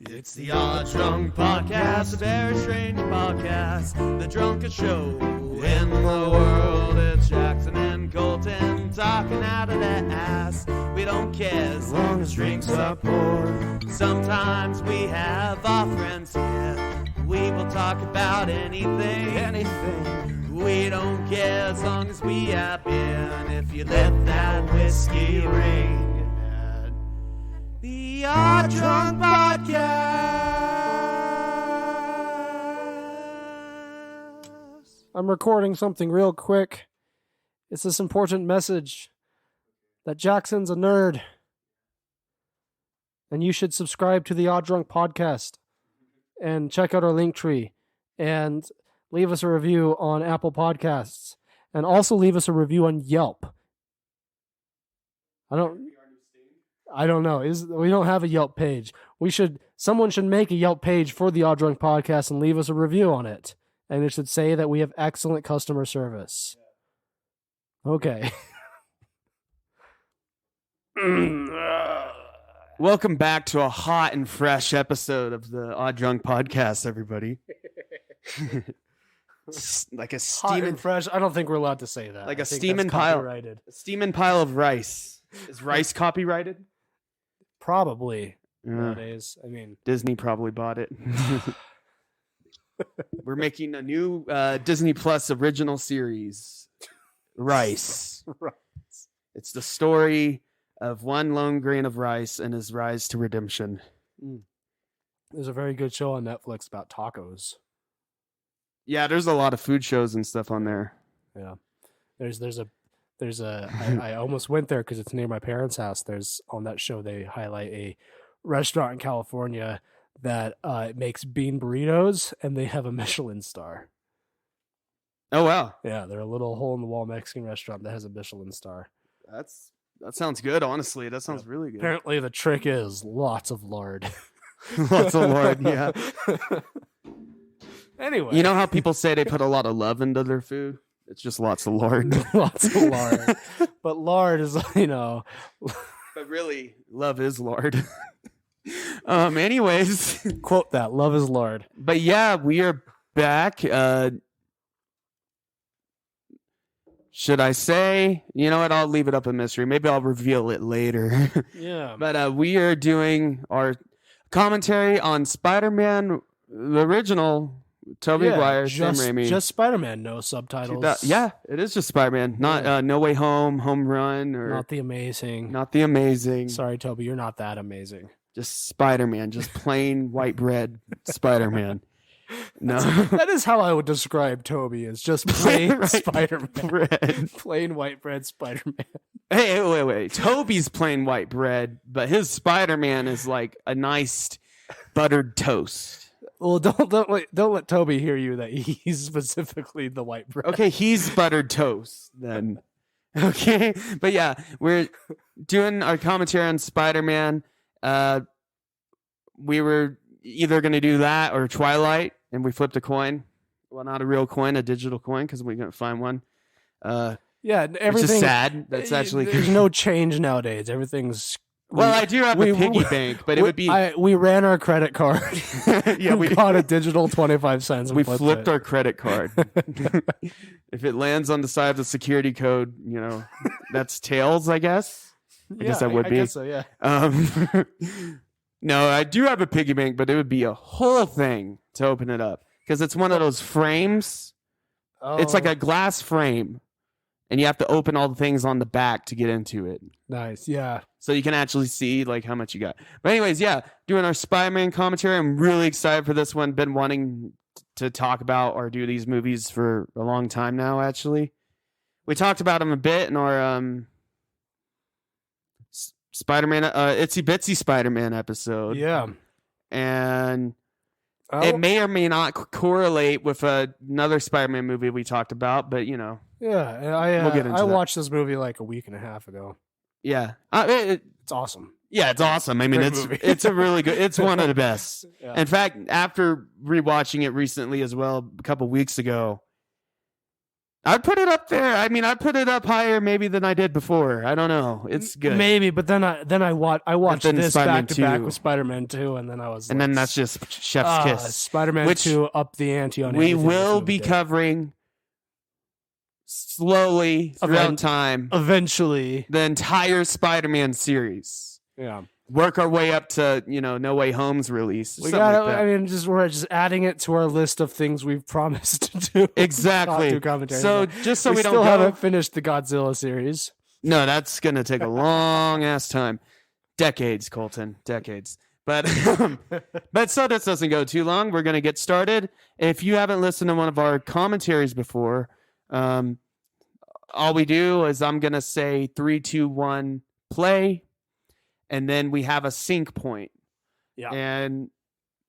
It's the Odd Drunk Podcast, a very strange podcast. The drunkest show in the world. It's Jackson and Colton talking out of their ass. We don't care as long as drinks are poured. Sometimes we have our friends here. We will talk about anything. We don't care as long as we have beer. And if you let that whiskey ring. The Odd Drunk Podcast. I'm recording something real quick. It's this important message that Jackson's a nerd. And you should subscribe to the Odd Drunk Podcast and check out our Linktree and leave us a review on Apple Podcasts and also leave us a review on Yelp. I don't know. We don't have a Yelp page. Someone should make a Yelp page for the Odd Drunk Podcast and leave us a review on it. And it should say that we have excellent customer service. Okay. Welcome back to a hot and fresh episode of the Odd Drunk Podcast, everybody. Like a Hot and fresh. I don't think we're allowed to say that. Like a steaming pile of rice. Is rice copyrighted? Probably nowadays. I mean, Disney probably bought it. We're making a new Disney Plus original series, Rice. It's the story of one lone grain of rice and his rise to redemption. There's a very good show on Netflix about tacos. Yeah, there's a lot of food shows and stuff on there. Yeah, I almost went there because it's near my parents' house. There's on that show they highlight a restaurant in California that makes bean burritos, and they have a Michelin star. Oh wow! Yeah, they're a little hole-in-the-wall Mexican restaurant that has a Michelin star. That sounds good. Honestly, that sounds really good. Apparently, the trick is lots of lard. Lots of lard. Yeah. Anyway, you know how people say they put a lot of love into their food? It's just lots of lard. Lots of lard. But lard is, But really, love is lard. Anyways. Quote that. Love is lard. But yeah, we are back. Should I say? You know what? I'll leave it up a mystery. Maybe I'll reveal it later. Yeah. But we are doing our commentary on Spider-Man, the original... Tobey Maguire, Sam Raimi. Just Spider-Man, no subtitles. Yeah, it is just Spider-Man. Not No Way Home, Home Run, or Not the Amazing. Sorry, Toby, you're not that amazing. Just Spider-Man, just plain white bread Spider-Man. No, that is how I would describe Toby. Is just plain right. Spider-Man, bread. Plain white bread Spider-Man. Hey, wait. Toby's plain white bread, but his Spider-Man is like a nice buttered toast. Well, don't let Toby hear you that he's specifically the white bread. Okay, he's buttered toast then. Okay, but yeah, we're doing our commentary on Spider-Man. We were either going to do that or Twilight, and we flipped a coin. Well, not a real coin, a digital coin, because we couldn't find one. Yeah, everything. Which is sad. That's actually there's no change nowadays. Everything's. I do have a piggy bank, but it would be... we ran our credit card. Yeah, we got a digital 25 cents. We flipped our credit card. If it lands on the side of the security code, that's tails, I guess. I guess that would be. I guess so, yeah. No, I do have a piggy bank, but it would be a whole thing to open it up. Because it's one of those frames. Oh. It's like a glass frame. And you have to open all the things on the back to get into it. Nice, yeah. So you can actually see like how much you got. But anyways, yeah, doing our Spider-Man commentary. I'm really excited for this one. Been wanting to talk about or do these movies for a long time now, actually. We talked about them a bit in our Spider-Man, Itsy Bitsy Spider-Man episode. Yeah. And it may or may not correlate with another Spider-Man movie we talked about, but Yeah, we'll get into I that. watched this movie like a week and a half ago. Yeah. It's awesome. Yeah, it's awesome. I mean, it's a really good, it's one of the best. Yeah. In fact, after rewatching it recently as well, a couple weeks ago, I'd put it up there. I mean, I'd put it up higher maybe than I did before. I don't know. It's good. Maybe, but then I watched this Spider-Man back to back 2. with Spider-Man 2, and then I was And then that's just chef's kiss. Spider-Man Which 2 up the ante on we everything will this be movie did. covering slowly throughout time Eventually. the entire Spider-Man series. Yeah. Work our way up to, No Way Home's release. We something got like that. I mean, we're just adding it to our list of things we've promised to do. Exactly. Not do commentaries So on. just so we don't still go, haven't finished the Godzilla series. No, that's gonna take a long ass time. Decades, Colton. Decades. But so this doesn't go too long. We're gonna get started. If you haven't listened to one of our commentaries before, all we do is I'm gonna say 3, 2, 1, play, and then we have a sync point. Yeah. And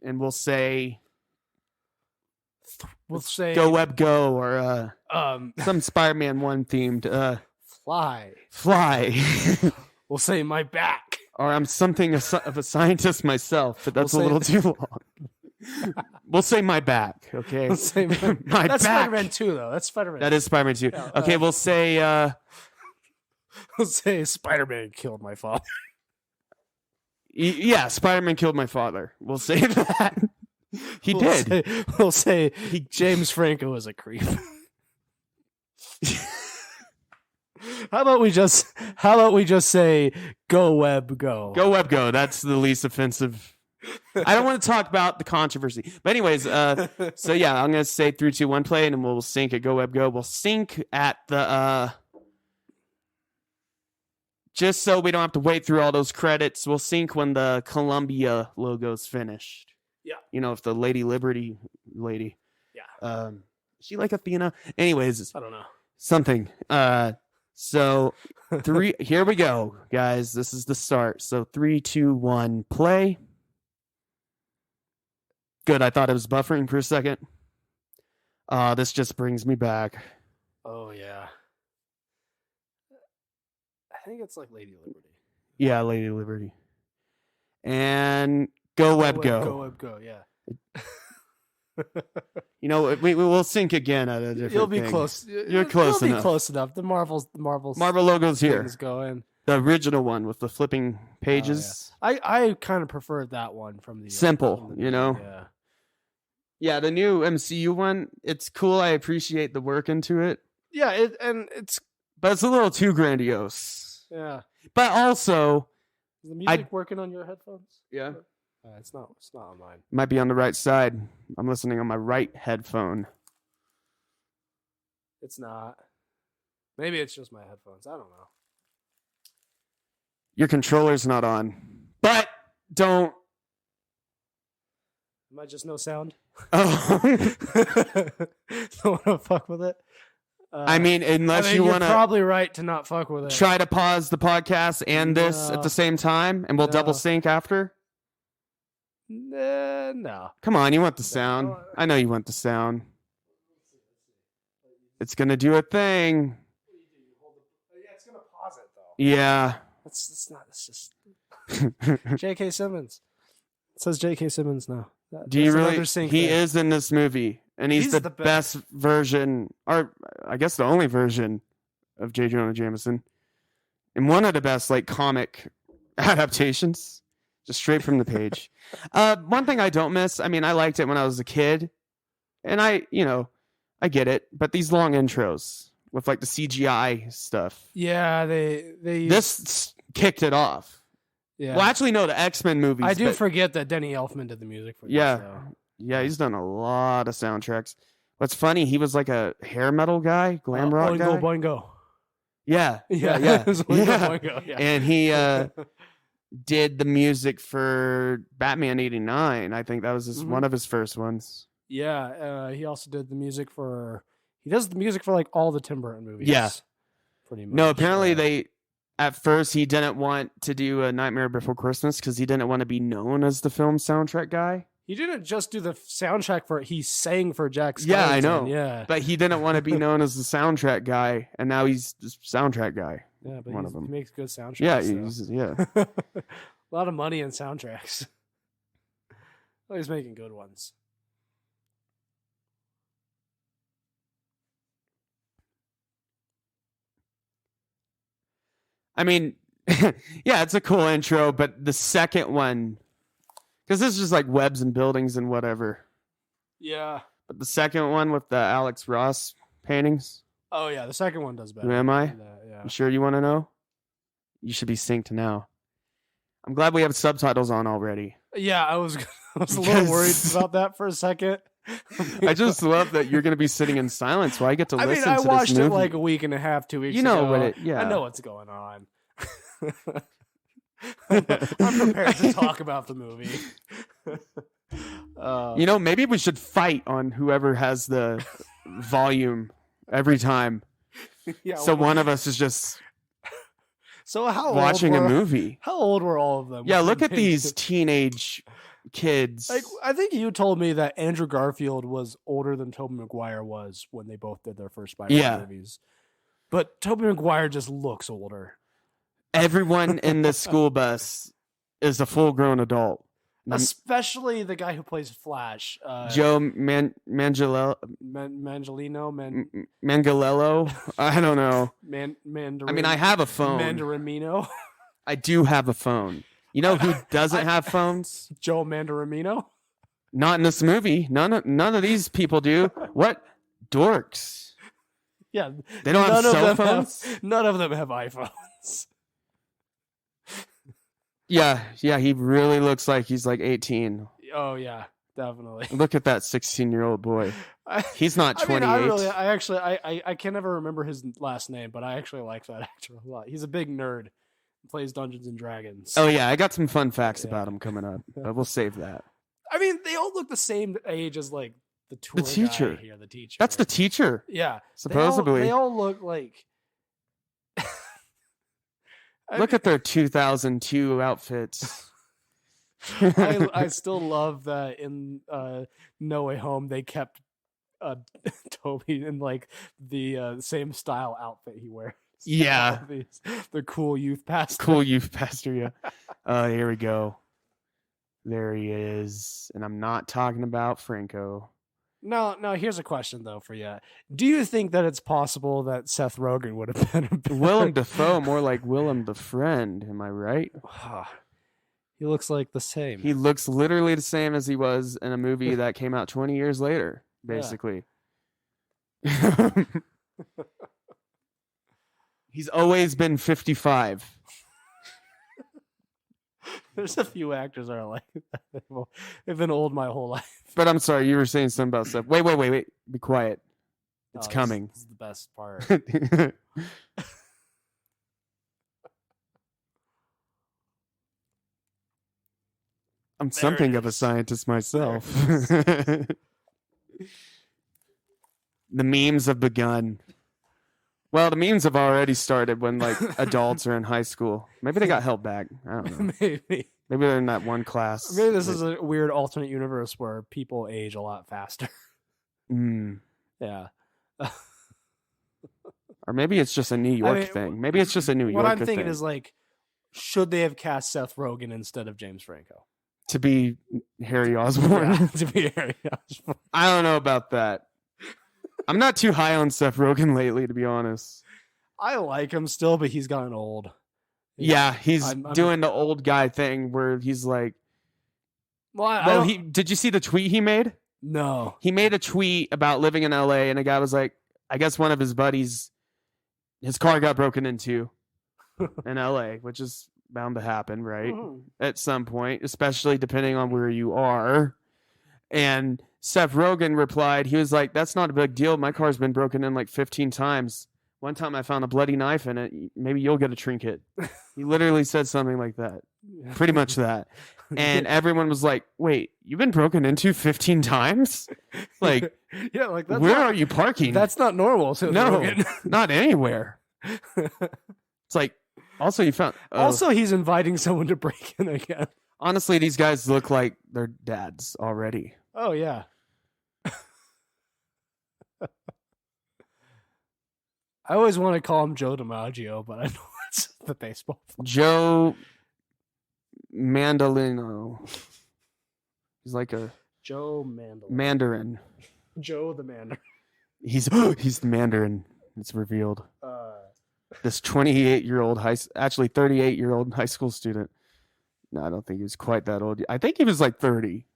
we'll say Go Web Go or some Spider-Man 1 themed fly. We'll say my back. Or I'm something of a scientist myself, but that's We'll a little too long. We'll say my back, okay? We'll say my that's back. Spider-Man 2 though. That's Spider-Man. That is Spider-Man 2. Yeah, Okay, we'll say we'll say Spider-Man killed my father. yeah, Spider-Man killed my father. We'll say that. We'll say James Franco is a creep. How about we just say go Web go. Go Web Go. That's the least offensive. I don't want to talk about the controversy. But anyways, so yeah, I'm going to say 3, 2, 1 play, and then we'll sync at Go Web Go. We'll sync at the just so we don't have to wait through all those credits, we'll sync when the Columbia logo's finished. Yeah. If the Lady Liberty lady. Yeah. Is she like Athena? Anyways, I don't know. something. So 3, here we go, guys. This is the start. So 3, 2, 1, play. Good. I thought it was buffering for a second. This just brings me back. Oh yeah. I think it's like Lady Liberty. Yeah, Lady Liberty. And Go Web Go. Go Web Go, yeah. We'll sync again at a different You'll be thing. close. You're close You'll enough. be close enough. The Marvel logo's here. things go in. The original one with the flipping pages. I kind of preferred that one from the Simple, Yeah. Yeah, the new MCU one, it's cool. I appreciate the work into it. Yeah, But it's a little too grandiose. yeah. But also, Is the music working on your headphones? yeah, It's not on mine. might be on the right side. I'm listening on my right headphone. It's not. Maybe it's just my headphones. I don't know. Your controller's not on. But don't. Am I just no sound? Oh. Don't want to fuck with it. I mean, unless you you're want to probably right to not fuck with it. try to pause the podcast and this at the same time, and we'll double sync after. No. Come on, you want the sound. I know you want the sound. It's going to do a thing. Yeah, it's gonna pause it though. Yeah. It's not. It's just J.K. Simmons. It says J.K. Simmons now. Do you There's really? another sync He there. is in this movie, and he's the best version, or I guess the only version of J. Jonah Jameson, and one of the best comic adaptations, just straight from the page. One thing I don't miss. I mean, I liked it when I was a kid, and I get it, but these long intros with the CGI stuff. Yeah, they This kicked it off. Yeah. Well, actually, no, the X-Men movies. I do forget that Denny Elfman did the music for this. Yeah. So. Yeah, he's done a lot of soundtracks. What's funny, he was like a hair metal guy, glam rock Boingo, guy. Boingo. Yeah. It was Boingo, Boingo, yeah. And he did the music for Batman 89. I think that was one of his first ones. Yeah, he also did the music for... He does the music for all the Tim Burton movies. Yeah. Pretty much. No, apparently at first he didn't want to do A Nightmare Before Christmas because he didn't want to be known as the film soundtrack guy. He didn't just do the soundtrack for it. He sang for Jack Skellington. Yeah, I know. Yeah. But he didn't want to be known as the soundtrack guy, and now he's just soundtrack guy. Yeah, but one of them. He makes good soundtracks. Yeah, so. A lot of money in soundtracks. Well, he's making good ones. I mean, yeah, it's a cool intro, but the second one, because this is just like webs and buildings and whatever. Yeah. But the second one with the Alex Ross paintings. Oh yeah, the second one does better. Who am I? Yeah. You sure you want to know? You should be synced now. I'm glad we have subtitles on already. Yeah, I was a little worried about that for a second. I just love that you're going to be sitting in silence while I get to listen to this movie. I watched it like a week and a half, 2 weeks ago. You know what it, yeah. I know what's going on. I'm prepared to talk about the movie. Maybe we should fight on whoever has the volume every time. Yeah, so one of us is just watching a movie. How old were all of them? Yeah, look at these teenage kids. Like, I think you told me that Andrew Garfield was older than Tobey Maguire was when they both did their first Spider-Man movies. But Tobey Maguire just looks older. Everyone in this school bus is a full-grown adult. Especially the guy who plays Flash. Joe Manganiello. I don't know. Mandarin. I mean, I have a phone. Mandarimino. I do have a phone. You know who doesn't have phones? Joe Mandarimino. Not in this movie. None of these people do. What dorks? Yeah, they don't have cell phones. None of them have iPhones. Yeah, he really looks like he's like 18. Oh yeah, definitely. Look at that 16-year-old boy. He's not 28. I can never remember his last name, but I actually like that actor a lot. He's a big nerd. He plays Dungeons and Dragons. Oh yeah, I got some fun facts about him coming up, but we'll save that. I mean, they all look the same age as like the teacher. Guy here, the teacher. That's the teacher. Yeah, supposedly. They all look like. Look at their 2002 outfits. I still love that in No Way Home they kept Toby in like the same style outfit he wears. Yeah, the cool youth pastor. Cool youth pastor. Yeah. Here we go. There he is, and I'm not talking about Franco. No. Here's a question though for you. Do you think that it's possible that Seth Rogen would have been a better... Willem Dafoe, more like Willem the Friend? Am I right? He looks like the same. He looks literally the same as he was in a movie that came out 20 years later, basically. Yeah. He's always been 55. There's a few actors that are like that. They've been old my whole life. But I'm sorry, you were saying something about stuff. Wait. Be quiet. It's coming. This is the best part. I'm something of a scientist myself. The memes have begun. Well, the memes have already started when like adults are in high school. Maybe they got held back. I don't know. Maybe they're in that one class. Maybe this is a weird alternate universe where people age a lot faster. Yeah. Or maybe it's just a New York thing. Maybe it's just a New York thing. What I'm thinking is like, should they have cast Seth Rogen instead of James Franco? To be Harry Osborn? Yeah, to be Harry Osborn. I don't know about that. I'm not too high on Seth Rogen lately, to be honest. I like him still, but he's gotten old. Yeah, he's doing the old guy thing where he's like... did you see the tweet he made? No. He made a tweet about living in LA, and a guy was like, I guess one of his buddies, his car got broken into in LA, which is bound to happen, right? At some point, especially depending on where you are. And Seth Rogen replied, he was like, that's not a big deal. My car's been broken in like 15 times. One time I found a bloody knife in it. Maybe you'll get a trinket. He literally said something like that. Pretty much that. And everyone was like, wait, you've been broken into 15 times? Like, yeah, like that's where are you parking? That's not normal. So no, not anywhere. It's like, also you found... Also, he's inviting someone to break in again. Honestly, these guys look like their dads already. Oh, yeah. I always want to call him Joe DiMaggio, but I know it's the baseball player. Joe Mandolino. He's like a... Joe Mandolino. Mandarin. Joe the Mandarin. He's the Mandarin. It's revealed. this 28-year-old actually 38-year-old high school student. No, I don't think he was quite that old. I think he was like 30.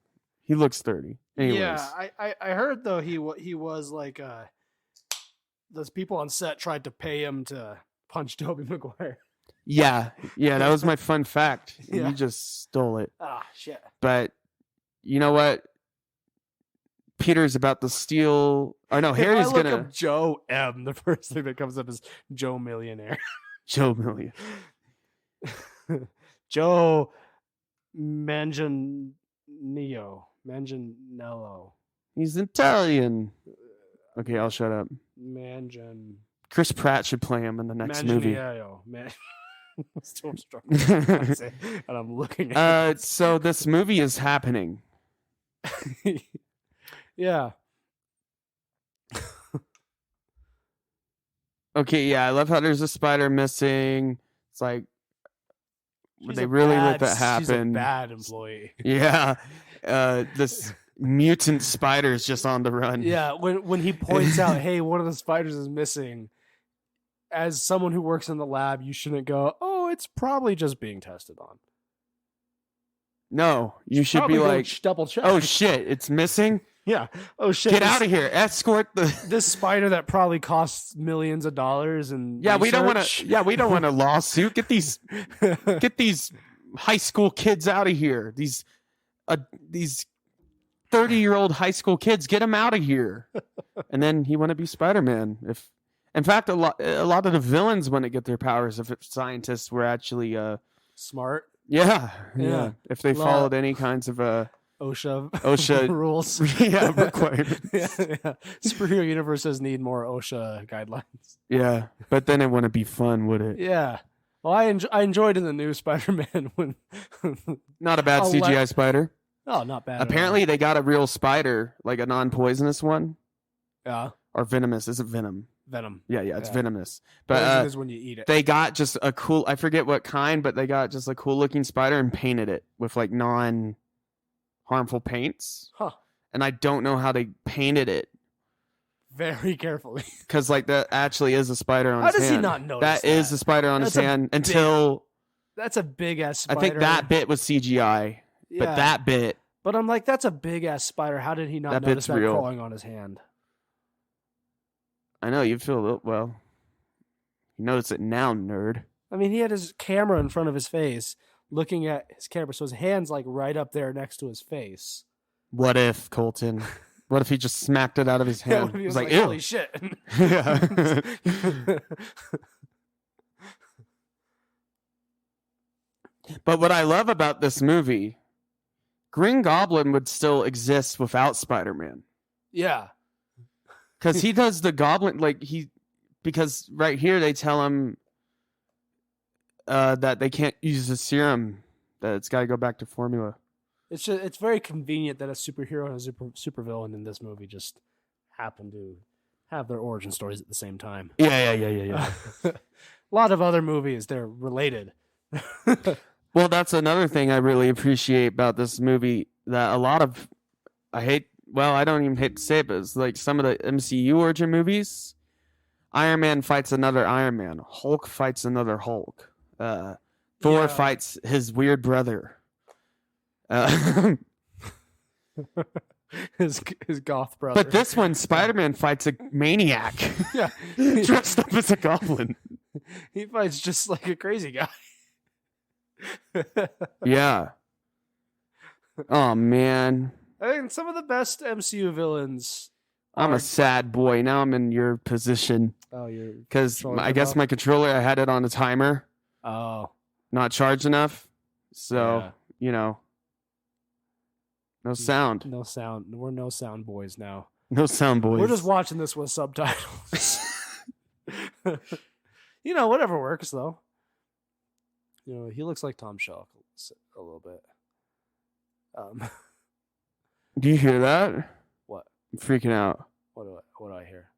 He looks 30. Anyways. Yeah, I heard though he was like those people on set tried to pay him to punch Tobey Maguire. Yeah, that was my fun fact. Yeah. You just stole it. Ah, shit. But you know what? Peter's about to steal. Or no, Harry's if I look gonna. Up Joe M. The first thing that comes up is Joe Millionaire. Joe Million. Joe Manganiello. He's Italian. Okay, I'll shut up. Chris Pratt should play him in the next movie. Still struggling to say, and I'm looking at it. So this movie is happening. Yeah. Okay, yeah, I love how there's a spider missing. It's like, would they really let that happen? She's a bad employee. Yeah. This mutant spider is just on the run. Yeah, when he points out, hey, one of the spiders is missing, as someone who works in the lab, you shouldn't go, oh, it's probably just being tested on. No, you should be like, double check. Oh shit, it's missing? Yeah. Oh shit. Get out of here. Escort this spider that probably costs millions of dollars and we don't want a lawsuit. Get these high school kids out of here. These 30-year-old high school kids, get them out of here. And then he want to be Spider-Man. In fact, a lot of the villains want to get their powers if scientists were actually smart. Yeah. If they followed any kinds of OSHA rules. Yeah, requirements. Yeah. Superhero universes need more OSHA guidelines. Yeah, but then it wouldn't be fun, would it? Yeah. Well, I enjoyed in the new Spider-Man when not a bad CGI spider. Oh, not bad. Apparently, they got a real spider, like a non-poisonous one. Yeah. Or venomous. Is it venom? Venom. Yeah, it's venomous. But poison is when you eat it. They got just a cool, I forget what kind, but they got just a cool looking spider and painted it with like non-harmful paints. Huh. And I don't know how they painted it. Very carefully. Because like that actually is a spider on his hand. How does he not notice that? That is a spider on his hand until... That's a big ass spider. I think that bit was CGI. Yeah. But that bit... But I'm like, that's a big ass spider. How did he not notice that crawling on his hand? I know, you feel a little... Well, you notice it now, nerd. I mean, he had his camera in front of his face, looking at his camera, so his hand's like right up there next to his face. What if, Colton? What if he just smacked it out of his hand? Yeah, he was like, ew. Holy shit. Yeah. But what I love about this movie, Green Goblin would still exist without Spider-Man. Yeah. Because he does the Goblin, because right here they tell him that they can't use the serum, that it's got to go back to formula. It's very convenient that a superhero and a supervillain in this movie just happen to have their origin stories at the same time. Yeah. A lot of other movies, they're related. Well, that's another thing I really appreciate about this movie, that a lot of, I don't even hate to say it, but it's like some of the MCU origin movies, Iron Man fights another Iron Man, Hulk fights another Hulk, Thor fights his weird brother. His goth brother. But this one, Spider-Man fights a maniac. Yeah. Dressed up as a goblin. He fights just like a crazy guy. Yeah. Oh, man. I think some of the best MCU villains. I'm a sad boy. Now I'm in your position. Oh, you're... Because I guess my controller, I had it on a timer. Oh. Not charged enough. So, no sound. No sound. We're no sound boys now. No sound boys. We're just watching this with subtitles. Whatever works, though. He looks like Tom Selleck a little bit. Do you hear that? What? I'm freaking out. What do I hear?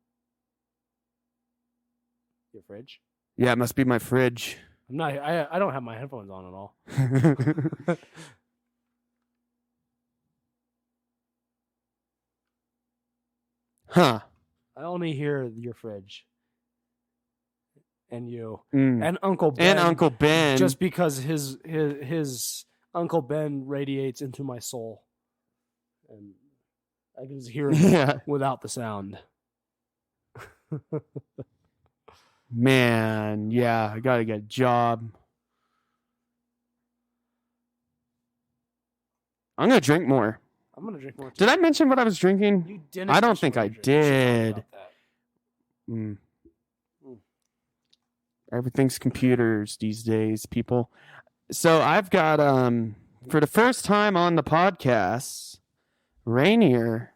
Your fridge? Yeah, it must be my fridge. I'm not. I don't have my headphones on at all. Huh. I only hear your fridge. and you Mm. and Uncle Ben. And Uncle Ben. Just because his Uncle Ben radiates into my soul. And I can just hear him without the sound. Man, yeah, I gotta get a job. I'm gonna drink more. I'm gonna drink more too. Did I mention what I was drinking? You didn't. I don't think I did. Mm. Everything's computers these days, people. So I've got for the first time on the podcast, Rainier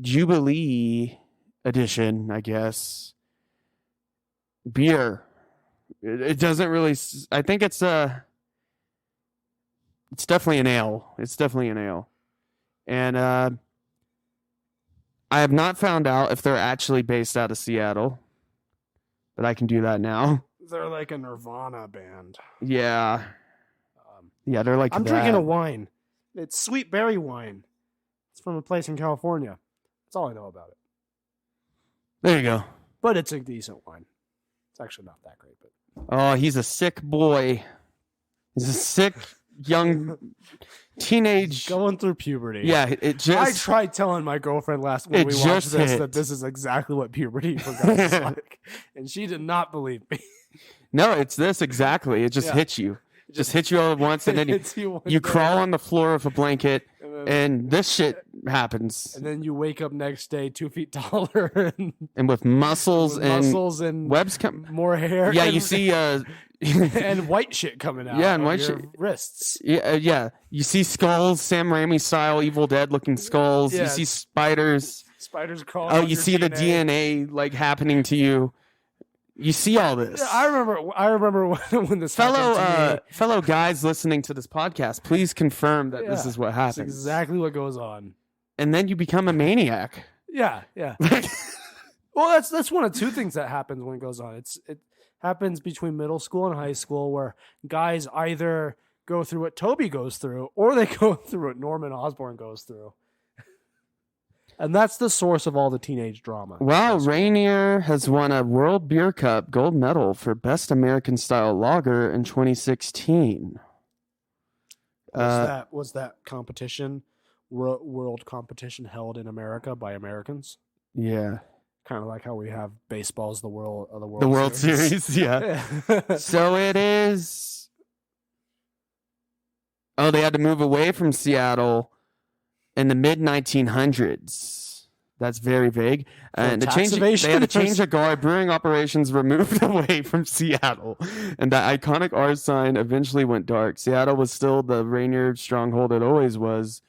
Jubilee edition, I guess. Beer. It doesn't really. I think it's definitely an ale. It's definitely an ale, and I have not found out if they're actually based out of Seattle, but I can do that now. They're like a Nirvana band. Yeah, yeah, they're like. I'm drinking a wine. It's sweet berry wine. It's from a place in California. That's all I know about it. There you go. But it's a decent wine. It's actually not that great, but oh, he's a sick boy. He's a sick young teenage going through puberty. Yeah, it just. I tried telling my girlfriend last when we watched this that this is exactly what puberty for guys is like, and she did not believe me. No, it's this exactly. It just hits you. It just hits you all at once, and then you crawl on the floor with a blanket, and this shit happens. And then you wake up next day 2 feet taller, and with muscles and webs, more hair. Yeah, and, you see, and white shit coming out. Yeah, and white your shit wrists. Yeah, yeah. You see skulls, Sam Raimi style, Evil Dead looking skulls. Yeah. You see spiders. Spiders crawling. Oh, you see the DNA like happening to you. You see all this. Yeah, I remember when this fellow guys listening to this podcast, please confirm that this is what happens. That's exactly what goes on. And then you become a maniac. Yeah, yeah. Well, that's one of two things that happens when it goes on. It happens between middle school and high school where guys either go through what Toby goes through or they go through what Norman Osborn goes through. And that's the source of all the teenage drama. Wow, Rainier has won a World Beer Cup gold medal for Best American Style Lager in 2016. Was that competition, world competition held in America by Americans? Yeah. Kind of like how we have baseball's the World Series, yeah. So it is. Oh, they had to move away from Seattle in the mid 1900s. That's very vague. And they had to change the guard. Brewing operations were moved away from Seattle, and the iconic R sign eventually went dark. Seattle was still the Rainier stronghold it always was,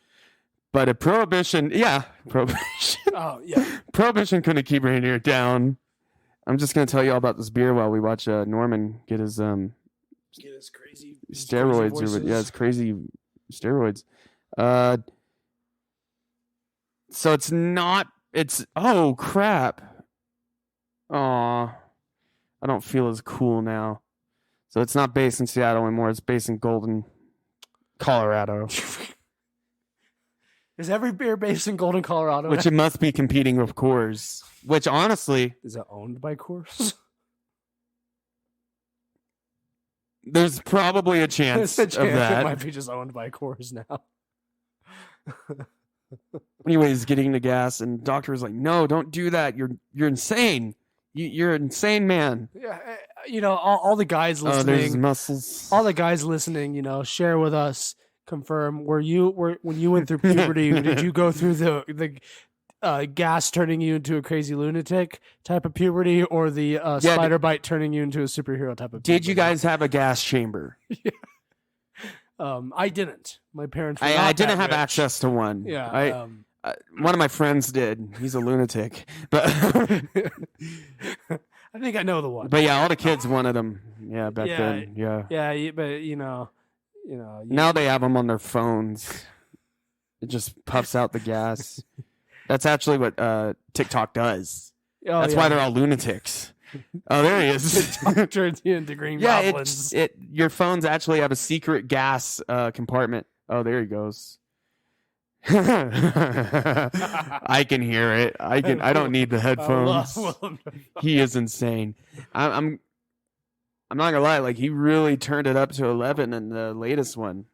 but prohibition. Oh yeah, prohibition couldn't keep Rainier down. I'm just gonna tell you all about this beer while we watch Norman get his crazy steroids his crazy steroids. So oh crap. Aw. I don't feel as cool now. So it's not based in Seattle anymore. It's based in Golden, Colorado. Is every beer based in Golden, Colorado? Which it must be competing with Coors. Which honestly... Is it owned by Coors? There's probably a chance of that. It might be just owned by Coors now. Anyways, getting the gas, and doctor was like, "No, don't do that. You're insane. You're an insane man." Yeah, all the guys listening. There's muscles. All the guys listening, share with us. Confirm. When you went through puberty, did you go through the gas turning you into a crazy lunatic type of puberty, or the spider bite turning you into a superhero type of puberty? Did you guys have a gas chamber? Yeah. I didn't. My parents were I didn't have access to one. Yeah. One of my friends did. He's a lunatic. But I think I know the one. But yeah, all the kids wanted them. Yeah, back then. Yeah. Yeah, but now they have them on their phones. It just puffs out the gas. That's actually what TikTok does. That's why they're all lunatics. Oh, there he is. Turns you into green goblins. Your phones actually have a secret gas compartment. Oh, there he goes. I can hear it. I don't need the headphones. He is insane. I'm I'm not gonna lie, like he really turned it up to 11 in the latest one.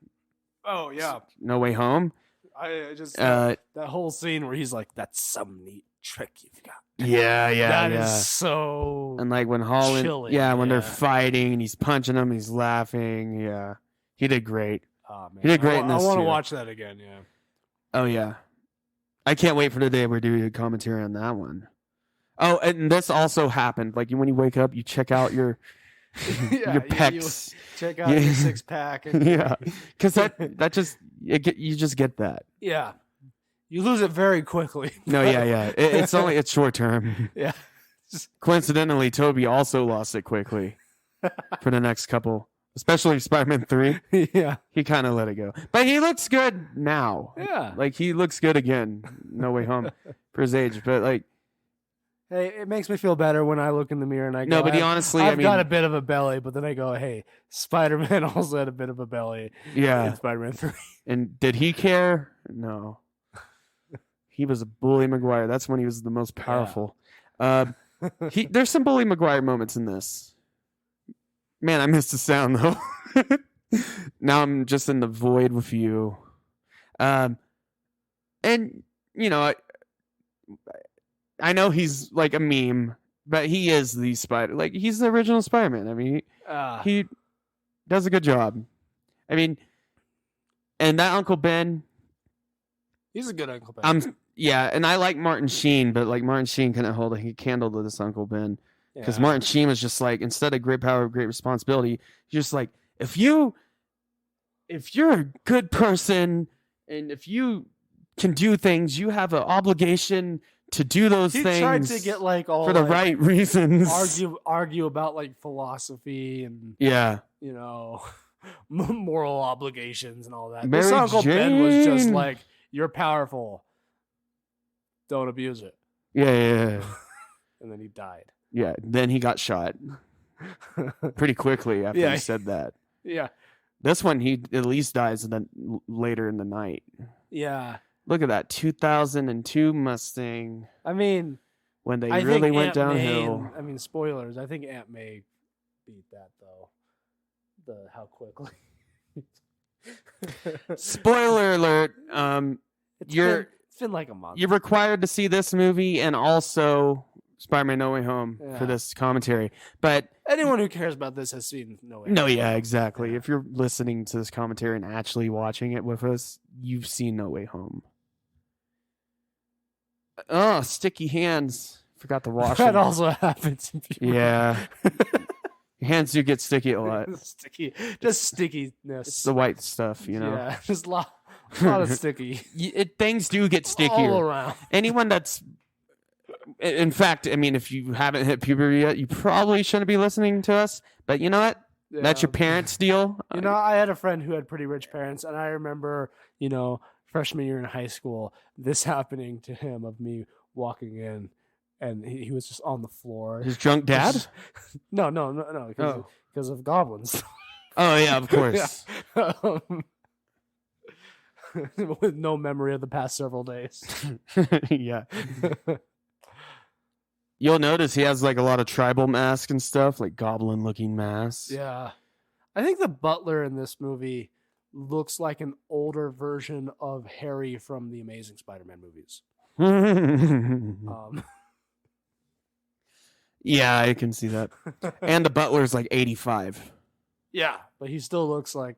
Oh yeah, No Way Home. I just Uh, that whole scene where he's like, "That's some neat trick you've got." yeah, That is so. And like when Holland, chilling, when they're yeah. fighting and he's punching him, he's laughing. Yeah, he did great. Oh, man. He did great in I this want to too. watch that again. Yeah. Oh yeah, I can't wait for the day we're doing a commentary on that one. Oh, and this also happened. Like when you wake up, you check out your your pecs. You check out your 6-pack. And, Yeah, because that just you just get that. Yeah. You lose it very quickly. No, yeah. It's short term. Yeah. Coincidentally, Toby also lost it quickly for the next couple, especially Spider-Man 3. Yeah. He kind of let it go, but he looks good now. Yeah. Like he looks good again. No Way Home for his age, but like. Hey, it makes me feel better when I look in the mirror and I go, No, but honestly, I've got a bit of a belly, but then I go, hey, Spider-Man also had a bit of a belly in Spider-Man 3. And did he care? No. He was a Bully Maguire. That's when he was the most powerful. Yeah. There's some Bully Maguire moments in this. Man, I missed the sound, though. Now I'm just in the void with you. And, you know, I know he's like a meme, but he is the Spider. Like he's the original Spider-Man. I mean, he does a good job. I mean, and that Uncle Ben, he's a good Uncle Ben. And I like Martin Sheen, but like Martin Sheen couldn't hold a candle to this Uncle Ben because Martin Sheen was just like, instead of great power, great responsibility, he's just like, if you're a good person and if you can do things, you have an obligation to do those things. He tried to get like all for the right reasons. Argue about like philosophy and you know, moral obligations and all that. Mary this Uncle Jane. Ben was just like, you're powerful, don't abuse it. Yeah. And then he died. Yeah. Then he got shot pretty quickly after he said that. Yeah. This one he at least dies later in the night. Yeah. Look at that 2002 Mustang. I mean, when they really went downhill. I mean, spoilers. I think Aunt May beat that though. How quickly. Spoiler alert. It's been like a month. You're required to see this movie and also Spider-Man No Way Home for this commentary. But anyone who cares about this has seen No Way Home. No, yeah, exactly. If you're listening to this commentary and actually watching it with us, you've seen No Way Home. Oh, sticky hands. Forgot to wash that them. Also happens. Yeah. Your hands do get sticky a lot. Just stickiness. It's the white stuff, you know? Yeah, just a lot of sticky. Things do get stickier. All around. Anyone that's... In fact, I mean, if you haven't hit puberty yet, you probably shouldn't be listening to us. But you know what? Yeah. That's your parents' deal. You know, I had a friend who had pretty rich parents, and I remember, you know, freshman year in high school, this happening to him of me walking in, and he was just on the floor. His drunk dad? No, because of goblins. Oh, yeah, of course. With no memory of the past several days. Yeah. You'll notice he has like a lot of tribal masks and stuff, like goblin-looking masks. Yeah. I think the butler in this movie looks like an older version of Harry from the Amazing Spider-Man movies. Yeah, I can see that. And the butler's like 85. Yeah, but he still looks like...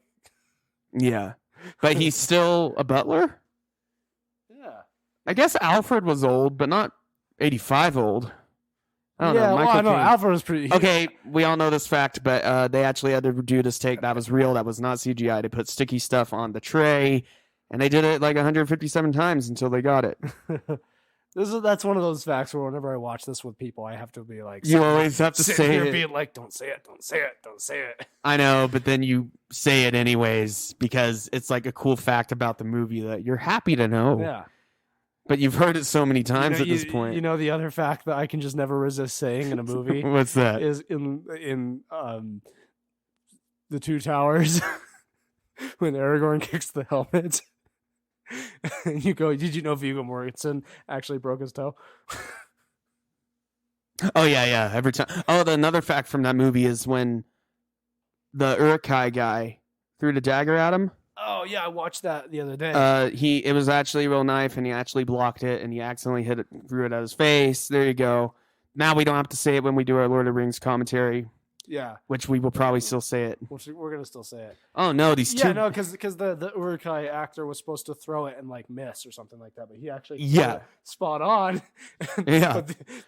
Yeah. But he's still a butler? Yeah. I guess Alfred was old, but not 85 old. I don't know. I know. Alfred was pretty... Okay, we all know this fact, but they actually had to do this take. That was real. That was not CGI. They put sticky stuff on the tray, and they did it like 157 times until they got it. That's one of those facts where whenever I watch this with people, I have to be like... You always have to say it. Being like, don't say it, don't say it, don't say it. I know, but then you say it anyways because it's like a cool fact about the movie that you're happy to know. Yeah. But you've heard it so many times at this point. You know the other fact that I can just never resist saying in a movie? What's that? Is in The Two Towers when Aragorn kicks the helmet. And you go, did you know Viggo Mortensen actually broke his toe? Oh, yeah. Every time. Oh, another fact from that movie is when the Urukai guy threw the dagger at him. Oh yeah, I watched that the other day. It was actually a real knife, and he actually blocked it, and he accidentally threw it at his face. There you go. Now we don't have to say it when we do our Lord of the Rings commentary. Yeah, which we will probably still say it. We're gonna still say it. Oh no, these two. Yeah, no, because the Urukai actor was supposed to throw it and like miss or something like that, but he actually spot on. Yeah,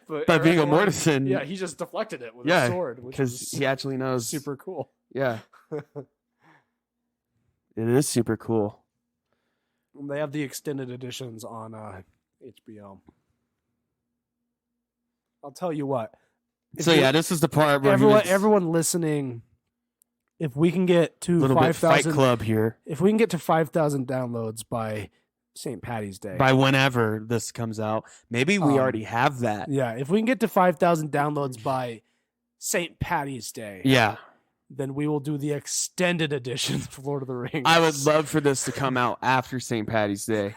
but Viggo Mortensen, yeah, he just deflected it with a sword, because he actually knows. Super cool. Yeah, it is super cool. They have the extended editions on HBO. I'll tell you what. So this is the part where everyone listening, if we can get to 5,000 club here, if we can get to 5,000 downloads by St. Patty's Day, by whenever this comes out, maybe we already have that. Yeah, if we can get to 5,000 downloads by St. Patty's Day, then we will do the extended edition of Lord of the Rings. I would love for this to come out after St. Patty's Day.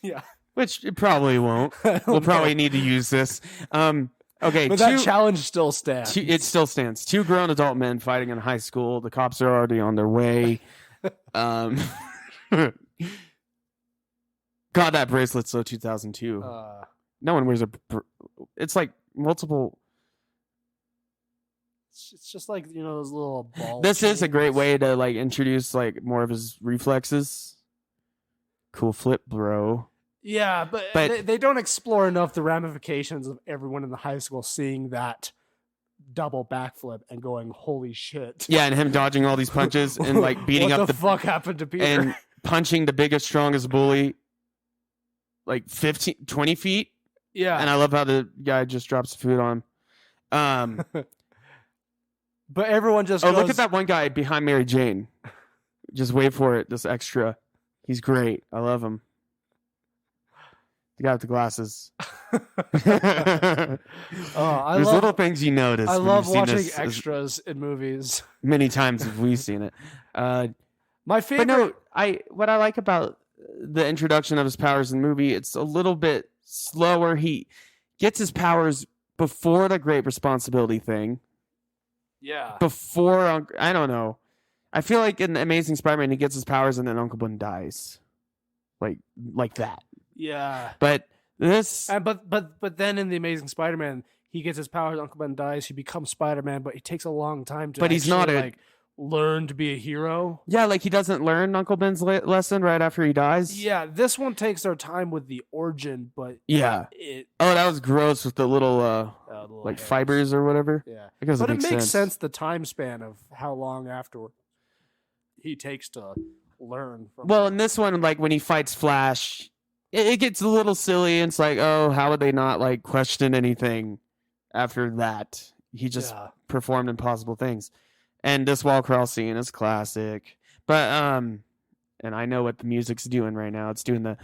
Yeah, which it probably won't. We'll probably need to use this. Okay, but that challenge still stands. It still stands. 2 grown adult men fighting in high school. The cops are already on their way. God, that bracelet's so 2002. No one wears it's like multiple. It's just like, those little balls. This is a great way to like introduce like more of his reflexes. Cool flip, bro. Yeah, but they don't explore enough the ramifications of everyone in the high school seeing that double backflip and going, holy shit. Yeah, and him dodging all these punches and like beating up the fuck happened to Peter? And punching the biggest, strongest bully like 20 feet. Yeah. And I love how the guy just drops the food on him. But everyone just goes, look at that one guy behind Mary Jane. Just wait for it, this extra. He's great. I love him. The guy with the glasses. There's little things you notice. I love watching extras in movies. Many times have we seen it. My favorite. But no, what I like about the introduction of his powers in the movie, it's a little bit slower. He gets his powers before the Great Responsibility thing. Yeah. Before, I don't know. I feel like in The Amazing Spider-Man, he gets his powers and then Uncle Ben dies. Like that. Yeah. But this... But then in The Amazing Spider-Man, he gets his powers, Uncle Ben dies, he becomes Spider-Man, but it takes a long time to but he's not learn to be a hero. Yeah, like he doesn't learn Uncle Ben's lesson right after he dies. Yeah, this one takes their time with the origin, but... Yeah. That was gross with the little, like hairs. Fibers or whatever. Yeah. Because it makes sense the time span of how long after he takes to learn from in this one, like when he fights Flash, it gets a little silly, and it's like, oh, how would they not like question anything after that? He just performed impossible things. And this wall crawl scene is classic. But and I know what the music's doing right now. It's doing the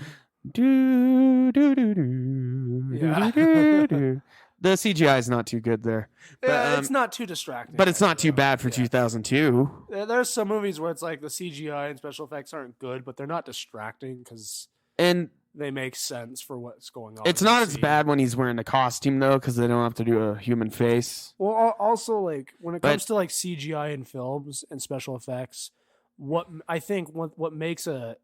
do do do do do do. The CGI is not too good there. But, it's not too distracting. But it's not too bad for 2002. There's some movies where it's like the CGI and special effects aren't good, but they're not distracting because they make sense for what's going on. It's not as bad when he's wearing the costume, though, because they don't have to do a human face. Well, also, like, when it comes to like CGI in films and special effects, what makes a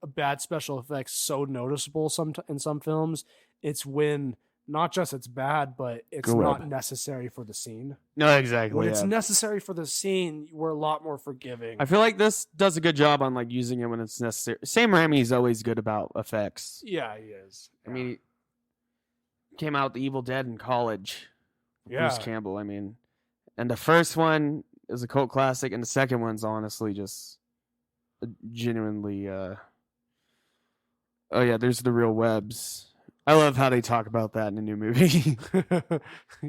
bad special effects so noticeable in some films, it's when not just it's bad, but it's not necessary for the scene. No, exactly. When it's necessary for the scene, we're a lot more forgiving. I feel like this does a good job on like using it when it's necessary. Sam Raimi's always good about effects. Yeah, he is. I mean, he came out with The Evil Dead in college. Bruce Campbell. I mean, and the first one is a cult classic, and the second one's honestly just genuinely. Oh yeah, there's the real webs. I love how they talk about that in the new movie.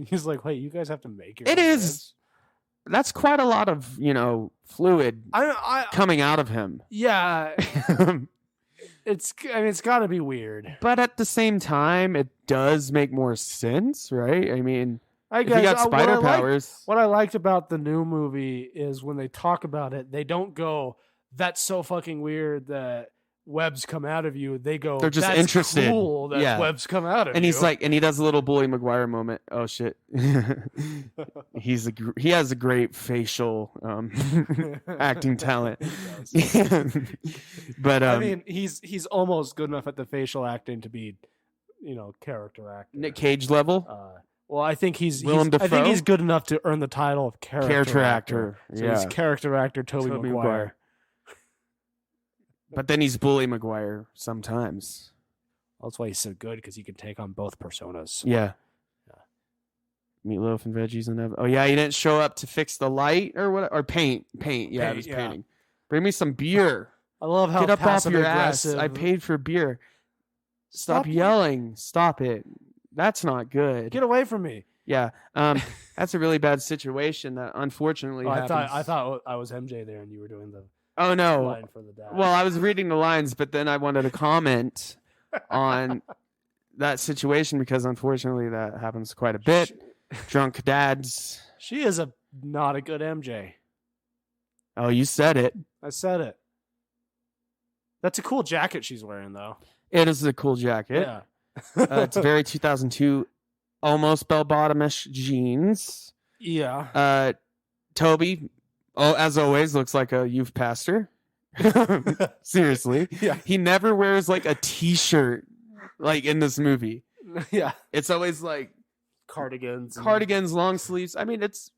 He's like, wait, you guys have to make it. It is. Webs? That's quite a lot of, fluid coming out of him. Yeah. It's got to be weird. But at the same time, it does make more sense, right? I mean, I guess if he got spider powers. What I liked about the new movie is when they talk about it, they don't go, that's so fucking weird that webs come out of you, they go, They're just that's interested. cool that Yeah. webs come out of you. And he's like, and he does a little Bully Maguire moment. Oh shit. He has a great facial acting talent. But I mean, he's almost good enough at the facial acting to be, character actor. Nick Cage level. Well, I think he's Willem I think Dafoe? he's good enough to earn the title of character actor. So Yeah. he's character actor Tobey Maguire. But then he's Bully Maguire sometimes. That's why he's so good, because he can take on both personas. Yeah. Meatloaf and veggies and everything. Oh yeah, he didn't show up to fix the light or what? Or paint. Yeah, it was painting. Bring me some beer. I love how Get up off your ass. passive-aggressive- I paid for beer. Stop yelling. Stop it. That's not good. Get away from me. Yeah. That's a really bad situation that unfortunately happens. I thought I was MJ there, and you were doing the Oh no. line for the dad. Well, I was reading the lines, but then I wanted to comment on that situation because unfortunately that happens quite a bit. Drunk dads. She is not a good MJ. Oh, you said it. I said it. That's a cool jacket she's wearing, though. It is a cool jacket. Yeah. It's very 2002, almost bell-bottomish jeans. Yeah. Toby, as always, looks like a youth pastor. Seriously. Yeah. He never wears like a t-shirt like in this movie. Yeah. It's always like Cardigans, long sleeves. I mean, it's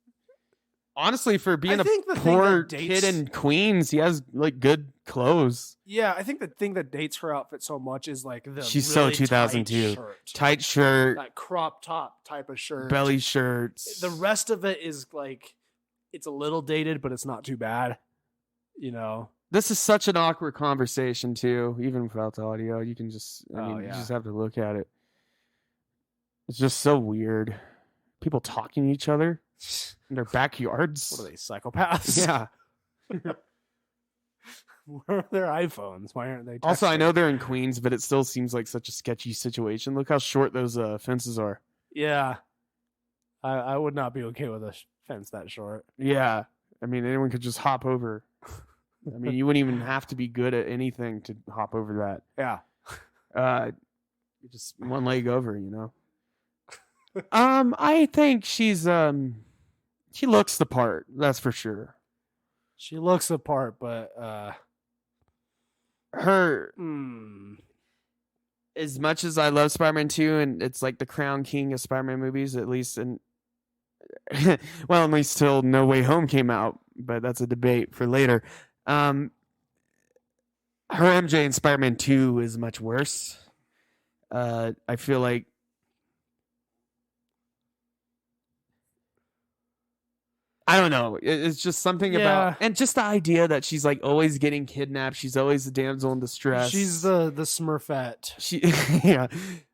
honestly for being I think a the thing poor that dates- kid in Queens, he has like good clothes. Yeah, I think the thing that dates her outfit so much is like the She's so really 2002. tight shirt. Tight shirt, That crop top type of shirt. belly shirts. The rest of it is like, it's a little dated, but it's not too bad. This is such an awkward conversation too, even without the audio. You can just, you just have to look at it. It's just so weird. People talking to each other in their backyards. What are they, psychopaths? Yeah. Where are their iPhones? Why aren't they? Also, I texting? know they're in Queens, but it still seems like such a sketchy situation. Look how short those fences are. Yeah. I would not be okay with a fence that short. Yeah. I mean, anyone could just hop over. I mean, you wouldn't even have to be good at anything to hop over Yeah. that. Just one leg over, I think she's she looks the part, that's for sure. She looks the part, but Her as much as I love Spider-Man 2 and it's like the crown king of Spider-Man movies, at least well, at least till No Way Home came out, but that's a debate for later. Her MJ in Spider-Man 2 is much worse. I feel like I don't know. It's just something about, and just the idea that she's like always getting kidnapped. She's always the damsel in distress. she's the Smurfette. She, yeah,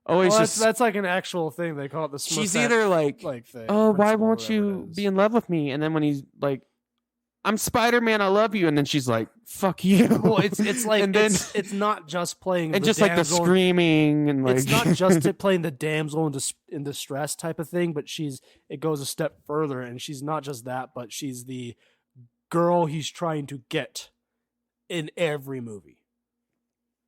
always Well, just. that's like an actual thing. They call it the Smurfette. She's either like thing. oh, why principle, won't whatever you it is. be in love with me? And then when he's like, I'm Spider-Man, I love you, and then she's like, fuck you. Well, it's like and then it's not just playing and the just like the damsel- screaming and like It's not just playing the damsel in distress type of thing, but it goes a step further, and she's not just that, but she's the girl he's trying to get in every movie.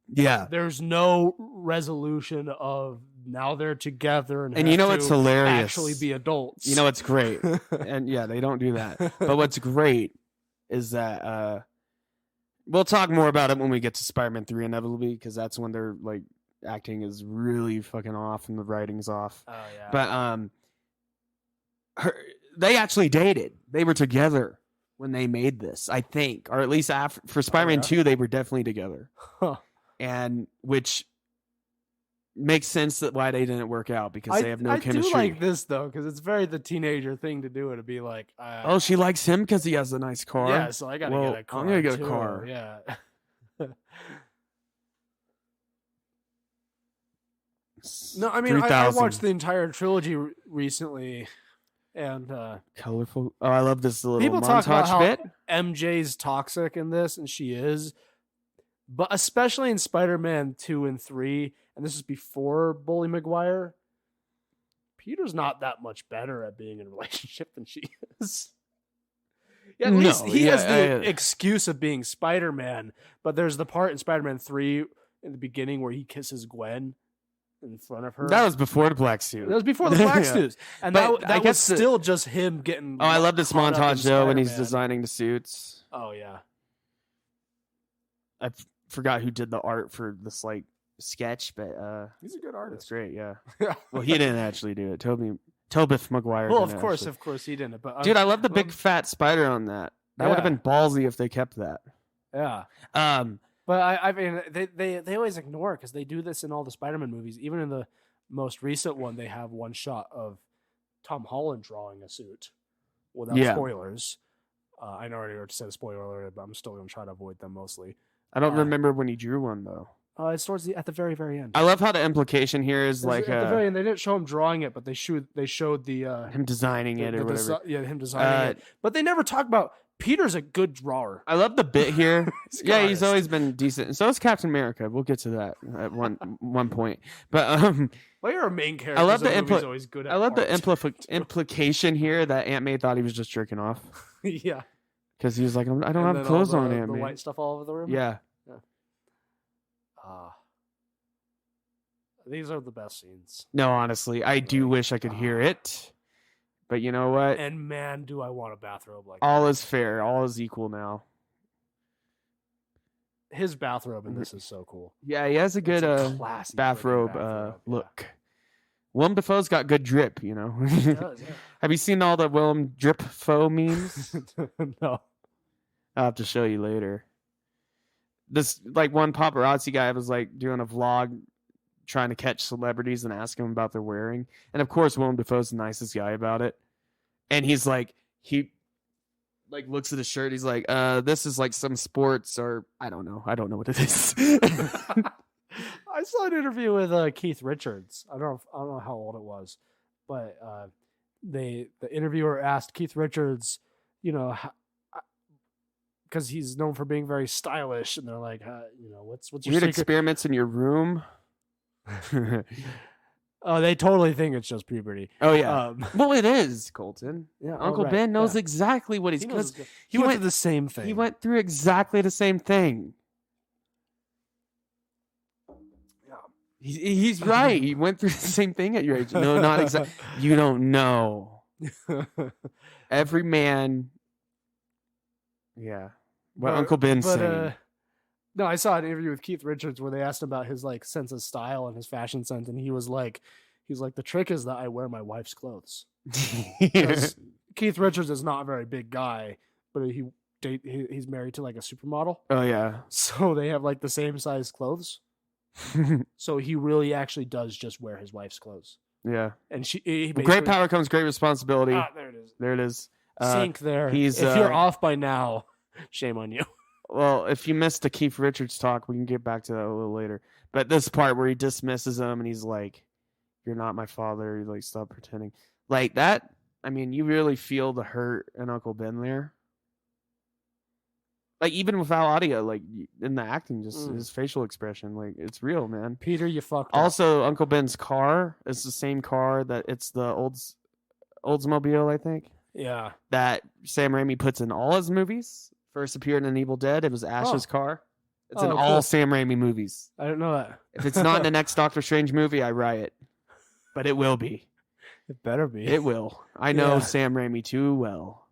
yeah. There's no resolution of now they're together and And you have know it's to hilarious. actually be adults. You know it's great, and yeah, they don't do that. But what's great is that we'll talk more about it when we get to Spider-Man 3 inevitably, because that's when they're like acting is really fucking off and the writing's off. Oh yeah. But they actually dated. They were together when they made this, I think, or at least for Spider-Man 2, they were definitely together, Huh. and which makes sense that why they didn't work out because they have no chemistry. I do like this though, because it's very the teenager thing to do. To be like, Oh, she likes him because he has a nice car. yeah, so I gotta Well, get a car. I'm gonna get a too. car. Yeah. No, I mean, I 3,000. watched the entire trilogy recently, and Colorful. Oh, I love this little people talk about montage how bit. MJ's toxic in this, and she is, but especially in Spider-Man 2 and 3, and this is before Bully Maguire, Peter's not that much better at being in a relationship than she is. Yeah, at least he has the excuse of being Spider-Man, but there's the part in Spider-Man 3 in the beginning where he kisses Gwen in front of her. That was before the black suit. That was before the black suit. And that was still just him getting... Oh, I love this montage, though, when he's designing the suits. Oh, yeah. I forgot who did the art for this, like, sketch, but... he's a good artist. That's great, yeah. Well, he didn't actually do it. Tobith Maguire. Well, of course he didn't. But dude, I love the big fat spider on that. That would have been ballsy if they kept that. Yeah. But I mean, they always ignore it because they do this in all the Spider-Man movies. Even in the most recent one, they have one shot of Tom Holland drawing a suit without spoilers. I know I already said a spoiler alert, but I'm still going to try to avoid them mostly. I don't remember when he drew one though. It's towards at the very, very end. I love how the implication here is like at the very end. They didn't show him drawing it, but they showed the him designing it or whatever. Him designing it. But they never talk about Peter's a good drawer. I love the bit here. He's always been decent, and so is Captain America. We'll get to that at one point. But well, you're a main character. I love the always good at implication here that Aunt May thought he was just jerking off. Yeah, because he was like, I don't have clothes on, Aunt May. The white stuff all over the room. Yeah. These are the best scenes. No, honestly, I do wish I could hear it. But you know what? And man, do I want a bathrobe like all that. Is fair. All is equal now. His bathrobe in this is so cool. Yeah, he has a good bathrobe look. Willem Dafoe's got good drip, you know. He does, yeah. Have you seen all the Willem Drip Foe memes? No. I'll have to show you later. This like one paparazzi guy was like doing a vlog trying to catch celebrities and ask them about their wearing. And of course, Willem Dafoe's the nicest guy about it. And he's like, he like looks at his shirt. He's like, this is like some sports or I don't know what it is. I saw an interview with Keith Richards. I don't know how old it was, but the interviewer asked Keith Richards, you know, because he's known for being very stylish, and they're like, you know, what's your weird secret? Experiments in your room? Oh, they totally think it's just puberty. Oh yeah. Well, it is, Colton. Yeah, Uncle Ben knows exactly what he's because he went through the same thing. He went through exactly the same thing. Yeah. He's right. He went through the same thing at your age. No, not exactly. You don't know. Every man. Yeah. What Uncle Ben's saying. No, I saw an interview with Keith Richards where they asked him about his like sense of style and his fashion sense, and he was like, the trick is that I wear my wife's clothes. Keith Richards is not a very big guy, but he's married to like a supermodel. Oh yeah. So they have like the same size clothes. So he really actually does just wear his wife's clothes. Yeah. And great power comes great responsibility. There it is. Sync there. If you're off by now, shame on you. Well, if you missed the Keith Richards talk, we can get back to that a little later. But this part where he dismisses him and he's like, "You're not my father." He's like, "Stop pretending." Like that. I mean, you really feel the hurt in Uncle Ben there. Like even without audio, like in the acting, just his facial expression, like it's real, man. Peter, you fucked up. Also, Uncle Ben's car is the same car that it's the Oldsmobile, I think. Yeah. That Sam Raimi puts in all his movies. First appeared in Evil Dead. It was Ash's car. It's in all Sam Raimi movies. I didn't know that. If it's not in the next Doctor Strange movie, I riot. But it will be. It better be. It will. I know Sam Raimi too well.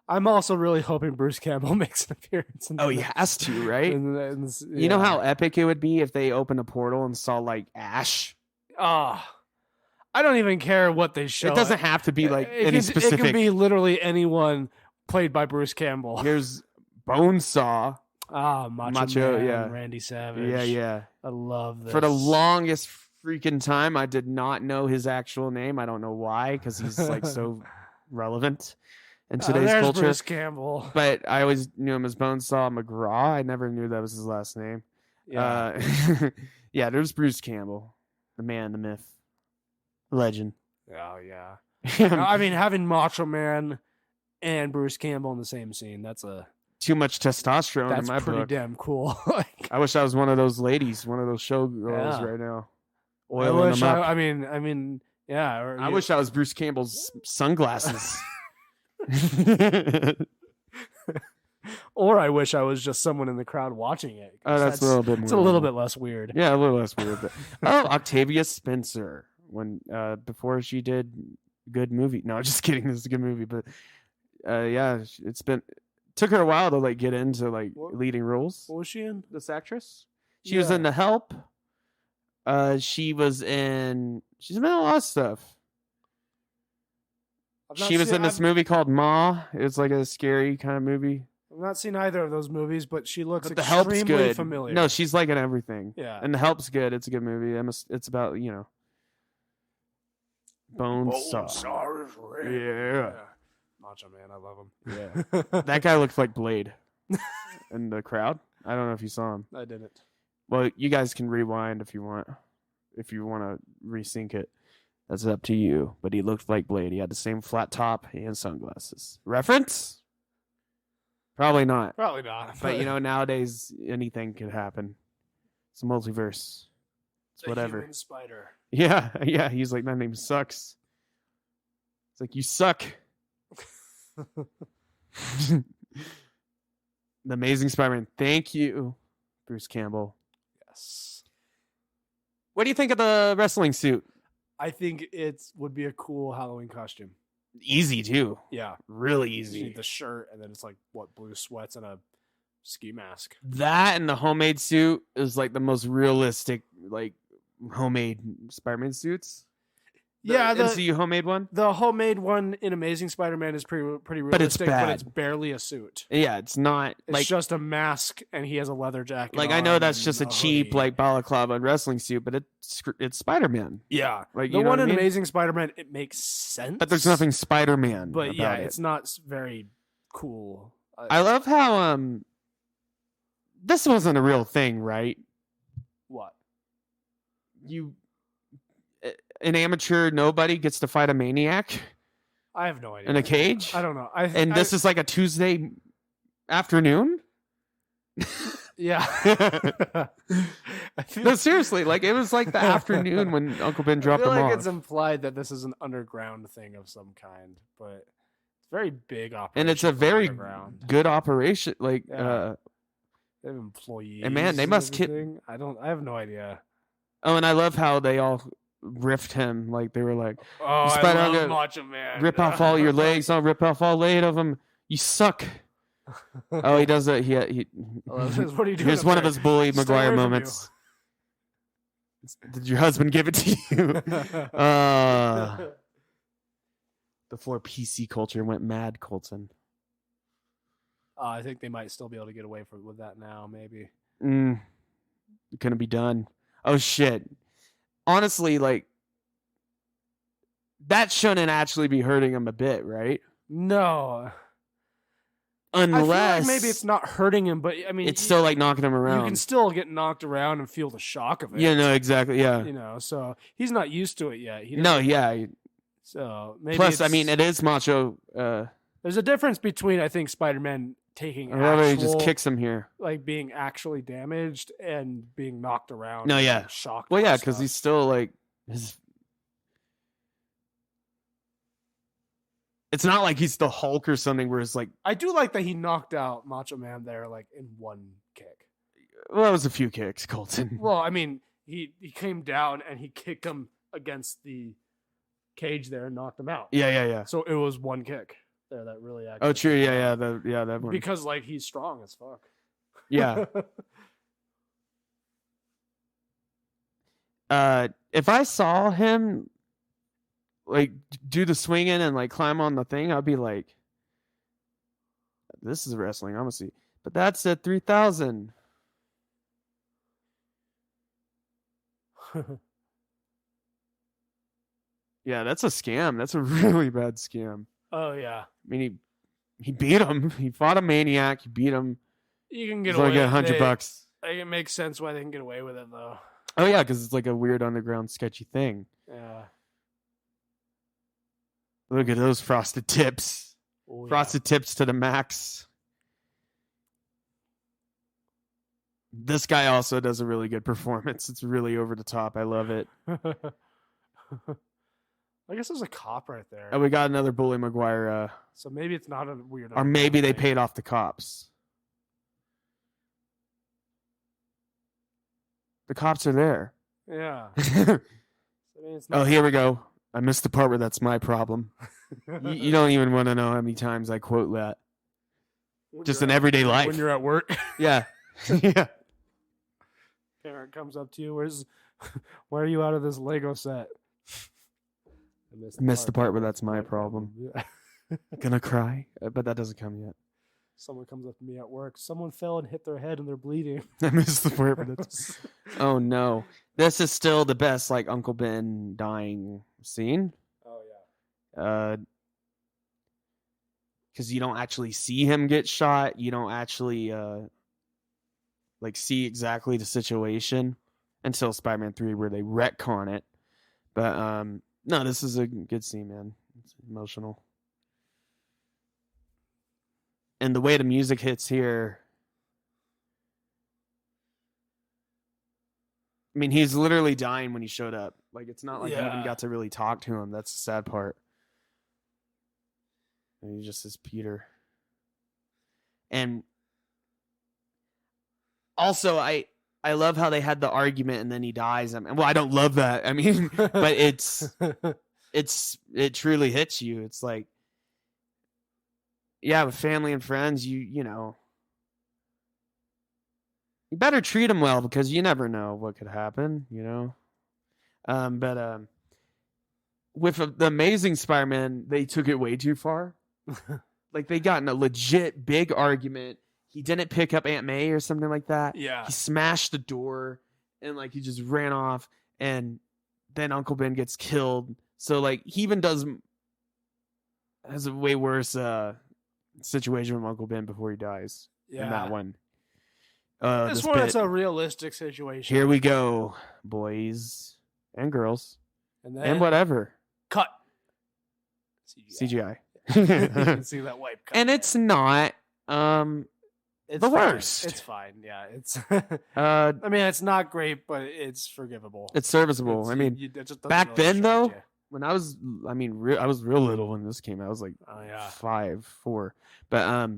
I'm also really hoping Bruce Campbell makes an appearance. He has to, right? You know how epic it would be if they opened a portal and saw like Ash? I don't even care what they show. It doesn't have to be like any specific. It can be literally anyone played by Bruce Campbell. Here's Bonesaw. Macho Man, Randy Savage. Yeah. I love this. For the longest freaking time, I did not know his actual name. I don't know why, because he's like so relevant in today's culture. Bruce Campbell. But I always knew him as Bonesaw McGraw. I never knew that was his last name. Yeah. There's Bruce Campbell, the man, the myth, legend. Oh yeah. I mean, having Macho Man and Bruce Campbell in the same scene, that's too much testosterone in my book. That's pretty damn cool. I wish I was one of those ladies, one of those showgirls right now. Oiling them up. I wish I was Bruce Campbell's sunglasses. Or I wish I was just someone in the crowd watching it. Oh, that's a little bit more. It's a little bit less weird. Yeah, a little less weird. But Octavia Spencer, when before she did good movie. No, just kidding. This is a good movie, but yeah, took her a while to like get into like leading roles. What was she in? This actress. She was in The Help. She's been in a lot of stuff. She was in this movie called Ma. It's like a scary kind of movie. I've not seen either of those movies, but she looks The Help's extremely good. familiar. No, she's like in everything. Yeah. And The Help's good. It's a good movie. It's about, Bonesaw. Bonesaw is real. Yeah. Macho Man, I love him. Yeah. That guy looked like Blade in the crowd. I don't know if you saw him. I didn't. Well, you guys can rewind if you want. If you want to resync it. That's up to you. But he looked like Blade. He had the same flat top and sunglasses. Reference? Probably not. Probably not. But nowadays anything could happen. It's a multiverse. It's whatever. Human spider. Yeah. He's like, that name sucks. It's like, you suck. The Amazing Spider-Man. Thank you, Bruce Campbell. Yes. What do you think of the wrestling suit? I think it would be a cool Halloween costume. Easy too. Yeah. Really You easy. need the shirt, and then it's like, blue sweats and a ski mask. That and the homemade suit is like the most realistic, like homemade Spider-Man suits. The MCU homemade one. The homemade one in Amazing Spider-Man is pretty realistic, But it's bad. but it's barely a suit. Yeah, it's not It's just a mask, and he has a leather jacket. Like I know that's just a cheap hoodie. like balaclava wrestling suit, but it's Spider-Man. Yeah, Like the you know one what I in mean? Amazing Spider-Man, it makes sense, But there's nothing Spider-Man. But about yeah, it. it's not very cool. I love how this wasn't a real thing, right? What? An amateur nobody gets to fight a maniac I have no idea. in a cage? I don't know. This is like a Tuesday afternoon? Yeah. No, seriously, like it was like the afternoon when Uncle Ben dropped I feel them like off. it's implied that this is an underground thing of some kind, but it's a very big operation. And it's a very good operation. Like Yeah. They have employees. And man, they must everything. I have no idea. Oh, and I love how they all riffed him. Like they were like, Oh, Spider, I I'm love gonna Macho Man. rip off all your legs. I'll rip off all 8 of them. You suck. Oh, he does that. He What are you doing? here's up one of there? his bully Stay McGuire away from moments. Did your husband give it to you? Before PC culture went mad, Colton. I think they might still be able to get away with that now, maybe. Gonna be done. Oh shit. Honestly, like that shouldn't actually be hurting him a bit, right? No. Unless I feel like maybe it's not hurting him, but I mean, it's still like knocking him around. You can still get knocked around and feel the shock of it. Yeah, no, exactly. Yeah. So he's not used to it yet. So maybe plus, I mean, it is macho. There's a difference between, I think, Spider-Man taking he just kicks him here, like being actually damaged and being knocked around. No, yeah, shocked. Well, yeah, because he's still like his. It's not like he's the Hulk or something where it's like. I do like that he knocked out Macho Man there, like in one kick. Well, that was a few kicks, Colton. Well, I mean, he came down and he kicked him against the cage there and knocked him out. Yeah. So it was one kick there that really. Oh, true. Yeah. That one. Because like he's strong as fuck. Yeah. If I saw him like do the swinging and like climb on the thing, I'd be like, this is wrestling, I'm gonna see. But that's at 3,000. Yeah, that's a scam. That's a really bad scam. Oh yeah. I mean, he beat him. He fought a maniac. He beat him. You can get away. away. Get $100. It makes sense why they can get away with it though. Oh yeah, because it's like a weird underground sketchy thing. Yeah. Look at those frosted tips. Oh, Frosted tips to the max. This guy also does a really good performance. It's really over the top. I love it. I guess there's a cop right there. Oh, we got another Bully Maguire. So maybe it's not a weird. Or maybe they paid off the cops. The cops are there. Yeah. Here we go. I missed the part where that's my problem. You don't even want to know how many times I quote that. Just in everyday life. When you're at work. Yeah. Yeah. Parent comes up to you. Why are you out of this Lego set? I missed the part where that's my problem. Yeah. Gonna cry, but that doesn't come yet. Someone comes up to me at work. Someone fell and hit their head and they're bleeding. I missed the part where that's... Oh no. This is still the best like Uncle Ben dying scene. Oh yeah. Because you don't actually see him get shot. You don't actually like see exactly the situation until Spider-Man 3 where they retcon it. But no, this is a good scene, man. It's emotional. And the way the music hits here, I mean, he's literally dying when he showed up. Like, it's not like you even got to really talk to him. That's the sad part. And he just says Peter. And also, I love how they had the argument and then he dies. I mean, well, I don't love that. I mean, but it truly hits you. It's like, yeah, with family and friends, you know, you better treat them well because you never know what could happen, you know. But with the Amazing Spider-Man, they took it way too far. Like, they got in a legit big argument. He didn't pick up Aunt May or something like that. Yeah. He smashed the door and like he just ran off, and then Uncle Ben gets killed. So like he even has a way worse situation with Uncle Ben before he dies. Yeah. In that one. This one is a realistic situation. Here we go, boys and girls and whatever. Cut. CGI. You can see that wipe cut. And it's not it's the fine. worst. It's fine. Yeah, it's. I mean, it's not great, but it's forgivable. It's serviceable. I mean, back then though, when I was real little when this came out. I was like 5, 4, but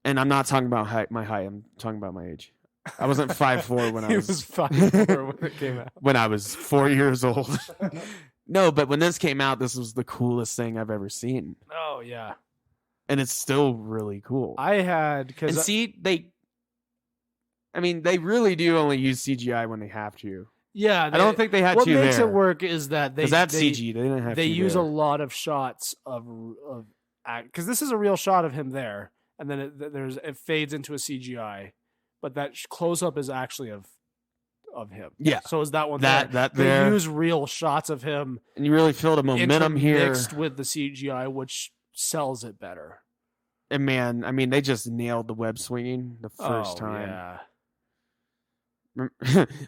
and I'm not talking about my height. I'm talking about my age. I wasn't 5'4" when I was 5'4" when it came out. When I was 4 years old. No, but when this came out, this was the coolest thing I've ever seen. Oh yeah. And it's still really cool. They really do only use CGI when they have to. Yeah, I don't think they had to. What makes it work is that that's CG. They didn't have. They use a lot of shots of because this is a real shot of him there, and then it fades into a CGI, but that close up is actually of him. Yeah. So is that one that they use real shots of him, and you really feel the momentum here mixed with the CGI, which sells it better. And man, I mean, they just nailed the web swinging the first time. Yeah.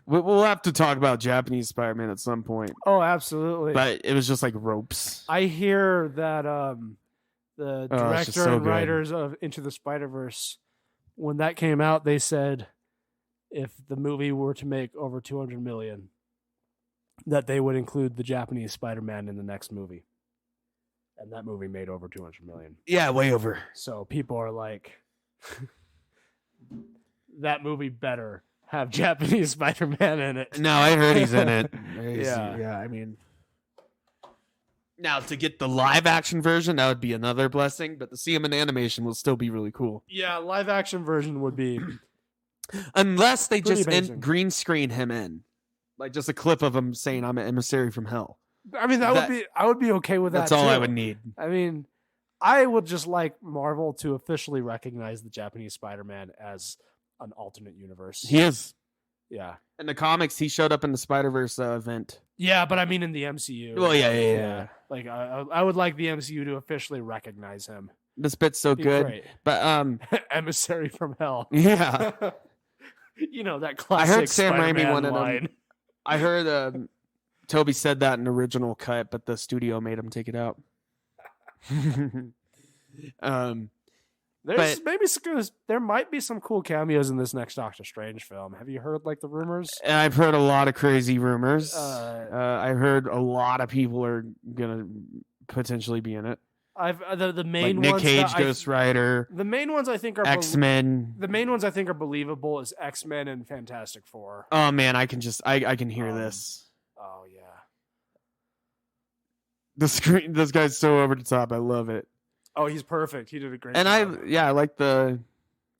We'll have to talk about Japanese Spider-Man at some point. Oh, absolutely. But it was just like ropes. I hear that the director and writers of Into the Spider-Verse, when that came out, they said if the movie were to make over $200 million, that they would include the Japanese Spider-Man in the next movie. And that movie made over $200 million. Yeah, way over. So people are like, that movie better have Japanese Spider-Man in it. No, I heard he's in it. Yeah. I mean, now to get the live action version, that would be another blessing. But to see him in animation will still be really cool. Yeah, live action version would be, unless they just green screen him in, like just a clip of him saying, "I'm an emissary from hell." I mean, I would be okay with that. That's all I would need. I mean, I would just like Marvel to officially recognize the Japanese Spider-Man as an alternate universe. He is. Yeah. In the comics, he showed up in the Spider-Verse event. Yeah, but I mean in the MCU. Well, yeah. Like, I would like the MCU to officially recognize him. This bit's so good. Great. But emissary from hell. Yeah. You know, that classic I heard Sam Spider-Man Raimi wanted line. him. I heard Toby said that in the original cut, but the studio made him take it out. There might be some cool cameos in this next Doctor Strange film. Have you heard like the rumors? I've heard a lot of crazy rumors. I heard a lot of people are gonna potentially be in it. The main like Nick ones Cage, Ghost Rider. The main ones I think are X-Men. The main ones I think are believable is X-Men and Fantastic Four. Oh man, I can hear this. Oh yeah. The screen. This guy's so over the top. I love it. Oh, he's perfect. He did a great job. And I like the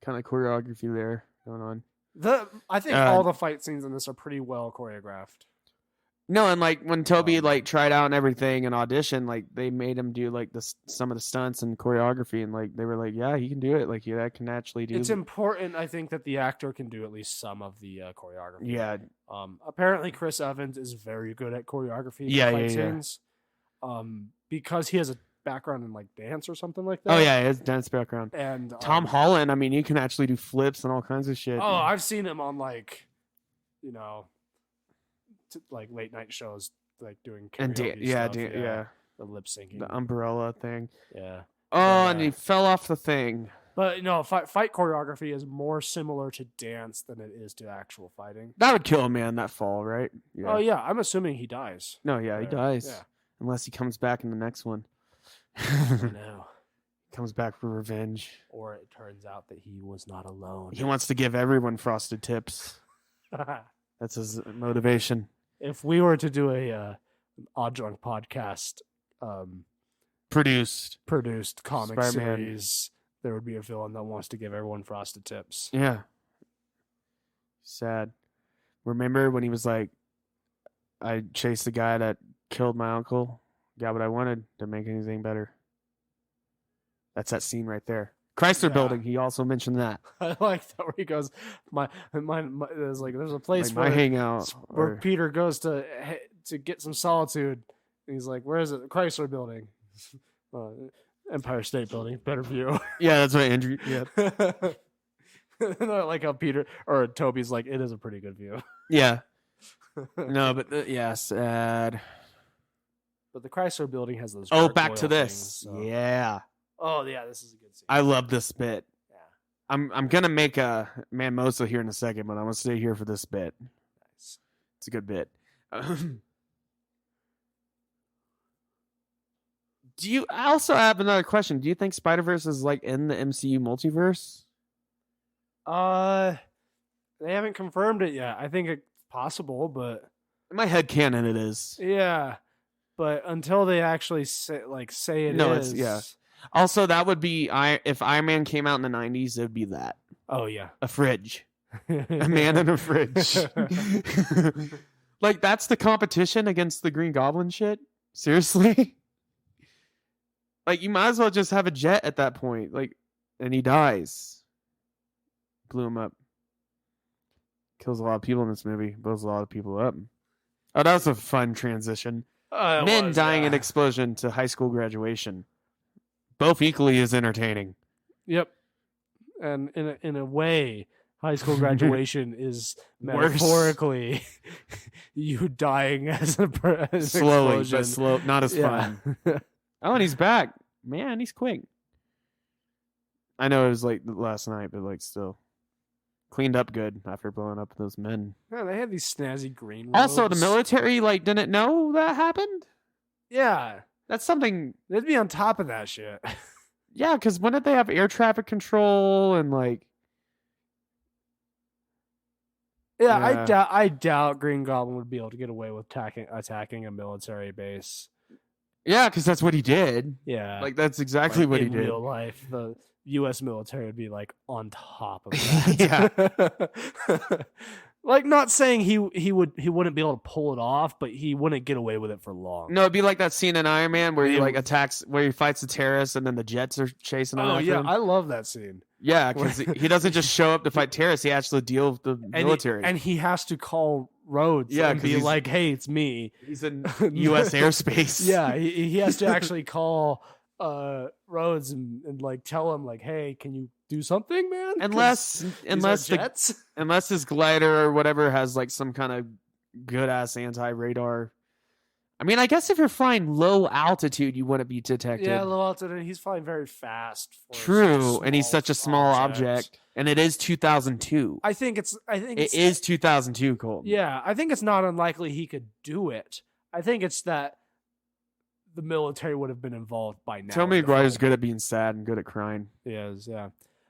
kind of choreography there going on. I think all the fight scenes in this are pretty well choreographed. No, and like when Toby like tried out and everything and auditioned, like they made him do like some of the stunts and choreography, and like they were like, yeah, he can do it. Like yeah, that can actually do. It's important, I think, that the actor can do at least some of the choreography. Yeah. Apparently, Chris Evans is very good at choreography. Yeah. Scenes, because he has a background in like dance or something like that. Oh yeah, he has dance background. And Tom Holland, I mean, he can actually do flips and all kinds of shit. Oh, I've seen him on like, like late night shows, like doing karaoke stuff. The lip syncing, the umbrella thing. Yeah. Oh, and he fell off the thing. But fight choreography is more similar to dance than it is to actual fighting. That would kill a man, that fall, right? Yeah. Oh yeah, I'm assuming he dies. No, yeah, he dies. Yeah. Unless he comes back in the next one. I know. Comes back for revenge. Or it turns out that he was not alone. He wants to give everyone frosted tips. That's his motivation. If we were to do a Odd Drunk podcast produced comic series, there would be a villain that wants to give everyone frosted tips. Yeah. Sad. Remember when he was like, I chased the guy that killed my uncle, got what I wanted, to make anything better. That's that scene right there. Chrysler Building. He also mentioned that. I like that where he goes, there's a place like my hangout where Peter goes to get some solitude. And he's like, where is it? Chrysler Building. Empire State Building. Better view. Yeah, that's what Andrew. Yeah. I like how Peter or Toby's like, it is a pretty good view. Yeah. No, but sad. But the Chrysler Building has those. Back to this. Things, so. Yeah. Oh yeah, this is a good scene. I love this bit. Yeah. I'm gonna make a Manmosa here in a second, but I'm gonna stay here for this bit. Nice. It's a good bit. I also have another question. Do you think Spider-Verse is like in the MCU multiverse? They haven't confirmed it yet. I think it's possible, but in my head canon it is. Yeah. But until they actually say it is. Yeah. Also, that would be if Iron Man came out in the 90s, it would be that. Oh yeah. A fridge. A man in a fridge. Like that's the competition against the Green Goblin shit? Seriously? Like you might as well just have a jet at that point. Like, and he dies. Blew him up. Kills a lot of people in this movie. Blows a lot of people up. Oh, that was a fun transition. Men dying in explosion to high school graduation. Both equally as entertaining. Yep. And in a way, high school graduation is metaphorically you dying as an slowly, explosion. But slow, not as fun. Oh, and he's back. Man, he's quick. I know it was like last night, but like still cleaned up good after blowing up those men. Yeah, they had these snazzy green robes. Also, the military didn't know that happened. Yeah, that's something. They'd be on top of that shit. Yeah, because when did they have air traffic control and like? Yeah, I doubt Green Goblin would be able to get away with attacking a military base. Yeah, because that's what he did. Yeah, like that's exactly what he did. In real life, the U.S. military would be like on top of that. Yeah. Like not saying he wouldn't be able to pull it off, but he wouldn't get away with it for long. No, it'd be like that scene in Iron Man where he attacks, where he fights the terrorists, and then the jets are chasing him. Oh yeah, him. I love that scene. Yeah, because he doesn't just show up to fight terrorists; he actually deals with the military, and he has to call Rhodes. Yeah, and be like, "Hey, it's me." He's in U.S. airspace. Yeah, he has to actually call Rhodes and like tell him like, "Hey, can you do something, man?" Unless his glider or whatever has like some kind of good ass anti-radar. I mean, I guess if you're flying low altitude, you wouldn't be detected. Yeah, low altitude. He's flying very fast. True, and he's such a small object. And it is 2002. I think it is 2002, Colton. Yeah, I think it's not unlikely he could do it. I think it's that the military would have been involved by now. Tobey Maguire's good at being sad and good at crying. He is, yeah.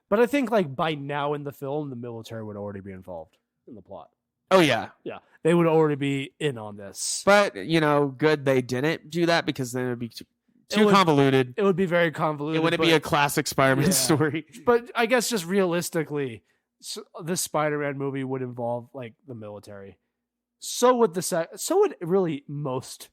But I think like by now in the film, the military would already be involved in the plot. Oh, yeah. Yeah. They would already be in on this. But, good they didn't do that because then it would be too convoluted. It would be very convoluted. It wouldn't be a classic Spider-Man story. But I guess just realistically, this Spider-Man movie would involve like the military. So would really most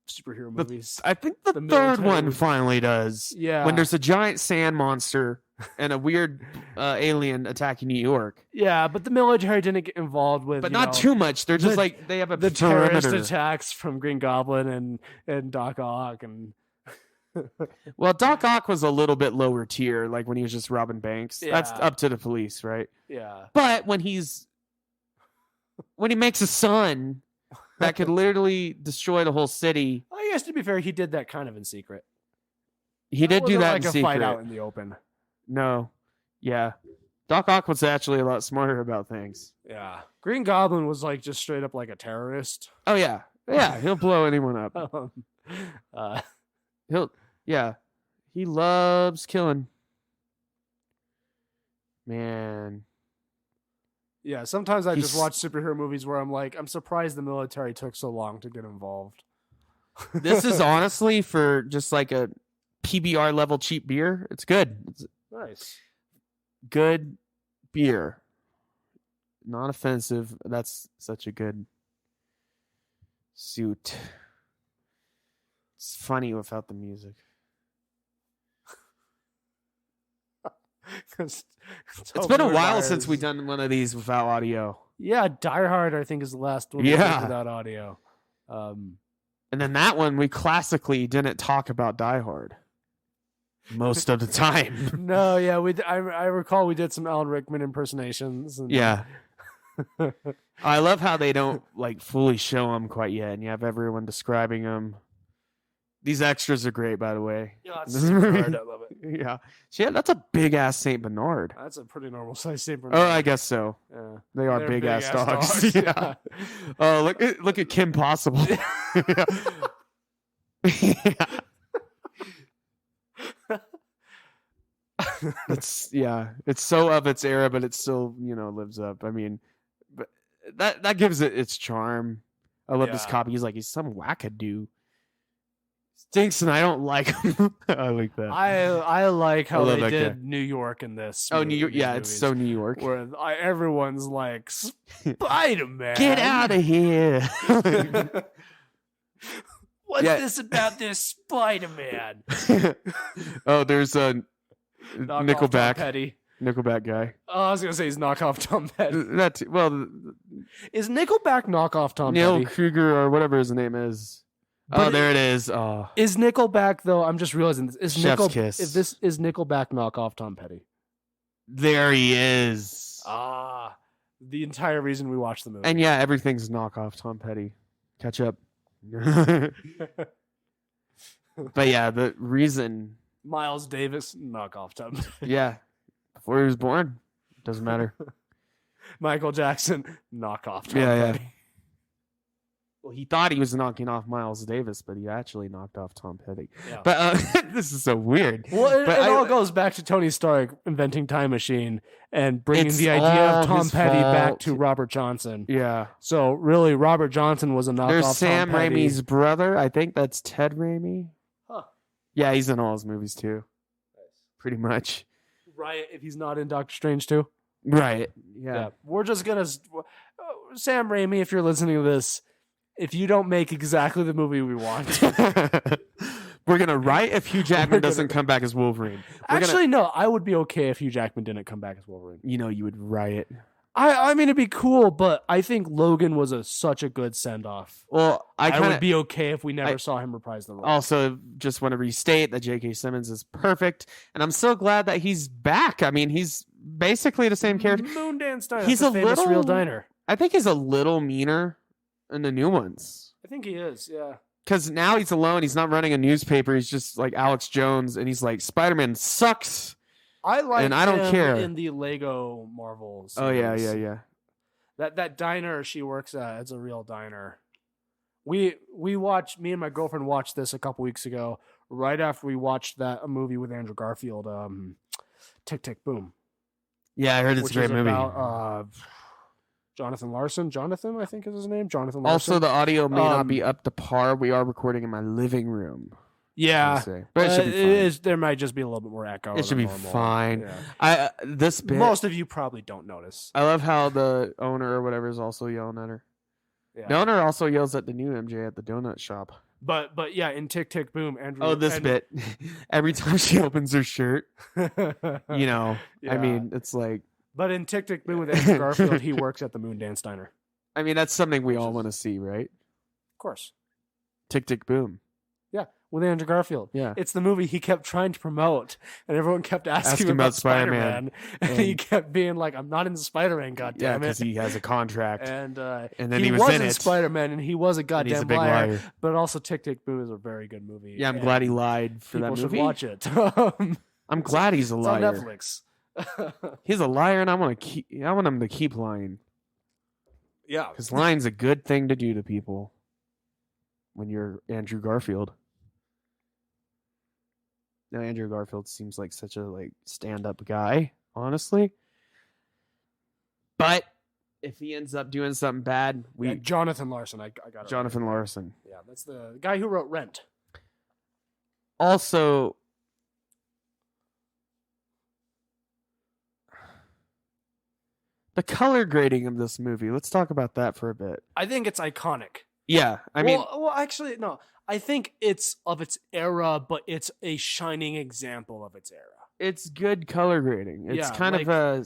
superhero movies. I think the third one finally does. Yeah. When there's a giant sand monster and a weird alien attacking New York. Yeah, but the military didn't get involved with. But not too much. They're just they have the terrorist attacks from Green Goblin and Doc Ock and. Well, Doc Ock was a little bit lower tier, like when he was just robbing banks. Yeah. That's up to the police, right? Yeah. But when he makes a son that could literally destroy the whole city. I guess to be fair, he did that kind of in secret. He did do that in secret. Fight out in the open. No. Yeah. Doc Ock was actually a lot smarter about things. Yeah. Green Goblin was like just straight up like a terrorist. Oh, yeah. Yeah, he'll blow anyone up. He loves killing. Man. Yeah, sometimes I just watch superhero movies where I'm like, I'm surprised the military took so long to get involved. This is honestly for just like a PBR level cheap beer. It's good. It's nice. Good beer. Not offensive. That's such a good suit. It's funny without the music. It's been a while since we've done one of these without audio. Yeah, Die Hard, I think, is the last one without audio. And then that one, we classically didn't talk about Die Hard most of the time. No, yeah, I recall we did some Alan Rickman impersonations. And yeah. I love how they don't like fully show them quite yet, and you have everyone describing them. These extras are great, by the way. Yeah, that's St. Bernard. I love it. Yeah, that's a big ass Saint Bernard. That's a pretty normal size Saint Bernard. Oh, I guess so. Yeah, they are big ass dogs. Yeah. Oh, look at Kim Possible. It's so of its era, but it still lives up. I mean, but that gives it its charm. I love this copy. He's some wackadoo. Stinks, and I don't like him. I like that. I like how they did New York in this. Oh, New York! Yeah, it's so New York. Where everyone's like, Spider-Man, get out of here! What's this about this Spider-Man? Oh, there's a Nickelback. Petty. Nickelback guy. Oh, I was gonna say he's knockoff Tom Petty. Is Nickelback knockoff Tom Petty? Neil Kruger or whatever his name is. But there it is. Oh. Is Nickelback though? I'm just realizing this. Is Chef's kiss. If this is Nickelback knockoff Tom Petty. There he is. The entire reason we watched the movie. And yeah, everything's knockoff Tom Petty. Catch up. But yeah, the reason Miles Davis knockoff Tom Petty. Yeah. Before he was born. Doesn't matter. Michael Jackson knockoff Tom Petty. Well, he thought he was knocking off Miles Davis, but he actually knocked off Tom Petty. Yeah. But this is so weird. Well, it all goes back to Tony Stark inventing Time Machine and bringing the idea of Tom Petty back to Robert Johnson. Yeah. So really, Robert Johnson was a knockoff. There's Sam Raimi's brother. I think that's Ted Raimi. Huh. Yeah, he's in all his movies too. Nice. Pretty much. Right. If he's not in Doctor Strange too. Right. Yeah. We're just gonna Sam Raimi, if you're listening to this. If you don't make exactly the movie we want, we're going to write if Hugh Jackman doesn't come back as Wolverine. No, I would be okay if Hugh Jackman didn't come back as Wolverine. You would riot. I mean, it'd be cool, but I think Logan was such a good send-off. Well, I would be okay if we never saw him reprise the role. Also, just want to restate that J.K. Simmons is perfect, and I'm so glad that he's back. I mean, he's basically the same character. Moondance Diner. He's a real diner. I think he's a little meaner in the new ones. I think he is, yeah. Because now he's alone. He's not running a newspaper. He's just like Alex Jones, and he's like, Spider-Man sucks. I like and I don't care in the Lego Marvel series. Oh yeah. That diner she works at, it's a real diner. Me and my girlfriend watched this a couple weeks ago, right after we watched a movie with Andrew Garfield, Tick Tick Boom. Yeah, I heard it's a great movie. About, Jonathan Larson. Jonathan, I think is his name. Jonathan Larson. Also, the audio may not be up to par. We are recording in my living room. Yeah, but it should be fine. There might just be a little bit more echo. It should be normal. fine. Yeah. This bit, most of you probably don't notice. I love how the owner or whatever is also yelling at her. Yeah. The owner also yells at the new MJ at the donut shop. But yeah, in Tick Tick Boom, Andrew. Oh, this bit. Every time she opens her shirt, I mean, it's like. But in Tick Tick Boom with Andrew Garfield, he works at the Moon Dance Diner. I mean, that's something we all want to see, right? Of course. Tick Tick Boom. Yeah, with Andrew Garfield. Yeah. It's the movie he kept trying to promote, and everyone kept asking him about Spider-Man. And he kept being like, I'm not in Spider-Man, goddammit. Yeah, because he has a contract. And then he was in Spider-Man, and he was a goddamn liar. But also, Tick Tick Boom is a very good movie. Yeah, I'm glad he lied for that movie. People should watch it. I'm glad he's a liar. It's on Netflix. He's a liar, and I want him to keep lying. Yeah, because lying's a good thing to do to people. When you're Andrew Garfield. Now Andrew Garfield seems like such a stand-up guy, honestly. But if he ends up doing something bad, Jonathan Larson. I got it. Jonathan Larson. Yeah, that's the guy who wrote Rent. Also, the color grading of this movie. Let's talk about that for a bit. I think it's iconic. Yeah, well, actually, no. I think it's of its era, but it's a shining example of its era. It's good color grading. It's kind of a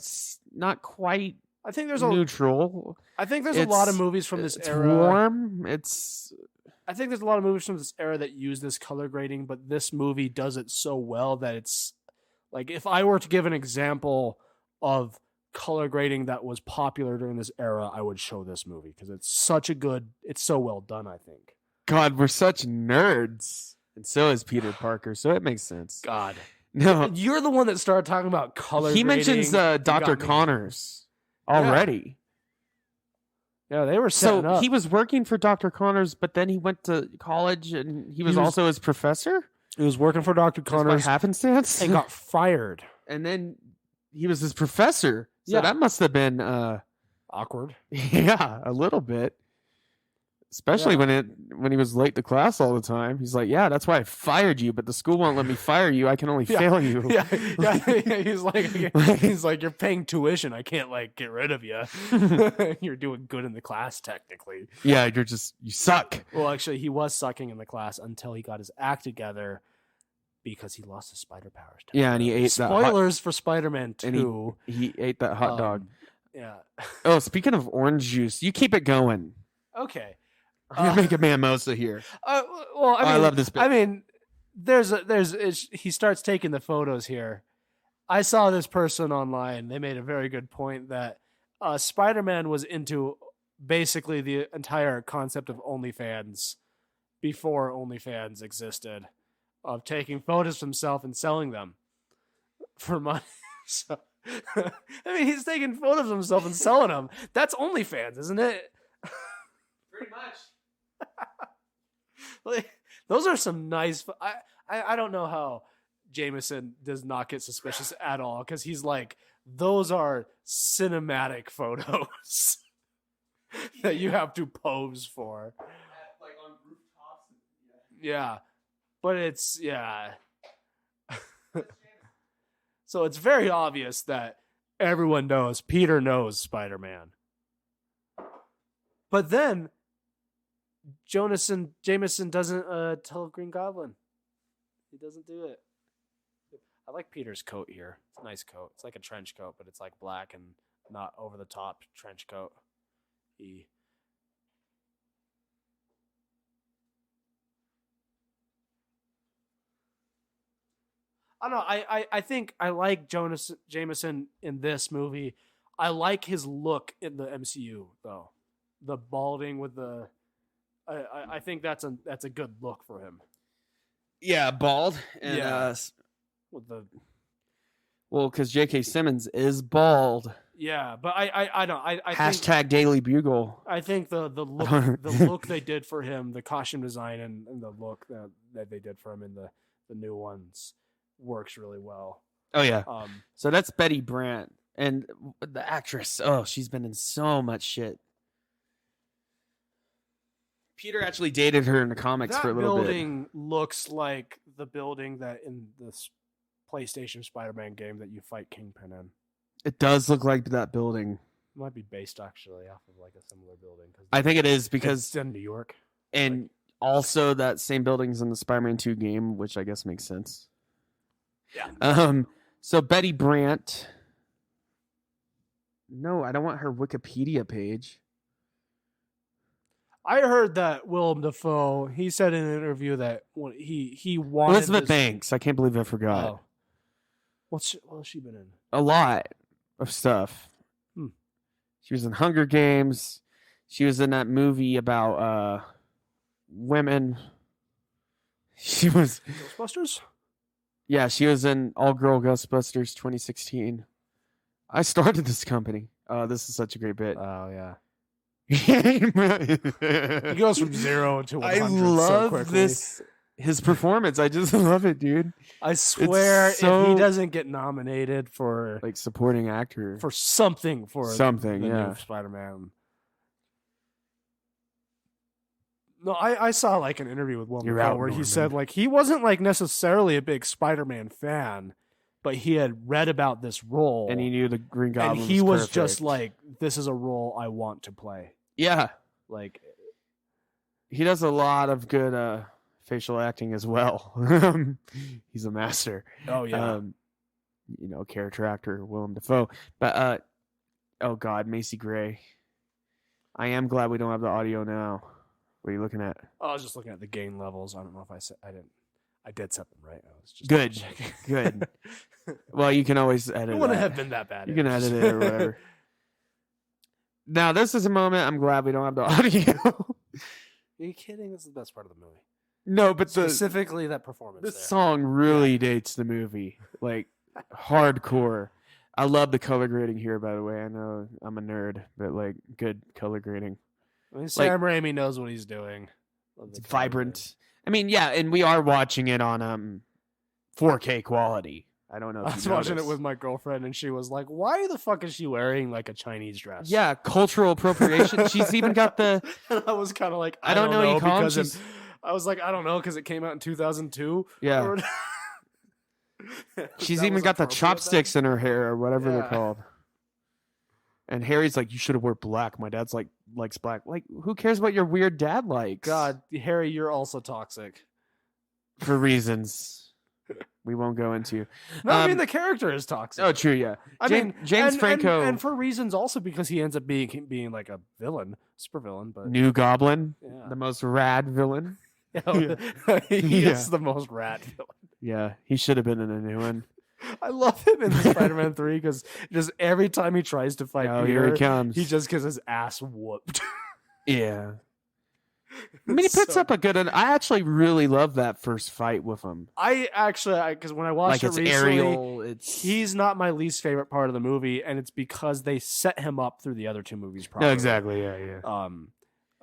not quite. I think there's neutral. I think there's a lot of movies from this era. Warm. I think there's a lot of movies from this era that use this color grading, but this movie does it so well that it's like if I were to give an example of color grading that was popular during this era, I would show this movie because it's so well done, I think. God, we're such nerds. And so is Peter Parker, so it makes sense. God. No. You're the one that started talking about color grading. He mentions Dr. Connors already. Yeah, they were setting up. So he was working for Dr. Connors, but then he went to college and he was also his professor? He was working for Dr. Connors. By happenstance? And got fired. And then he was his professor. So that must have been awkward. Yeah, a little bit. Especially when he was late to class all the time. He's like, yeah, that's why I fired you, but the school won't let me fire you. I can only fail you. Yeah. He's like, you're paying tuition. I can't get rid of you. You're doing good in the class, technically. Yeah, you suck. Well, actually, he was sucking in the class until he got his act together because he lost his spider powers. Yeah, and he ate spoilers for Spider-Man 2. And he ate that hot dog. Yeah. Oh, speaking of orange juice, you keep it going. Okay. I'm gonna make a mimosa here. I love this bit. I mean, he starts taking the photos here. I saw this person online. They made a very good point that Spider-Man was into basically the entire concept of OnlyFans before OnlyFans existed, of taking photos of himself and selling them for money. So, I mean, he's taking photos of himself and selling them. That's OnlyFans, isn't it? Pretty much. Those are some nice. I don't know how Jameson does not get suspicious at all because he's like, those are cinematic photos that you have to pose for. On rooftops. Yeah, but it's So it's very obvious that everyone knows Peter knows Spider-Man. But then Jameson doesn't tell Green Goblin. He doesn't do it. I like Peter's coat here. It's a nice coat. It's like a trench coat, but it's like black and not over the top trench coat. I don't know. I think I like Jameson in this movie. I like his look in the MCU though. The balding with the I think that's a good look for him. Yeah, bald. And, Yeah. With the because J.K. Simmons is bald. Yeah, but I don't. I Hashtag think, Daily Bugle. I think the look they did for him, the costume design and the look that they did for him in the new ones works really well. Oh yeah. So that's Betty Brant, and the actress. Oh, she's been in so much shit. Peter actually dated her in the comics for a little bit. That building looks like the building that in this PlayStation Spider-Man game that you fight Kingpin in. It does look like that building. It might be based actually off of like a similar building. I think it is because it's in New York. And also that same building's in the Spider-Man 2 game, which I guess makes sense. Yeah. So Betty Brant. No, I don't want her Wikipedia page. I heard that Willem Dafoe, he said in an interview that when he wanted Elizabeth Banks. I can't believe I forgot. Oh. What has she been in? A lot of stuff. She was in Hunger Games. She was in that movie about women. She was Ghostbusters? Yeah, she was in All Girl Ghostbusters 2016. I started this company. Oh, this is such a great bit. Oh yeah. He goes from 0 to 100 I love so quickly. this. His performance, I just love it, dude. I swear, It's so, if he doesn't get nominated for like supporting actor for something the yeah, new Spider-Man. No, I saw like an interview with Willem Dafoe where he said like he wasn't like necessarily a big Spider-Man fan, but he had read about this role and he knew the Green Goblin. And he was perfect. just like, "This is a role I want to play." Yeah, like he does a lot of good facial acting as well. He's a master. Oh yeah, character actor Willem Dafoe. But oh god, Macy Gray. I am glad we don't have the audio now. What are you looking at? Oh, I was just looking at the gain levels. I don't know if I said I did something right. I was just good. Good. Well, you can always edit. It wouldn't have been that bad. You can edit it or whatever. Now, this is a moment I'm glad we don't have the audio. Are you kidding? This is the best part of the movie. No, but specifically that performance. This song really dates the movie, like hardcore. I love the color grading here. By the way, I know I'm a nerd, but like good color grading. I mean, Sam Raimi knows what he's doing. It's vibrant. I mean, yeah, and we are watching it on 4K quality. I don't know. I was watching it with my girlfriend, and she was like, "Why the fuck is she wearing like a Chinese dress?" Yeah, cultural appropriation. She's even got the. And I was kind of like, I don't know because I was like, I don't know because it came out in 2002. Yeah. She's even got the chopsticks in her hair or whatever they're called. And Harry's like, you should have worn black. My dad's like, likes black. Like, who cares what your weird dad likes? God, Harry, you're also toxic. For reasons we won't go into. No, I mean, the character is toxic. Oh, true, yeah. I mean, James Franco. And for reasons also because he ends up being like a villain, super villain. But New Goblin, the most rad villain. He is the most rad villain. Yeah, he should have been in a new one. I love him in Spider-Man 3 because just every time he tries to fight Peter, here he comes. He just gets his ass whooped. Yeah. I mean, he puts up a good. I actually really love that first fight with him. Because when I watched it recently, Ariel, he's not my least favorite part of the movie, and it's because they set him up through the other two movies. Properly. No, exactly. Yeah.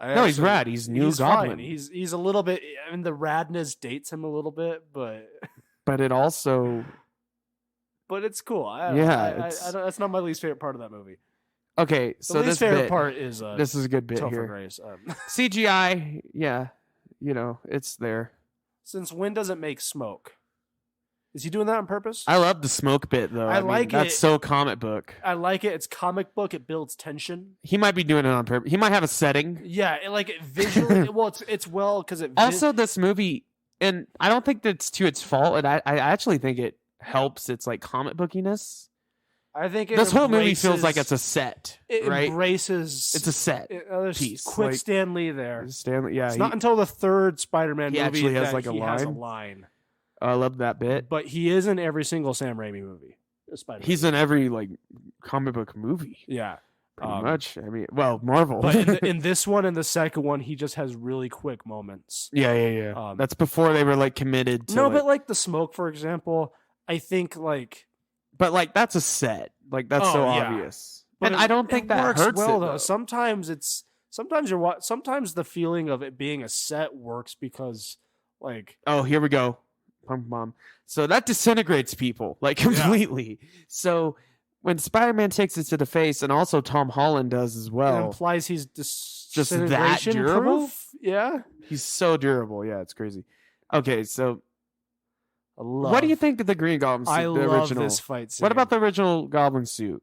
No, he's rad. He's New Goblin. Fine. He's a little bit. I mean, the radness dates him a little bit, but it also. But it's cool. That's not my least favorite part of that movie. Okay, so the least favorite part is this is a good bit here. Grace. CGI, yeah, it's there. Since when does it make smoke? Is he doing that on purpose? I love the smoke bit though. I like it. That's so comic book. I like it. It's comic book. It builds tension. He might be doing it on purpose. He might have a setting. Yeah, visually. Well, it's well because it. Also, this movie, and I don't think that's to its fault. And I actually think it helps its like comic bookiness. I think this whole movie feels like it's a set. It right? embraces. It's a set piece. Quick like, Stan Lee there. Stan Lee, yeah. It's not until the third Spider-Man movie actually has that like he has a line. Oh, I love that bit. But he is in every single Sam Raimi movie. He's in every like comic book movie. Yeah. Pretty much. I mean, well, Marvel. But in this one and the second one, he just has really quick moments. Yeah. That's before they were like committed to. No, but like the smoke, for example, I think like. But like that's a set. Like that's so obvious. But and I don't think that works hurts well it, though. Sometimes the feeling of it being a set works because like. Oh, here we go. Pump bomb. So that disintegrates people like completely. Yeah. So. When Spider-Man takes it to the face, and also Tom Holland does as well, it implies he's just that durable. Yeah, he's so durable. Yeah, it's crazy. Okay, so what do you think of the Green Goblin suit? I love original? This fight scene. What about the original Goblin suit?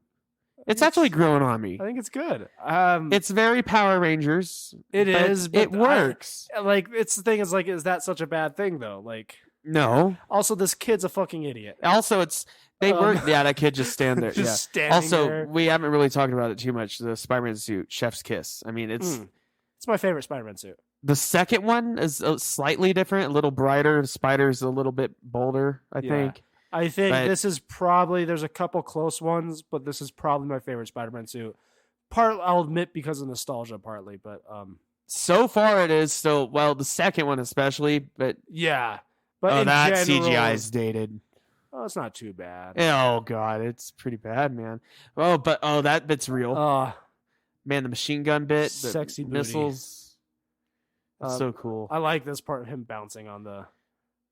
It's actually growing on me. I think it's good. It's very Power Rangers. It is. But it works. It's the thing is like, is that such a bad thing though? Like, no. Also, this kid's a fucking idiot. Also, it's. They were, that kid just stand there. Standing also, there. We haven't really talked about it too much. The Spider-Man suit, Chef's Kiss. I mean, it's my favorite Spider-Man suit. The second one is slightly different, a little brighter. Spider's a little bit bolder, I think. I think this is probably, there's a couple close ones, but this is probably my favorite Spider-Man suit. I'll admit because of nostalgia, partly, but so far it is still, well, the second one especially, but yeah, but that general, CGI is dated. Oh, it's not too bad. Oh god, it's pretty bad, man. That bit's real. Man, the machine gun bit, the sexy missiles. That's so cool. I like this part, him bouncing on the.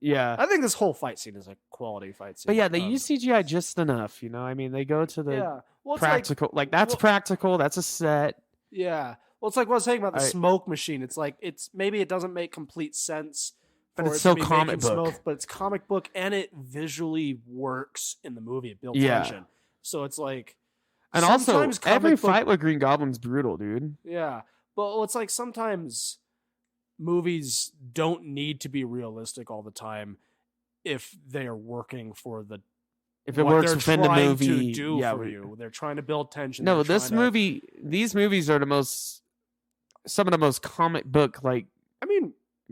Yeah, I think this whole fight scene is a quality fight scene. But yeah, they use CGI just enough. I mean, they go to the practical. That's practical. That's a set. Yeah. Well, it's like what I was saying about the smoke machine. It's like maybe it doesn't make complete sense. But it's so comic book. Smoke, but it's comic book, and it visually works in the movie. It builds tension. So it's like, and also every fight with Green Goblin's brutal, dude. Yeah, but it's like sometimes movies don't need to be realistic all the time if they are working for the. If it works within the movie, for you, they're trying to build tension. No, these movies are some of the most comic book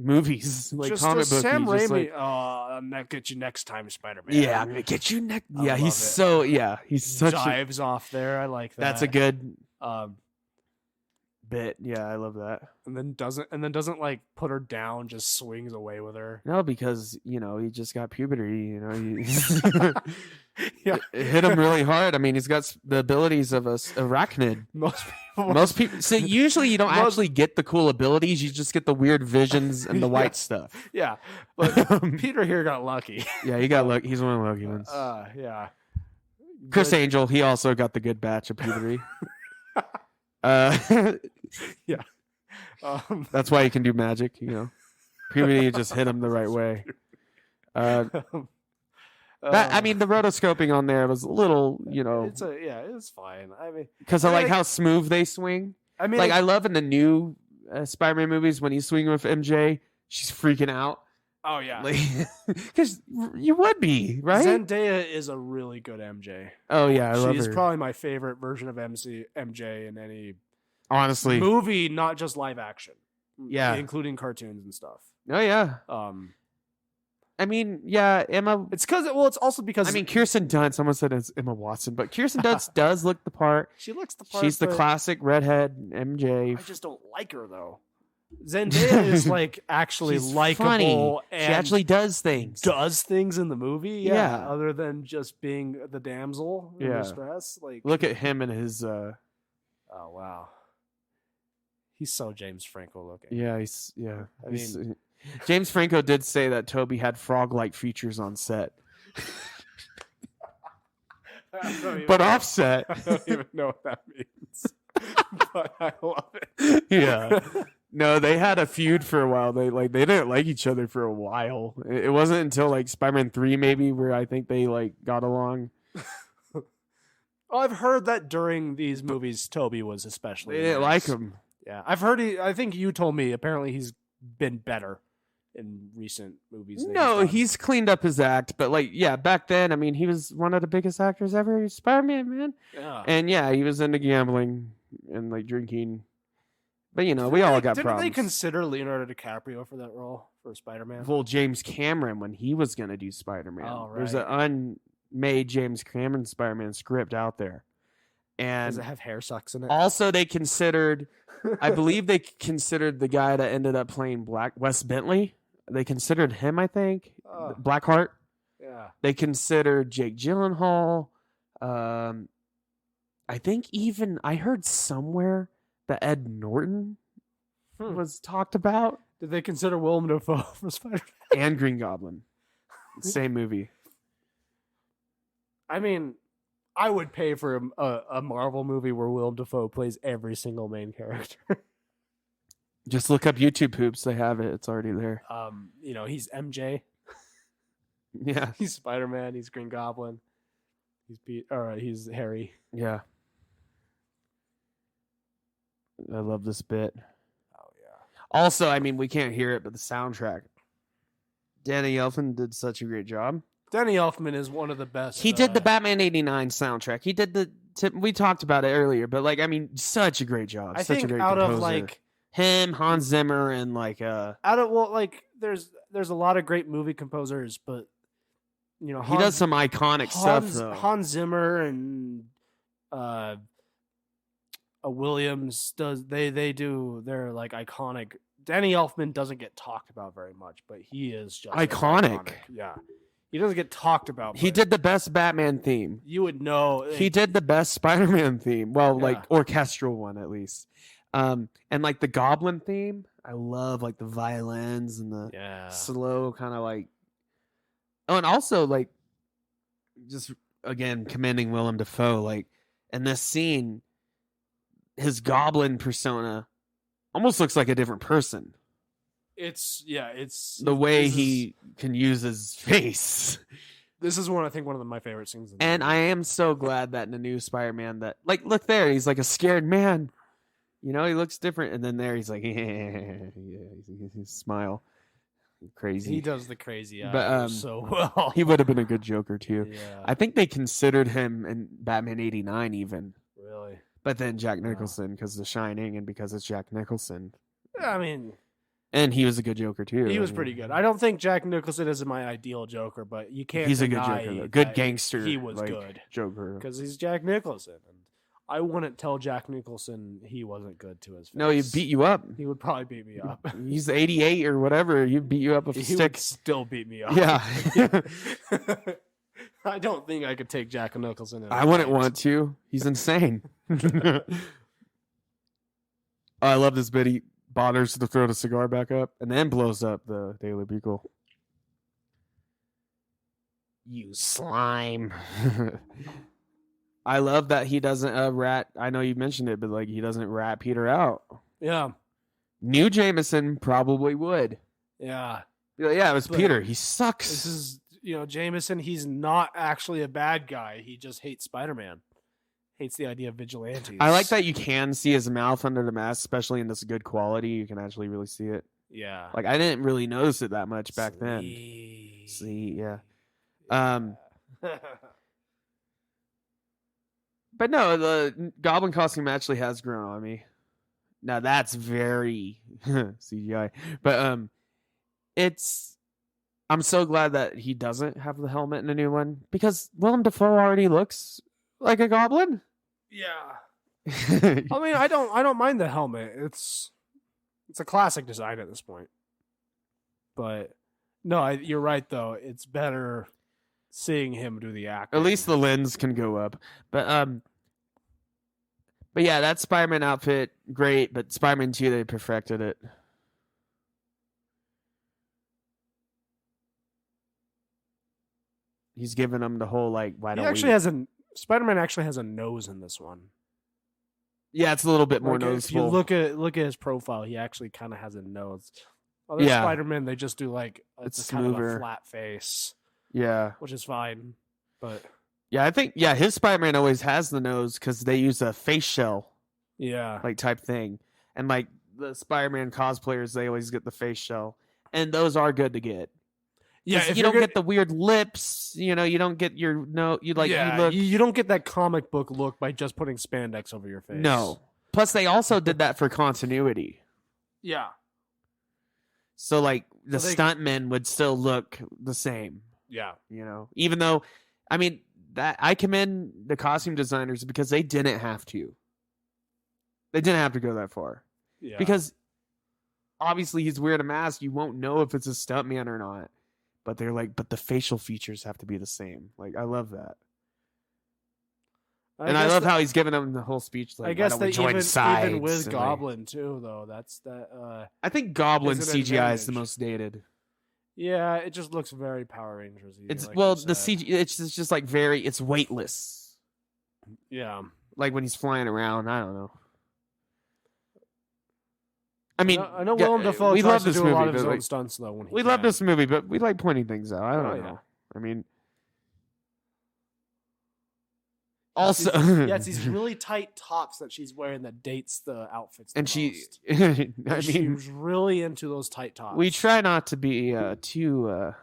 movies, like just comic book. Sam Raimi. I'm gonna get you next time, Spider-Man. Yeah, I'm gonna get you next. Yeah, he's such dives off there. I like that. That's a good bit. Yeah, I love that. And then doesn't like put her down. Just swings away with her. No, because he just got puberty. It hit him really hard. I mean, he's got the abilities of a arachnid. Most people. So usually you don't actually get the cool abilities. You just get the weird visions and the white stuff. Yeah, but Peter here got lucky. Yeah, he got lucky. He's one of the lucky ones. Yeah. Chris Angel, he also got the good batch of puberty. Yeah. That's why he can do magic. Puberty just hit him the right way. I mean, the rotoscoping on there was a little, it's fine. I mean, because I like how smooth they swing. I mean, I love in the new Spider-Man movies when he's swinging with MJ, she's freaking out. Oh yeah, because you would be right. Zendaya is a really good MJ. Oh yeah, I love her. She's probably my favorite version of MJ in any honestly movie, not just live action. Yeah, including cartoons and stuff. Oh yeah. I mean, yeah, Emma. It's also because Kirsten Dunst. Someone said it's Emma Watson, but Kirsten Dunst does look the part. She looks the part. She's the classic redhead MJ. I just don't like her though. Zendaya is actually likable, and she actually does things. Does things in the movie, yeah. Other than just being the damsel in distress. Look at him and his. Oh wow. He's so James Franco looking. Yeah, James Franco did say that Toby had frog-like features on set. But offset. I don't even know what that means. But I love it. Yeah. No, they had a feud for a while. They didn't like each other for a while. It wasn't until Spider-Man 3 maybe where I think they got along. I've heard that during these movies Toby was especially They didn't like him. Yeah. I've heard I think you told me apparently he's been better in recent movies. No, he's cleaned up his act, but back then, he was one of the biggest actors ever. He's Spider-Man, man. Yeah. And he was into gambling and drinking. But we all got problems. Didn't they consider Leonardo DiCaprio for that role for Spider-Man? Well, James Cameron when he was going to do Spider-Man. Oh, right. There's an unmade James Cameron Spider-Man script out there. And does it have hair sucks in it? also they considered, I believe they considered the guy that ended up playing Wes Bentley. They considered him, I think, Blackheart. Yeah. They considered Jake Gyllenhaal. I think even I heard somewhere that Ed Norton was talked about. Did they consider Willem Dafoe for Spider-Man? And Green Goblin. Same movie. I mean, I would pay for a Marvel movie where Willem Dafoe plays every single main character. Just look up YouTube Poops. They have it. It's already there. He's MJ. Yeah. He's Spider-Man. He's Green Goblin. He's Harry. Yeah. I love this bit. Oh, yeah. Also, I mean, we can't hear it, but the soundtrack. Danny Elfman did such a great job. Danny Elfman is one of the best. He did the Batman '89 soundtrack. He did we talked about it earlier, but such a great job. I such think a great out composer. of him, Hans Zimmer, and there's a lot of great movie composers, but he does some iconic stuff though. Hans Zimmer and Williams they do their iconic. Danny Elfman doesn't get talked about very much, but he is just iconic. Yeah. He doesn't get talked about. He did the best Batman theme. You would know. He did the best Spider-Man theme. Well, orchestral one at least. And the Goblin theme. I love the violins and the slow kind of Oh, and also just again commending Willem Dafoe. In this scene, his Goblin persona almost looks like a different person. It's the way he can use his face. This is one of my favorite scenes. And I am so glad that in the new Spider-Man that look there, he's a scared man. He looks different, and then there he's he smile, crazy. He does the crazy eyes but so well. He would have been a good Joker too. Yeah. I think they considered him in Batman '89 even. Really? But then Jack Nicholson because The Shining and because it's Jack Nicholson. I mean. And he was a good Joker too. He was pretty good. I don't think Jack Nicholson is my ideal Joker, but you can't. He's a good Joker, though. Good gangster. He was good Joker because he's Jack Nicholson, and I wouldn't tell Jack Nicholson he wasn't good to his face. No, he beat you up. He would probably beat me up. He's 88 or whatever. He'd beat you up with a stick. Would still beat me up. Yeah. I don't think I could take Jack Nicholson. I wouldn't want to. He's insane. I love this bit. He bothers to throw the cigar back up and then blows up the Daily Bugle. You slime. I love that he doesn't rat. I know you mentioned it, but he doesn't rat Peter out. Yeah. New Jameson probably would. Yeah. Yeah, it was Peter. He sucks. This is, Jameson, he's not actually a bad guy. He just hates Spider-Man. Hates the idea of vigilantes. I like that you can see his mouth under the mask, especially in this good quality. You can actually really see it. Yeah. I didn't really notice it that much back then. See, yeah. But no, the Goblin costume actually has grown on me. Now that's very CGI. But I'm so glad that he doesn't have the helmet in the new one because Willem Dafoe already looks like a goblin. Yeah. I mean, I don't mind the helmet. It's a classic design at this point. But no, you're right though. It's better seeing him do the acting. At least the lens can go up. But yeah, that Spider-Man outfit, great. But Spider-Man 2, they perfected it. He's giving them the whole why don't we? Spider-Man actually has a nose in this one. Yeah, it's a little bit more noticeable. If you look at his profile, he actually kind of has a nose. Other Spider-Man, they just do it's kind of a flat face. Yeah, which is fine. But yeah, I think his Spider-Man always has the nose because they use a face shell. Yeah, type thing, and the Spider-Man cosplayers, they always get the face shell, and those are good to get. Yeah, if you don't get the weird lips, you don't get your you don't get that comic book look by just putting spandex over your face. No. Plus, they also did that for continuity. Yeah. So the stuntmen would still look the same. Yeah. Even though, I mean, that I commend the costume designers because they didn't have to. They didn't have to go that far. Yeah. Because obviously he's wearing a mask. You won't know if it's a stuntman or not. But they're like, but the facial features have to be the same. Like, I love that. I love how he's giving them the whole speech. Like, I guess they even with Goblin too, though. That's that. I think Goblin CGI is the most dated. Yeah, it just looks very Power Rangers. It's the CG. It's just like it's weightless. Yeah, like when he's flying around. I don't know. I mean, I know Willem Dafoe tries to do a lot of his own stunts though. When we love this movie, but we like pointing things out. I don't know. I mean, also, it's these really tight tops that she's wearing that dates the outfits. And she's really into those tight tops. We try not to be too.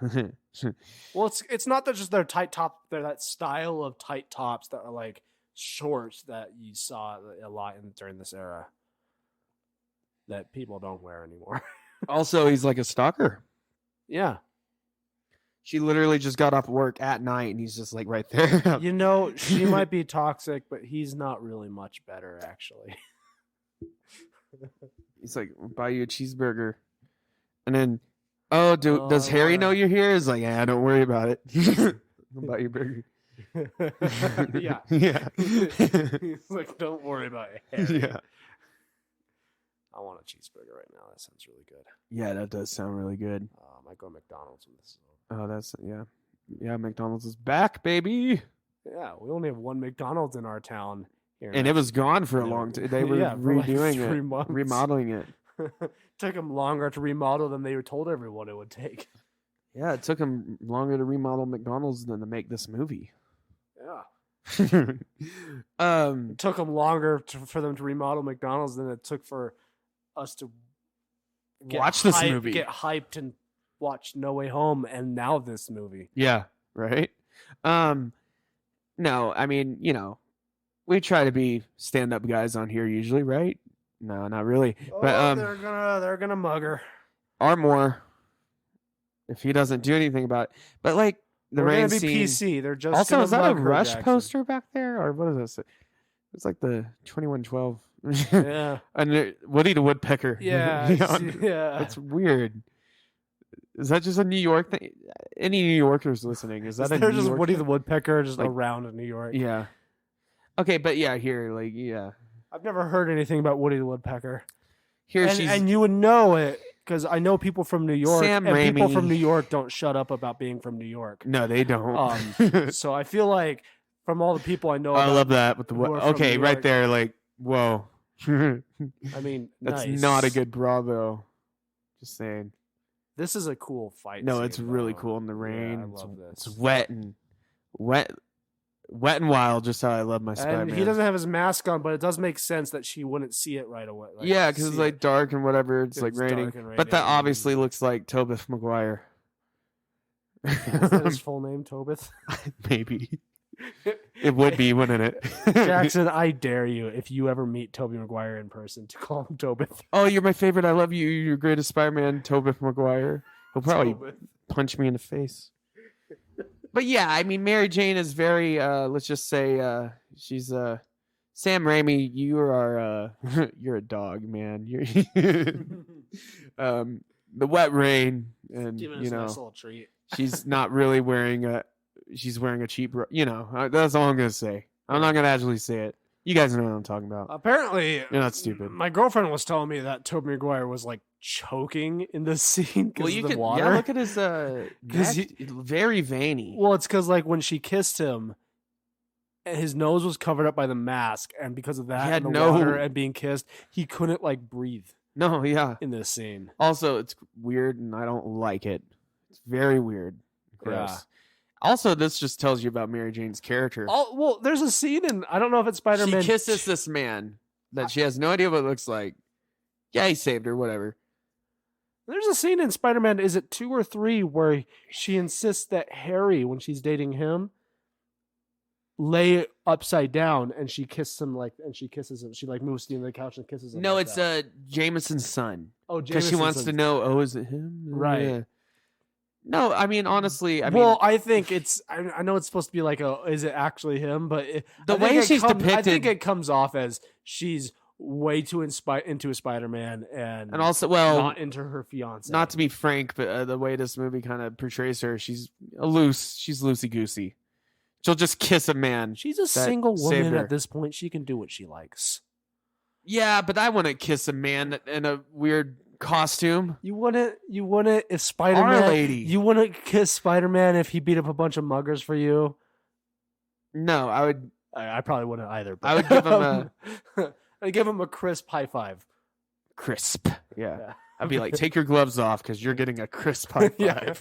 Well, it's not that just they're tight top. They're that style of tight tops that are like shorts that you saw a lot during this era. That people don't wear anymore. Also, he's like a stalker. Yeah. She literally just got off work at night and he's just like right there. You know, she might be toxic, but he's not really much better, actually. He's like, I'll buy you a cheeseburger. And then, does Harry know you're here? He's like, yeah, don't worry about it. I'll buy you a burger. Yeah. Yeah. He's like, don't worry about it, Harry. Yeah. I want a cheeseburger right now. That sounds really good. Yeah, that does sound really good. I might go to McDonald's when this is over. Yeah, McDonald's is back, baby. Yeah, we only have one McDonald's in our town here. And it was gone for a long time. They were redoing it, remodeling it. Took them longer to remodel than they told everyone it would take. Yeah, it took them longer to remodel McDonald's than to make this movie. Yeah. It took them longer for them to remodel McDonald's than it took for us to watch this movie, get hyped and watch No Way Home, and now this movie. Yeah, right. No, I mean, we try to be stand-up guys on here usually, right? No, not really. But they're gonna mug her. Or more, if he doesn't do anything about it. But like the rain scene. PC. They're just also, is that a Rush Jackson poster back there, or what is this? It's like the 2112. Yeah. And Woody the Woodpecker. Yeah. Yeah. It's weird. Is that just a New York thing? Any New Yorkers listening? Is that a New just York Woody thing? the Woodpecker just around in New York? Yeah. Okay, but yeah, here, yeah. I've never heard anything about Woody the Woodpecker. Here and you would know it because I know people from New York. Sam and Raimi. People from New York don't shut up about being from New York. No, they don't. So I feel like from all the people I know, I love that with the okay, right there, like whoa. I mean, that's nice. not a good bra though. Just saying. This is a cool fight. No, scene, it's really cool in the rain. Yeah, I love this. It's wet and wild, just how I love my Spider-Man. And he doesn't have his mask on, but it does make sense that she wouldn't see it right away. Like, yeah, because it's like dark and whatever. It's like raining. But that obviously looks like Tobey Maguire. Is that his full name, Tobith? Maybe. It would be, wouldn't it? Jackson, I dare you, if you ever meet Tobey Maguire in person, to call him Tobith. Oh, you're my favorite. I love you. You're greatest Spider-Man, Tobey Maguire. He'll probably punch me in the face. But yeah, I mean, Mary Jane is very, let's just say, she's, Sam Raimi, you are, you're a dog, man. You're, the wet rain, and, a nice little treat. She's not really wearing she's wearing a cheap, that's all I'm going to say. I'm not going to actually say it. You guys know what I'm talking about. Apparently, you're not stupid. My girlfriend was telling me that Tobey Maguire was like choking in this scene because of the water. Yeah, look at his very veiny. Well, it's because like when she kissed him, his nose was covered up by the mask, and because of that, and the water and being kissed, he couldn't like breathe. No, yeah. In this scene. Also, it's weird, and I don't like it. It's very weird. Gross. Yeah. Also, this just tells you about Mary Jane's character. Oh, well, there's a scene in, I don't know if it's Spider-Man. She kisses this man that she has no idea what it looks like. Yeah, he saved her, whatever. There's a scene in Spider-Man, is it 2 or 3, where she insists that Harry, when she's dating him, lay upside down, and she kisses him and she kisses him. She like moves to the couch and kisses him. No, like it's Jameson's son. Oh, because she wants to know. Oh, is it him? Right. Yeah. No, I mean honestly, I think it's. I know it's supposed to be like is it actually him? But the way she's depicted, I think it comes off as she's way too into a Spider-Man and also not into her fiance. Not to be frank, but the way this movie kind of portrays her, she's loosey goosey. She'll just kiss a man. She's a single woman at this point. She can do what she likes. Yeah, but I wouldn't kiss a man in a weird costume. You wouldn't if Spider-Man. Our lady. You wouldn't kiss Spider-Man if he beat up a bunch of muggers for you. No, I would. I probably wouldn't either. But I would give him I'd give him a crisp high five. Crisp. Yeah. I'd be like, take your gloves off because you're getting a crisp high five. Yeah.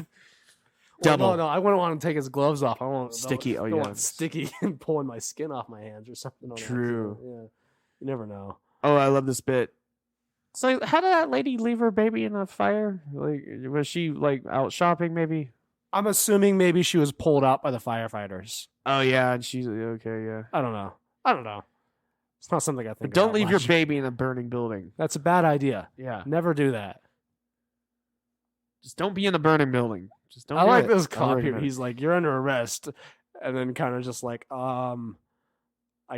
Double. Well, no, I wouldn't want to take his gloves off. I want sticky. I want sticky and pulling my skin off my hands or something. True. Yeah. You never know. Oh, I love this bit. So, how did that lady leave her baby in a fire? Like, was she like out shopping? Maybe. I'm assuming maybe she was pulled out by the firefighters. Oh yeah, and she's okay. Yeah. I don't know. It's not something I think. But don't leave your baby in a burning building. That's a bad idea. Yeah. Never do that. Just don't be in a burning building. Just don't. I like this cop here. He's like, "You're under arrest," and then kind of just like, I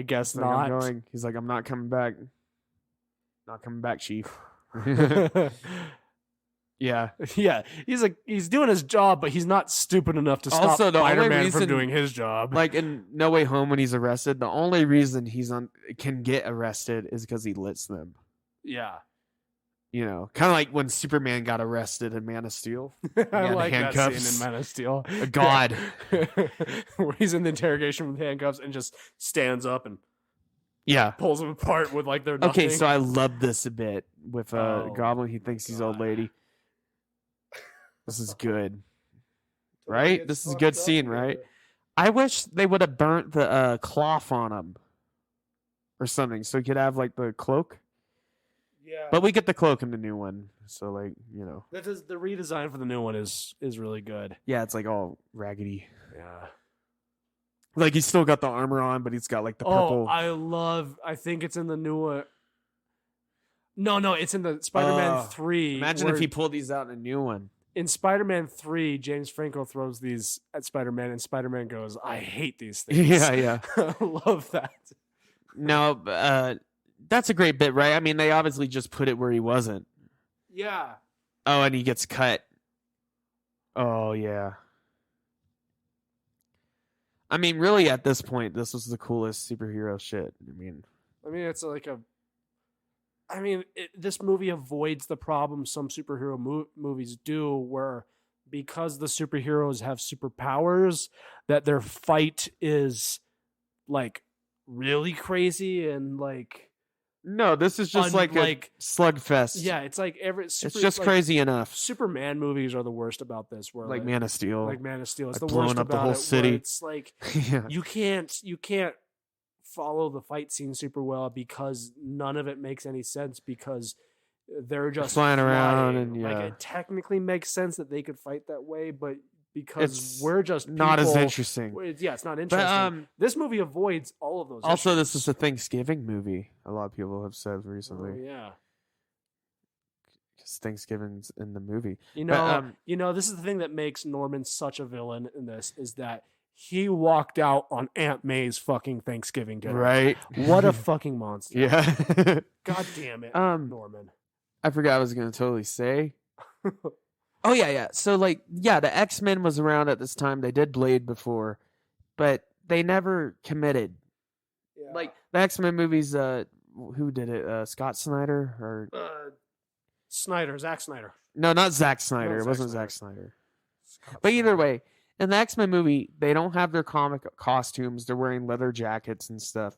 guess like, not. I'm going. He's like, I'm not coming back. Not coming back, chief. Yeah. Yeah. He's doing his job, but he's not stupid enough to stop Spider-Man from doing his job. Like in No Way Home when he's arrested, the only reason can get arrested is because he lets them. Yeah. You know, kind of like when Superman got arrested in Man of Steel. I like that scene in Man of Steel. God. Where he's in the interrogation with handcuffs and just stands up and pulls them apart with like their nothing. Okay, so I love this a bit with Goblin. He thinks he's old lady. This is good. Right? This is a good scene, right? I wish they would have burnt the cloth on him or something so he could have like the cloak. Yeah. But we get the cloak in the new one. So like, you know. That is the redesign for the new one is really good. Yeah, it's like all raggedy. Yeah. Like he's still got the armor on, but he's got like the purple. I think it's in the new one. No, it's in the Spider-Man 3. Imagine if he pulled these out in a new one. In Spider-Man 3, James Franco throws these at Spider-Man, and Spider-Man goes, "I hate these things." Yeah. I love that. No, that's a great bit, right? I mean, they obviously just put it where he wasn't. Yeah. Oh, and he gets cut. Oh, yeah. I mean, really, at this point, this was the coolest superhero shit. I mean, it's like this movie avoids the problem some superhero movies do, where because the superheroes have superpowers, that their fight is like really crazy and like. No, this is just like a slugfest. Yeah, it's like it's just crazy enough. Superman movies are the worst about this. Where like Man of Steel, it's like the blowing worst up about the whole city. It's like you can't follow the fight scene super well because none of it makes any sense because they're just flying around and like it technically makes sense that they could fight that way, but because we're just not as interesting. It's not interesting. But, this movie avoids all of those. Also, issues. this is a Thanksgiving movie. A lot of people have said recently. Oh, yeah, because Thanksgiving's in the movie. This is the thing that makes Norman such a villain in this is that he walked out on Aunt May's fucking Thanksgiving dinner. Right? What a fucking monster. Yeah. God damn it, Norman. I forgot I was going to totally say. Oh, yeah. So, the X-Men was around at this time. They did Blade before, but they never committed. Yeah. Like, the X-Men movies, who did it? Scott Snyder? Or Zack Snyder. No, not Zack Snyder. It wasn't Zack Snyder. But either way, in the X-Men movie, they don't have their comic costumes. They're wearing leather jackets and stuff.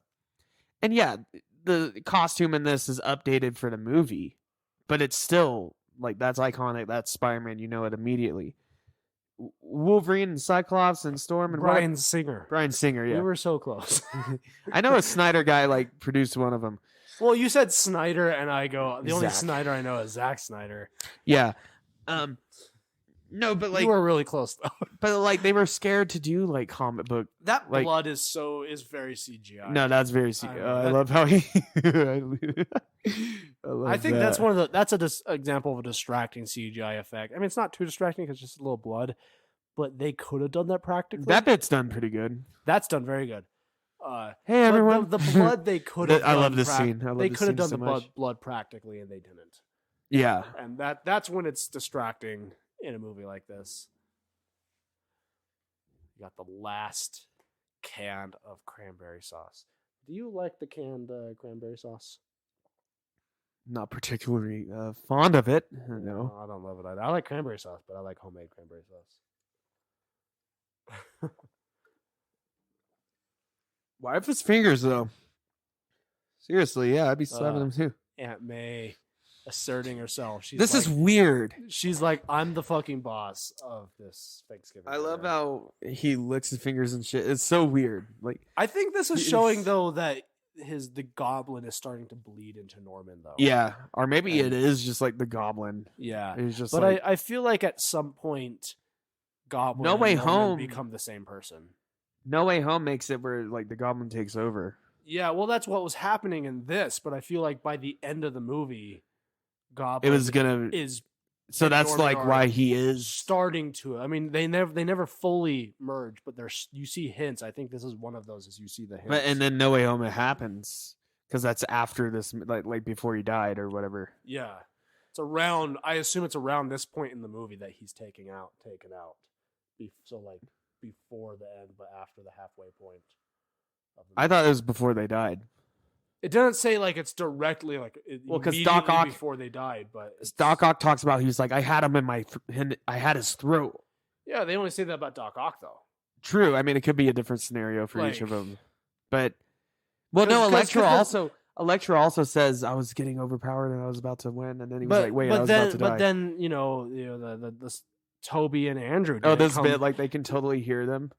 And yeah, the costume in this is updated for the movie, but it's still... like, that's iconic. That's Spider-Man. You know it immediately. Wolverine and Cyclops and Storm and Bryan Singer. Bryan Singer, yeah. We were so close. I know a Snyder guy, produced one of them. Well, you said Snyder, and I go, the only Snyder I know is Zack Snyder. Yeah. No, but like you were really close though. but like they were scared to do like comic book. That like, blood is very CGI. No, that's very I love how he I think that's that's an example of a distracting CGI effect. I mean, it's not too distracting because it's just a little blood, but they could have done that practically. That bit's done pretty good. That's done very good. Hey everyone, the blood they could have. I love this scene. They could have done the blood practically, and they didn't. Yeah, and that's when it's distracting in a movie like this. You got the last can of cranberry sauce. Do you like the canned cranberry sauce? Not particularly fond of it. No, I don't love it either. I like cranberry sauce, but I like homemade cranberry sauce. Wipe his fingers though. Seriously, yeah, I'd be slapping them too. Aunt May asserting herself. This is weird. She's like, I'm the fucking boss of this Thanksgiving. I love how he licks his fingers and shit. It's so weird. Like, I think this is showing though that the goblin is starting to bleed into Norman though. Yeah, or maybe it is just like the goblin. Yeah, it's just. But like, I feel like at some point, Goblin No Way Home become the same person. No Way Home makes it where like the goblin takes over. Yeah, well, that's what was happening in this, but I feel like by the end of the movie, Goblin So that's Norman like why he is starting to. I mean, they never fully merge, but you see hints. I think this is one of those. As you see the hints, and then No Way Home it happens because that's after this, like before he died or whatever. Yeah, it's around. I assume it's around this point in the movie that he's taken out. So like before the end, but after the halfway point. I thought it was before they died. It doesn't say like it's directly like because Doc Ock before they died, but Doc Ock talks about he's like I had him in I had his throat. Yeah, they only say that about Doc Ock though. True. I mean, it could be a different scenario for each of them, but Electra also says I was getting overpowered and I was about to win, and then he was like, "Wait, I was about to die." But then the Toby and Andrew. This bit like they can totally hear them.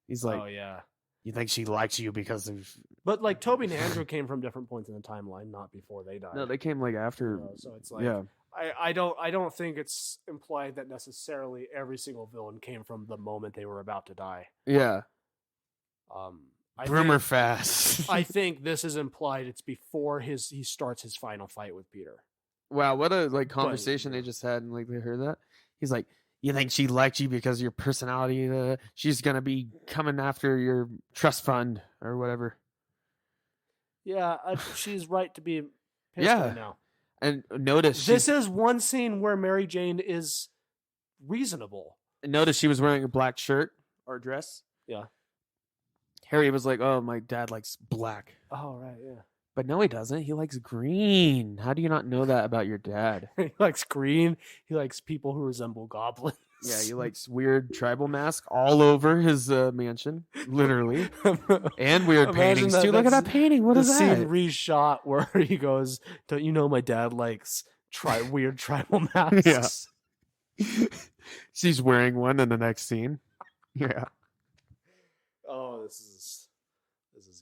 He's like, "Oh yeah." You think she likes you because of... But, like, Toby and Andrew came from different points in the timeline, not before they died. No, they came, like, after... So it's like... Yeah. I don't think it's implied that necessarily every single villain came from the moment they were about to die. Yeah. Rumor fast. I think this is implied it's before he starts his final fight with Peter. Wow, what a, conversation they just had, and, they heard that. He's like... You think she liked you because of your personality? She's going to be coming after your trust fund or whatever. Yeah, she's right to be pissed right now. And notice... This is one scene where Mary Jane is reasonable. Notice she was wearing a black shirt or dress. Yeah. Harry was like, oh, my dad likes black. Oh, right, yeah. But no, he doesn't. He likes green. How do you not know that about your dad? He likes green. He likes people who resemble goblins. Yeah, he likes weird tribal mask all over his mansion, literally, and weird paintings too. Look at that painting. What is that? The scene reshot where he goes, "Don't you know my dad likes weird tribal masks?" Yeah. She's wearing one in the next scene. Yeah. Oh, this is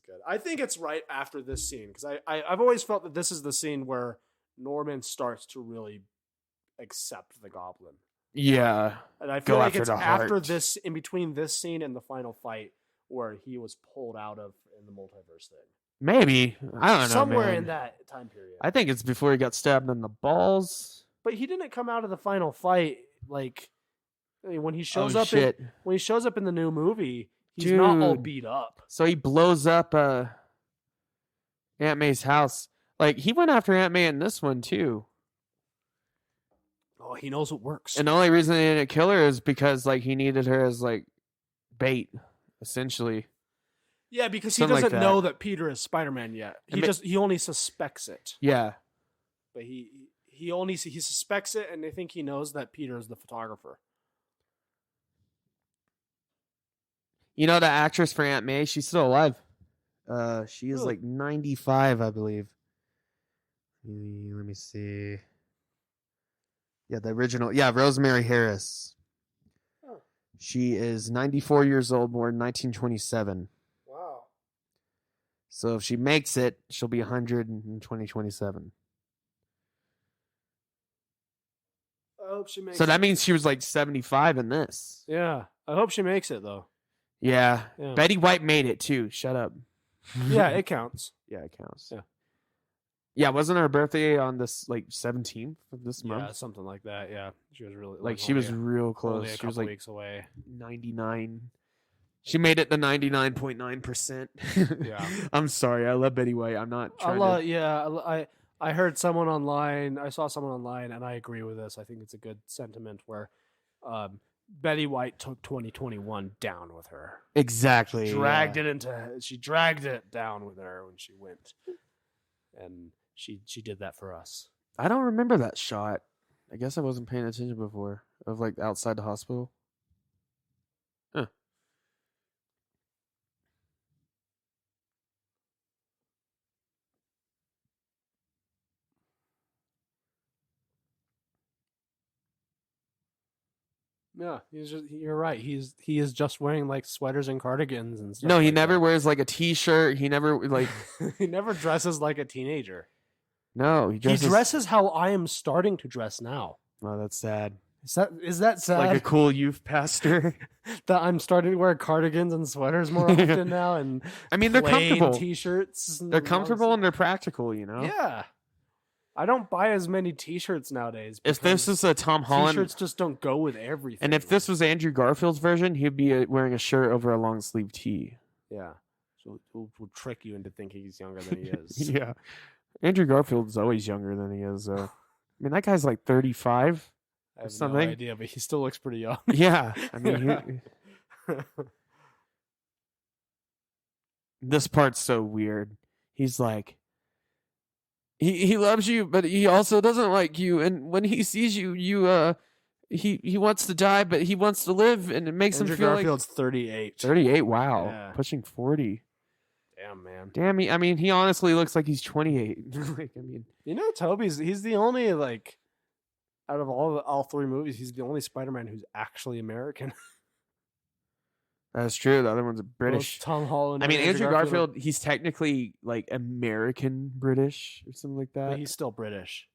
good. I think it's right after this scene because I've always felt that this is the scene where Norman starts to really accept the goblin. Yeah. And I feel like it's after this, in between this scene and the final fight, where he was pulled out of in the multiverse thing. Maybe. I don't know. Somewhere in that time period. I think it's before he got stabbed in the balls. But he didn't come out of the final fight when he shows up when he shows up in the new movie. He's not all beat up. So he blows up Aunt May's house. Like, he went after Aunt May in this one, too. Oh, he knows what works. And the only reason they didn't kill her is because, he needed her as, bait, essentially. Yeah, because he doesn't know that Peter is Spider-Man yet. He only suspects it. Yeah. But he suspects it, and I think he knows that Peter is the photographer. You know the actress for Aunt May? She's still alive. She is 95, I believe. Let me see. Yeah, the original. Yeah, Rosemary Harris. Oh. She is 94 years old, born 1927. Wow. So if she makes it, she'll be 100 in 2027. I hope she makes So it. that means she was like 75 in this. Yeah. I hope she makes it, though. Yeah. Yeah. Betty White made it too. Shut up. Yeah, it counts. Yeah, it counts. Yeah. Yeah, wasn't her birthday on this like 17th of this Yeah, month? something like that. Yeah. She was really Like she was real only close. a She couple was like weeks away. 99. She made it to 99.9%. Yeah. I'm sorry. I love Betty White. I'm not trying to. Yeah, I heard someone online. I saw someone online, and I agree with this. I think it's a good sentiment where Betty White took 2021 down with her. Exactly. She dragged it down with her when she went, and she did that for us. I don't remember that shot. I guess I wasn't paying attention before of like outside the hospital. Huh. Yeah, you're right. He is just wearing like sweaters and cardigans and stuff. No, he like never that. wears like a t-shirt. He never like. He never dresses like a teenager. No, He dresses how I am starting to dress now. Oh, that's sad. Is that sad? Like a cool youth pastor. That I'm starting to wear cardigans and sweaters more often now, and I mean, they're plain comfortable. T-shirts. They're comfortable and they're practical. You know. Yeah, I don't buy as many T-shirts nowadays. If this is a Tom Holland, T-shirts just don't go with everything. and if this was Andrew Garfield's version, he'd be wearing a shirt over a long sleeve tee. yeah, so we'll trick you into thinking he's younger than he is. Yeah, Andrew Garfield's always younger than he is. I mean, that guy's like 35. I have something. no idea, but he still looks pretty young. Yeah, I mean, this part's so weird. He's like, he loves you, but he also doesn't like you. And when he sees you, he wants to die, but he wants to live, and it makes Andrew him feel Garfield's 38. 38. Wow, Yeah. pushing 40. Damn, man. Damn, I mean, he honestly looks like he's 28. Like, I mean, You know, he's the only like out of all three movies, he's the only Spider-Man who's actually American. that's true. The other one's British. Both Tom Holland. I mean, and Andrew Garfield, he's technically like American British or something like that. but he's still British.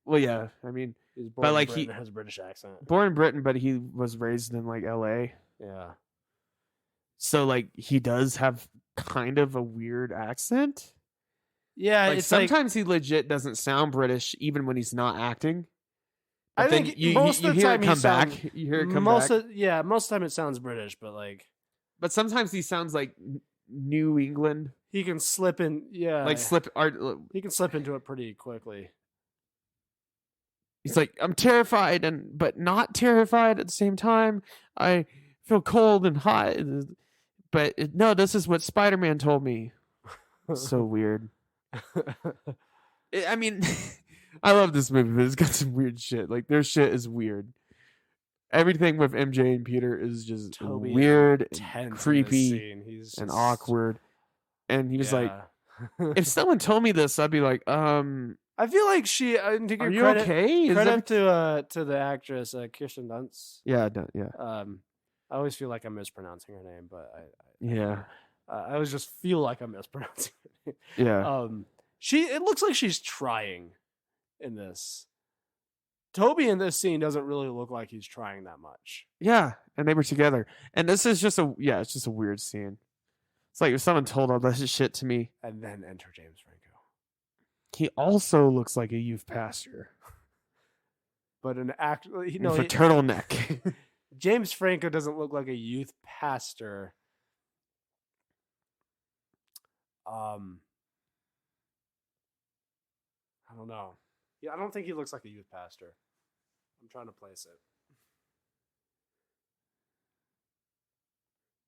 Well, yeah. I mean, He's born But, in like, Britain he- and has a British accent. born in Britain, but he was raised in like LA. Yeah. So like he does have kind of a weird accent. Yeah, Like it's sometimes he legit doesn't sound British even when he's not acting. I But then think you most of the hear time it he come back. sounds- You hear it come most back. most of the time it sounds British, but like But sometimes he sounds like New England, he can slip in. Yeah, like slip art. he can slip into it pretty quickly. He's like, I'm terrified but not terrified at the same time. I feel cold and hot, but no, this is what Spider-Man told me. So weird. I mean, I love this movie, but it's got some weird shit. Like their shit is weird. Everything with MJ and Peter is just Toby weird, and Tense in this creepy, scene. He's and just- awkward. And he was like, Yeah. if someone told me this, I'd be like, I feel like she. To give are you credit, okay? Is Credit that... to the actress Kirsten Dunst. Yeah, yeah, I always feel like I'm mispronouncing her name, but yeah, I always just feel like I'm mispronouncing her name. yeah. It looks like she's trying in this. Toby in this scene doesn't really look like he's trying that much. Yeah, and they were together. And this is just it's just a weird scene. It's like if someone told all this shit to me. And then enter James Franco. He also looks like a youth pastor. But an act, With a turtleneck. James Franco doesn't look like a youth pastor. I don't know. Yeah, I don't think he looks like a youth pastor. I'm trying to place it.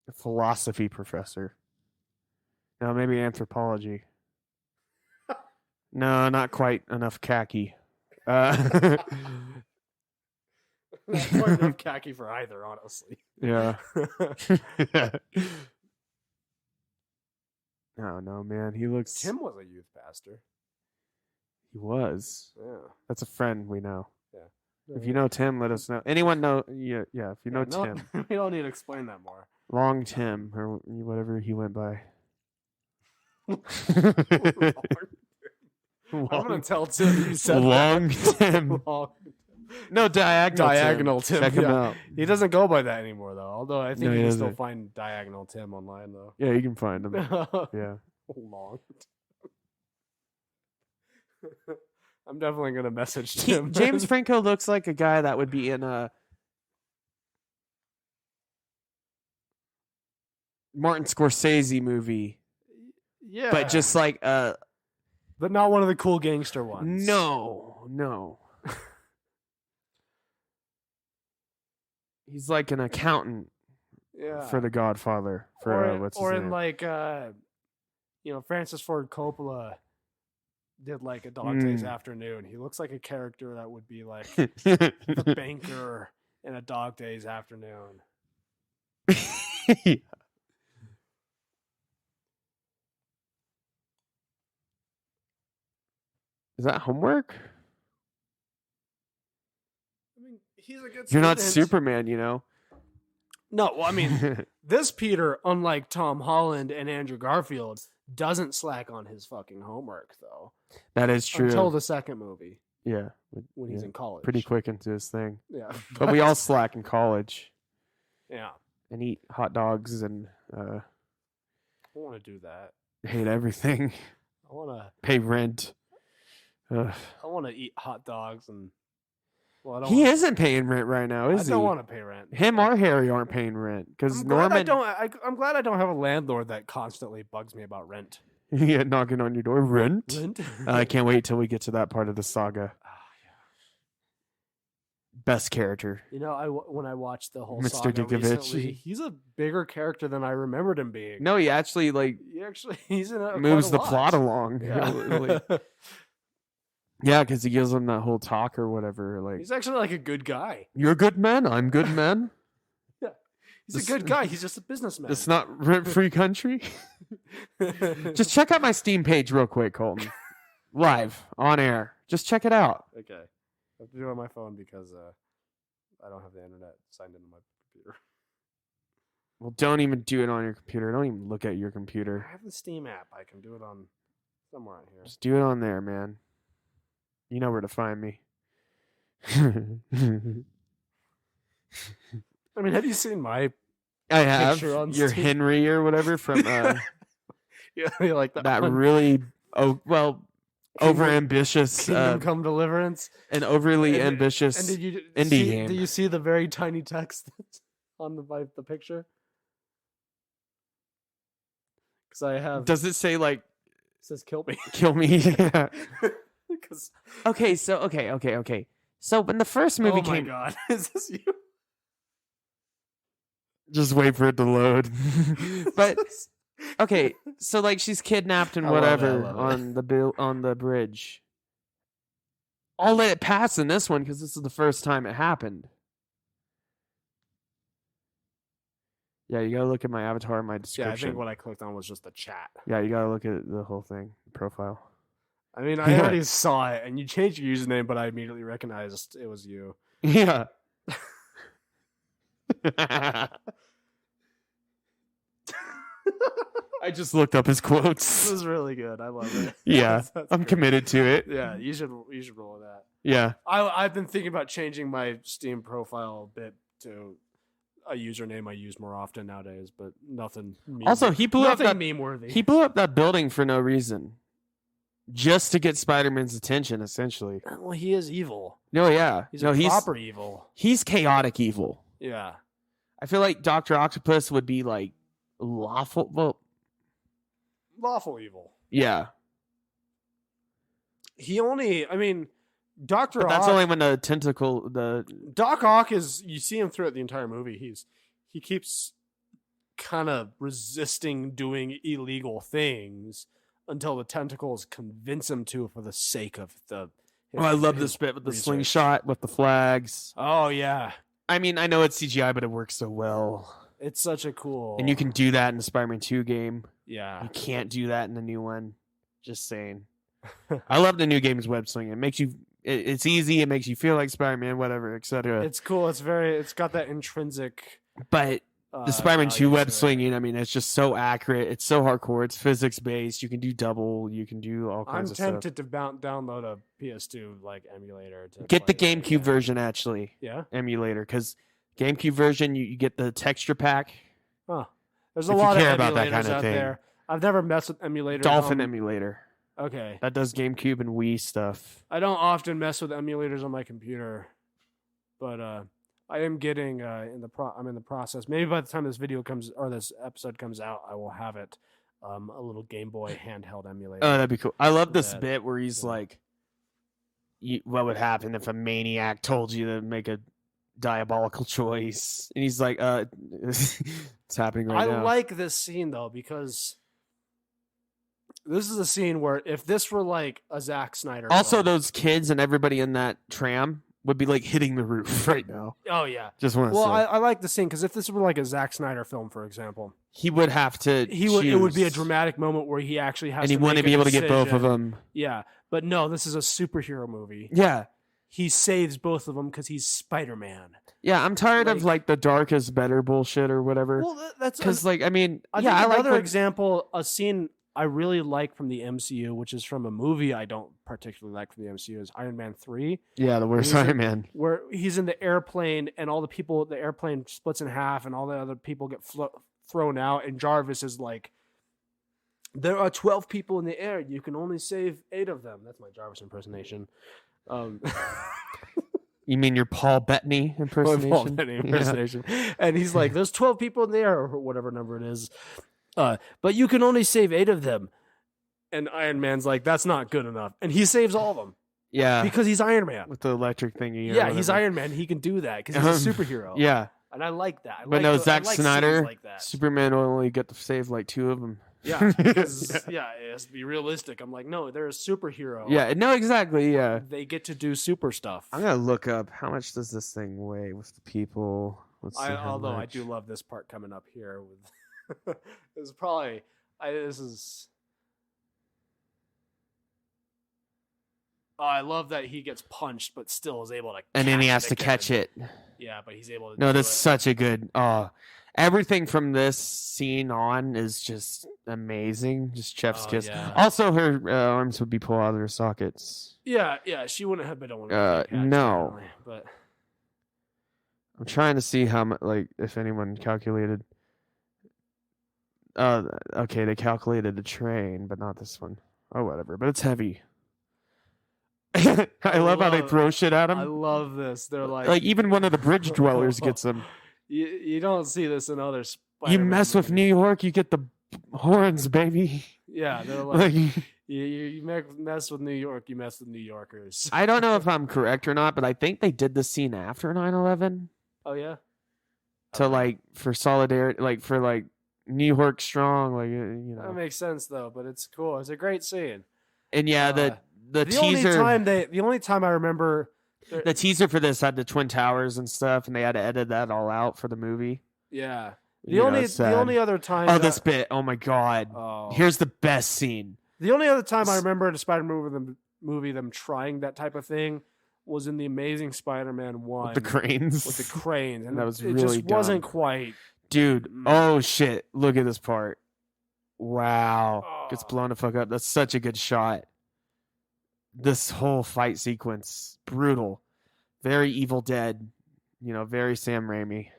A philosophy professor. No, maybe anthropology. No, not quite enough khaki. Not quite enough khaki for either, honestly. Yeah. No, man. He looks. Tim was a youth pastor. He was. Yeah. That's a friend we know. Yeah. If you know Tim, let us know. Anyone know? Yeah. If you know Tim, we don't need to explain that more. Long Tim or whatever he went by. I'm gonna tell Tim you said Long that. Tim. Long. No, Diagonal Tim. Check him yeah. out. He doesn't go by that anymore, though. Although I think No, you he can still doesn't. find Diagonal Tim online, though. Yeah, you can find him. Yeah. Long. I'm definitely gonna message Tim. James Franco looks like a guy that would be in a Martin Scorsese movie. Yeah, But just like but not one of the cool gangster ones. No. He's like an accountant Yeah. for The Godfather. For what's his name? in like Francis Ford Coppola did like A Dog Days Afternoon. He looks like a character that would be like the banker in A Dog Days Afternoon. Is that homework? I mean, he's a good You're not student. Superman, you know? No, well, I mean, this Peter, unlike Tom Holland and Andrew Garfield, doesn't slack on his fucking homework, though. That is true. Until the second movie, Yeah. when he's in college. Pretty quick into his thing. Yeah. But we all slack in college Yeah. and eat hot dogs and I want to do that. hate everything. I want Pay rent. Ugh. to eat hot dogs and. Well, I don't. He wanna, isn't paying rent right now, is I he? don't want to pay rent. Him or Harry aren't paying rent because I'm glad I Norman. don't. I'm glad I don't have a landlord that constantly bugs me about rent. Yeah, knocking on your door. Rent. Rent. I can't wait till we get to that part of the saga. Best character. You know, when I watched the whole Mr. saga Djokovic. recently, he's a bigger character than I remembered him being. No, he actually He's in a moves quite a the lot. plot along. Yeah. Yeah, because he gives him that whole talk or whatever. Like, He's actually like a good guy. you're good man. I'm good man. He's a good guy. He's just a businessman. It's not rent-free country. Just check out my Steam page real quick, Colton. Live on air. Just check it out. Okay. I have to do it on my phone because I don't have the internet signed into my computer. Well, don't even do it on your computer. Don't even look at your computer. I have the Steam app. I can do it on somewhere on here. Just do it on there, man. You know where to find me. I mean, have you seen my I have picture on your Steam? Henry or whatever from yeah, you like that one? really overambitious Kingdom Come Deliverance and overly ambitious And did you indie see, game. Did you see the very tiny text that's on the picture? Because I have. Does it say like It says "kill me"? kill me? Yeah. 'Cause- Okay. So when the first movie oh my came, god, is this you? just wait for it to load. But okay, so like she's kidnapped and I love it, whatever I love it. on the bridge. I'll let it pass in this one because this is the first time it happened. Yeah, you gotta look at my avatar and my Yeah, description. I think what I clicked on was just the chat. Yeah, you gotta look at the whole thing, profile. I mean, I already saw it, and you changed your username, but I immediately recognized it was you. Yeah. I just looked up his This quotes. is really good. I love it. Yeah, That's I'm great. committed to it. Yeah, you should roll with that. Yeah. I've been thinking about changing my Steam profile a bit to a username I use more often nowadays, but nothing. Also, he blew up nothing that meme worthy. he blew up that building for no reason, just to get Spider-Man's attention. Essentially. Well, he is evil. No, yeah, He's no, proper evil. he's chaotic evil. Yeah. I feel like Dr. Octopus would be like lawful. Well, Lawful evil. yeah, I mean, Dr. but that's Ock, only when the Doc Ock is, you see him throughout the entire movie. He keeps kind of resisting doing illegal things until the tentacles convince him to for the sake of the. Oh, I love his this bit with the research. slingshot with the flags. Oh yeah, I mean, I know it's CGI, but it works so well. it's such a cool. And you can do that in the Spider-Man 2 game. Yeah. You can't do that in the new one. Just saying. I love the new game's web swing. It makes you. It's easy. It makes you feel like Spider-Man, whatever, etc. It's cool. It's got that intrinsic. But The Spider-Man 2 values web to it. swinging, I mean, it's just so accurate. It's so hardcore. It's physics-based. You can do double. You can do all kinds I'm of stuff. tempted to download a PS2 like emulator. To Get the play that, GameCube version, actually. Yeah? Emulator, because GameCube version, you get the texture pack. Huh. There's If a you lot of care emulators about that kind of out thing. there. I've never messed with emulators. Dolphin emulator. Okay. That does GameCube and Wii stuff. I don't often mess with emulators on my computer, but I am getting I'm in the process. Maybe by the time this video comes or this episode comes out, I will have it a little Game Boy handheld emulator. Oh, that'd be cool. I love this that- bit where he's yeah. like, what would happen if a maniac told you to make a diabolical choice? And he's like, it's happening right now. I like this scene though because this is a scene where if this were like a Zack Snyder Also, film, those kids and everybody in that tram would be like hitting the roof right now. oh yeah. Just want to Well, say. I like the scene because if this were like a Zack Snyder film, for example, He would have to. it would be a choose. dramatic moment where he actually has and he to wouldn't make be a able to get both of decision. them. Yeah, but no, this is a superhero movie. Yeah, He saves both of them because he's Spider-Man. yeah. I'm tired of Like- like the dark is better bullshit or whatever. Well, that's Because like I mean, I yeah, think I like another when- example, a scene I really like from the MCU, which is from a movie I don't particularly like from the MCU, is Iron Man 3, Yeah, the worst He's in- Iron Man. where he's in the airplane and all the people, the airplane splits in half and all the other people get thrown out, and Jarvis is like, there are 12 people in the air. You can only save 8 of them. That's my Jarvis impersonation. You mean your Paul Bettany impersonation? Paul Bettany impersonation. And he's like, there's 12 people in the air, or whatever number it is. But you can only save 8 of them. And Iron Man's like, that's not good enough. And he saves all of them Yeah, because he's Iron Man. with the electric thingy. or Yeah, he's whatever. Iron Man. He can do that because he's a superhero. Yeah, And I like that. I but like no, I Zack like scenes Snyder, like that. Superman only got to save like 2 of them. Yeah, because, yeah, it has to be realistic. I'm like, no, they're a superhero. Yeah, no, exactly. Yeah, They get to do super stuff. I'm gonna look up how much does this thing weigh with the people. Let's see how Although I much. do love this part coming up here with it's probably this is I love that he gets punched but still is able to And then he catch has to again. catch it. Yeah, but he's able to No, do that's it. such a good. Everything from this scene on is just amazing. Just chef's Oh, kiss. yeah. Also, her arms would be pulled out of their sockets. Yeah, she wouldn't have been able to catch, no. apparently, but I'm trying to see how much, like, if anyone calculated. Okay, they calculated the train, but not this one. Oh, whatever. But it's heavy. I love how they throw shit at I him. love this. They're Like even one of the bridge dwellers gets them. you don't see this in other You Spider-Man mess with New movies. York, you get the horns, baby. Yeah, they're like Like, you mess with New York, you mess with New Yorkers. I don't know if I'm correct or not, but I think they did the scene after 9/11 Oh yeah. to like for solidarity, like for like New York strong, like you That know. makes sense though, but it's cool. It's a great scene. And yeah, the teaser, the only time I remember, the teaser for this had the Twin Towers and stuff, and they had to edit that all out for the movie. yeah, You know, it's the sad. only other time. Oh, that- this bit! Oh my god! Oh. Here's the best scene. The only other time I remember in a Spider-Man movie them trying that type of thing was in the Amazing Spider-Man 1 With the cranes. with the cranes, and That was it really just wasn't dumb. quite. Dude, oh shit. Look at this part. Wow. Gets Oh. blown the fuck up. That's such a good shot. This whole fight sequence. Brutal. Very Evil Dead. You know, very Sam Raimi.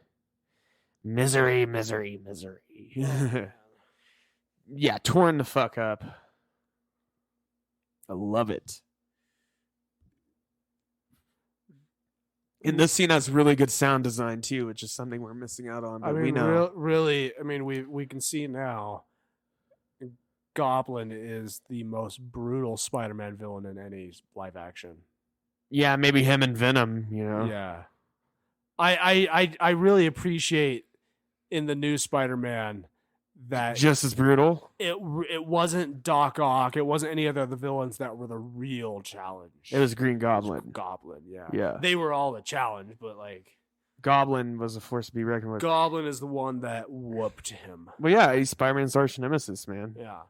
Misery, misery, misery. Yeah, torn the fuck up. I love it. And this scene has really good sound design too, which is something we're missing out on. But I mean, we know. really, I mean, we can see now. Goblin is the most brutal Spider-Man villain in any live action. Yeah, maybe him and Venom, you know. Yeah, I really appreciate in the new Spider-Man that Just as brutal. it wasn't Doc Ock, it wasn't any of the villains that were the real challenge. It was Green It was Goblin. Goblin, yeah, Yeah. They were all the challenge, but like Goblin was a force to be reckoned with. Goblin is the one that whooped him. Well, yeah, he's Spider-Man's arch nemesis, man. Yeah,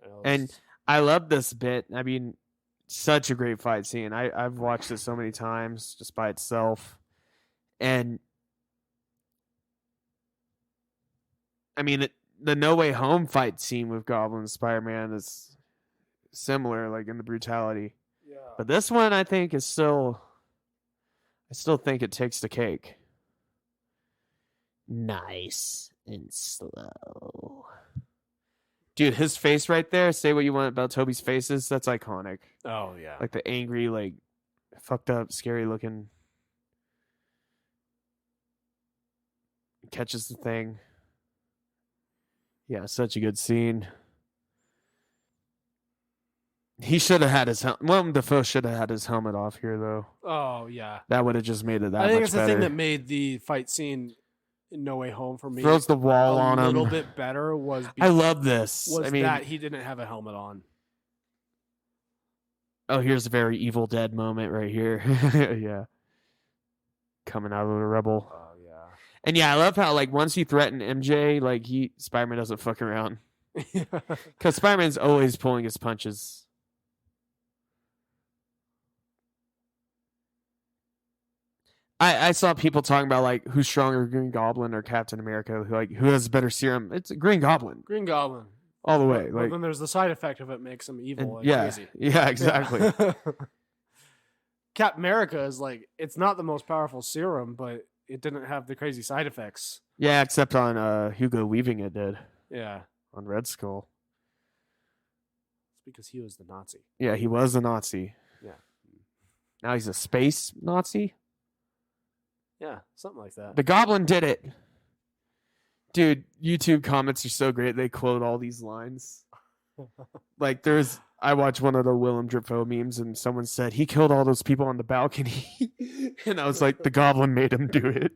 It was- And I love this bit. I mean, such a great fight scene. I've watched it so many times just by itself. And I mean, the No Way Home fight scene with Goblin and Spider-Man is similar, like in the brutality. Yeah. But this one, I think, I still think it takes the cake. Nice and slow. Dude, his face right there, say what you want about Toby's faces, that's iconic. Oh, yeah. Like the angry, like, fucked up, scary looking. Catches the thing. Yeah, such a good scene. He should have had his helmet. Willem Dafoe should have had his helmet off here, though. Oh, yeah. That would have just made it that much better. I think it's the thing that made the fight scene in No Way Home for me throws the wall on him. A little bit better I love this. I mean, that he didn't have a helmet on. Oh, here's a very Evil Dead moment right here. Yeah. Coming out of the rubble. Oh, yeah. And yeah, I love how, like, once you threaten MJ, like, Spider-Man doesn't fuck around. Because Spider-Man's always pulling his punches. I saw people talking about, like, who's stronger, Green Goblin or Captain America, who has better serum. It's Green Goblin. Green Goblin. All the way. But Like, then there's the side effect of it makes him evil and yeah, crazy. Yeah, exactly. Cap America is like, it's not the most powerful serum, but it didn't have the crazy side effects. Yeah, except on Hugo Weaving it did. Yeah. On Red Skull. It's because he was the Nazi. Yeah, he was a Nazi. Yeah. Now he's a space Nazi? Yeah, something like that. The Goblin did it. Dude, YouTube comments are so great. They quote all these lines. Like, I watched one of the Willem Dafoe memes, and someone said, he killed all those people on the balcony. And I was like, the Goblin made him do it.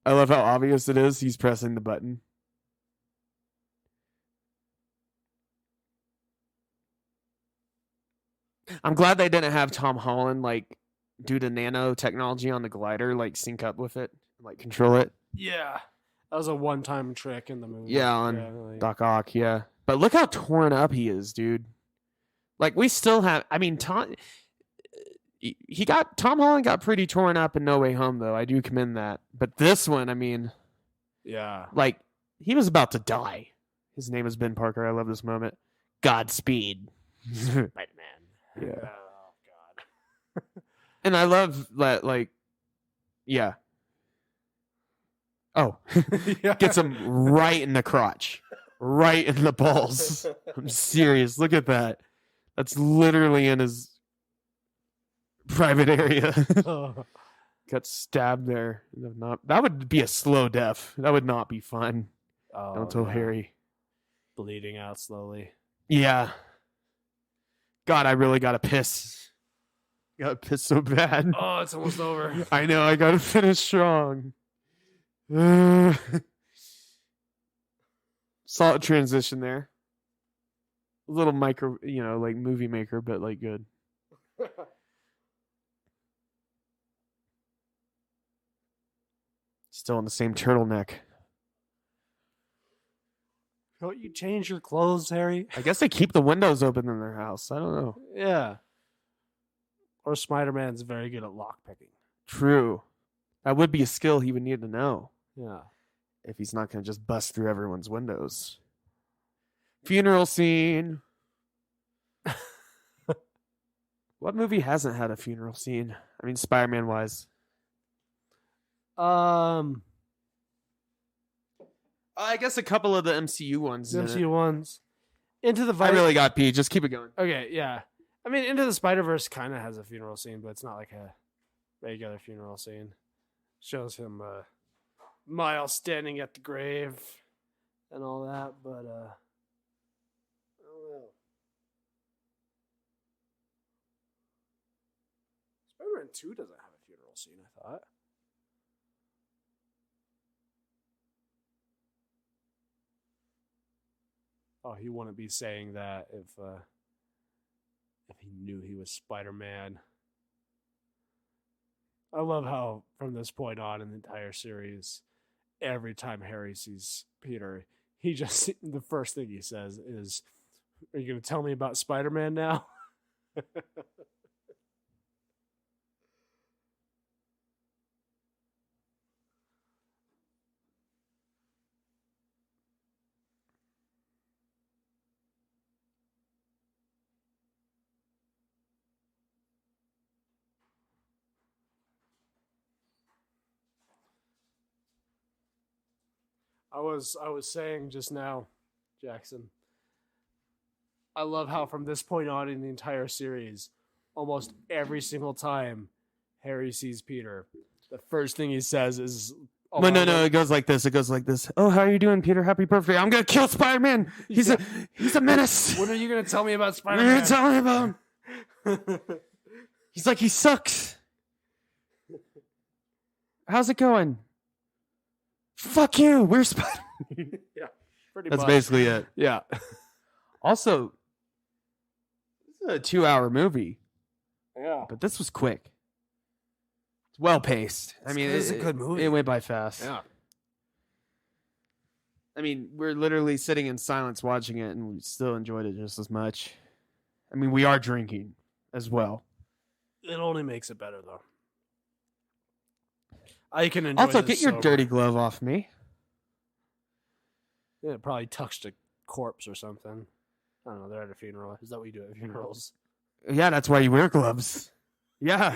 I love how obvious it is. He's pressing the button. I'm glad they didn't have Tom Holland, like, do the nanotechnology on the glider, like, sync up with it, like, control it. Yeah. That was a one-time trick in the movie. Yeah, on Doc Ock, yeah. But look how torn up he is, dude. Like, we still have, I mean, Tom Holland got pretty torn up in No Way Home, though. I do commend that. But this one, I mean, yeah. Like, he was about to die. His name is Ben Parker. I love this moment. Godspeed. Spider-Man. Yeah. Oh, God. And I love that, like, yeah. Oh, Yeah. gets him right in the crotch, right in the balls. I'm serious. Look at that. That's literally in his private area. Got stabbed there. That would be a slow death. That would not be fun. Oh, Don't tell Harry. Bleeding out slowly. Yeah. God, I really gotta piss. Gotta piss so bad. Oh, it's almost over. I know. I gotta finish strong. Solid transition there. A little micro, like movie maker, but like good. Still in the same turtleneck. Don't you change your clothes, Harry? I guess they keep the windows open in their house. I don't know. Yeah. Or Spider-Man's very good at lockpicking. True. That would be a skill he would need to know. Yeah. If he's not going to just bust through everyone's windows. Funeral scene. What movie hasn't had a funeral scene? I mean, Spider-Man wise. I guess a couple of the MCU ones. The MCU ones. Into the I really got pee. Just keep it going. Okay, yeah. I mean, Into the Spider-Verse kind of has a funeral scene, but it's not like a regular funeral scene. Shows him Miles standing at the grave and all that, but I don't know. Spider-Man 2 doesn't have a funeral scene, I thought. Oh, he wouldn't be saying that if he knew he was Spider-Man. I love how from this point on in the entire series, every time Harry sees Peter, the first thing he says is, "Are you going to tell me about Spider-Man now?" I was saying just now, Jackson, I love how from this point on in the entire series, almost every single time Harry sees Peter, the first thing he says is... No, it goes like this. Oh, how are you doing, Peter? Happy birthday. I'm going to kill Spider-Man. He's a menace. When are you going to tell me about What are Spider-Man? you going to tell me about him? He's like, he sucks. How's it going? Fuck you. We're Spider-Man. Yeah, pretty That's much. basically it. Yeah. Also, this is a 2-hour movie, Yeah. but this was quick. It's well paced. I mean, It's a good movie. It went by fast. Yeah. I mean, we're literally sitting in silence watching it, and we still enjoyed it just as much. I mean, we are drinking as well. It only makes it better, though. I can enjoy Also, this get your sober. dirty glove off me. Yeah, it probably touched a corpse or something. I don't know. They're at a funeral. Is that what you do at funerals? Yeah, that's why you wear gloves. Yeah.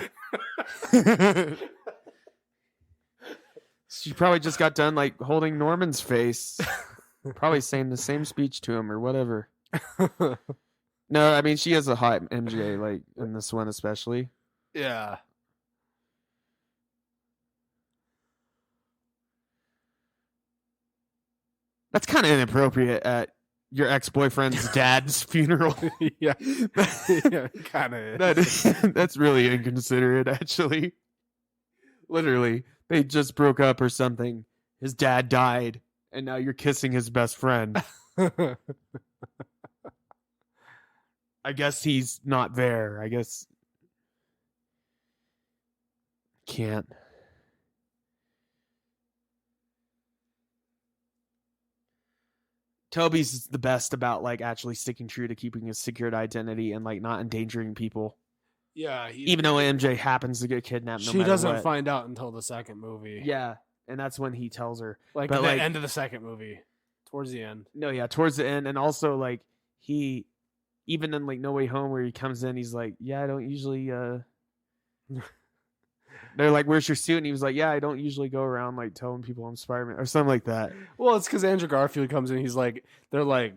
She probably just got done like holding Norman's face. Probably saying the same speech to him or whatever. No, I mean, she has a hot MJ, like in this one especially. Yeah. That's kind of inappropriate at your ex-boyfriend's dad's funeral. Yeah. Yeah, kind of. That's really inconsiderate, actually. Literally, they just broke up or something. His dad died, and now you're kissing his best friend. I guess he's not there. I guess can't. Toby's the best about like actually sticking true to keeping his secret identity and like not endangering people. Yeah. Even though MJ happens to get kidnapped, she doesn't find out until the second movie. Yeah, and that's when he tells her. Like But, the like- end of the second movie. Towards the end. No, yeah, towards the end, and also like he, even in like No Way Home, where he comes in, he's like, "Yeah, I don't usually." They're like, "Where's your suit?" And he was like, "Yeah, I don't usually go around like telling people I'm Spider-Man or something like that." Well, it's because Andrew Garfield comes in. He's like, they're like,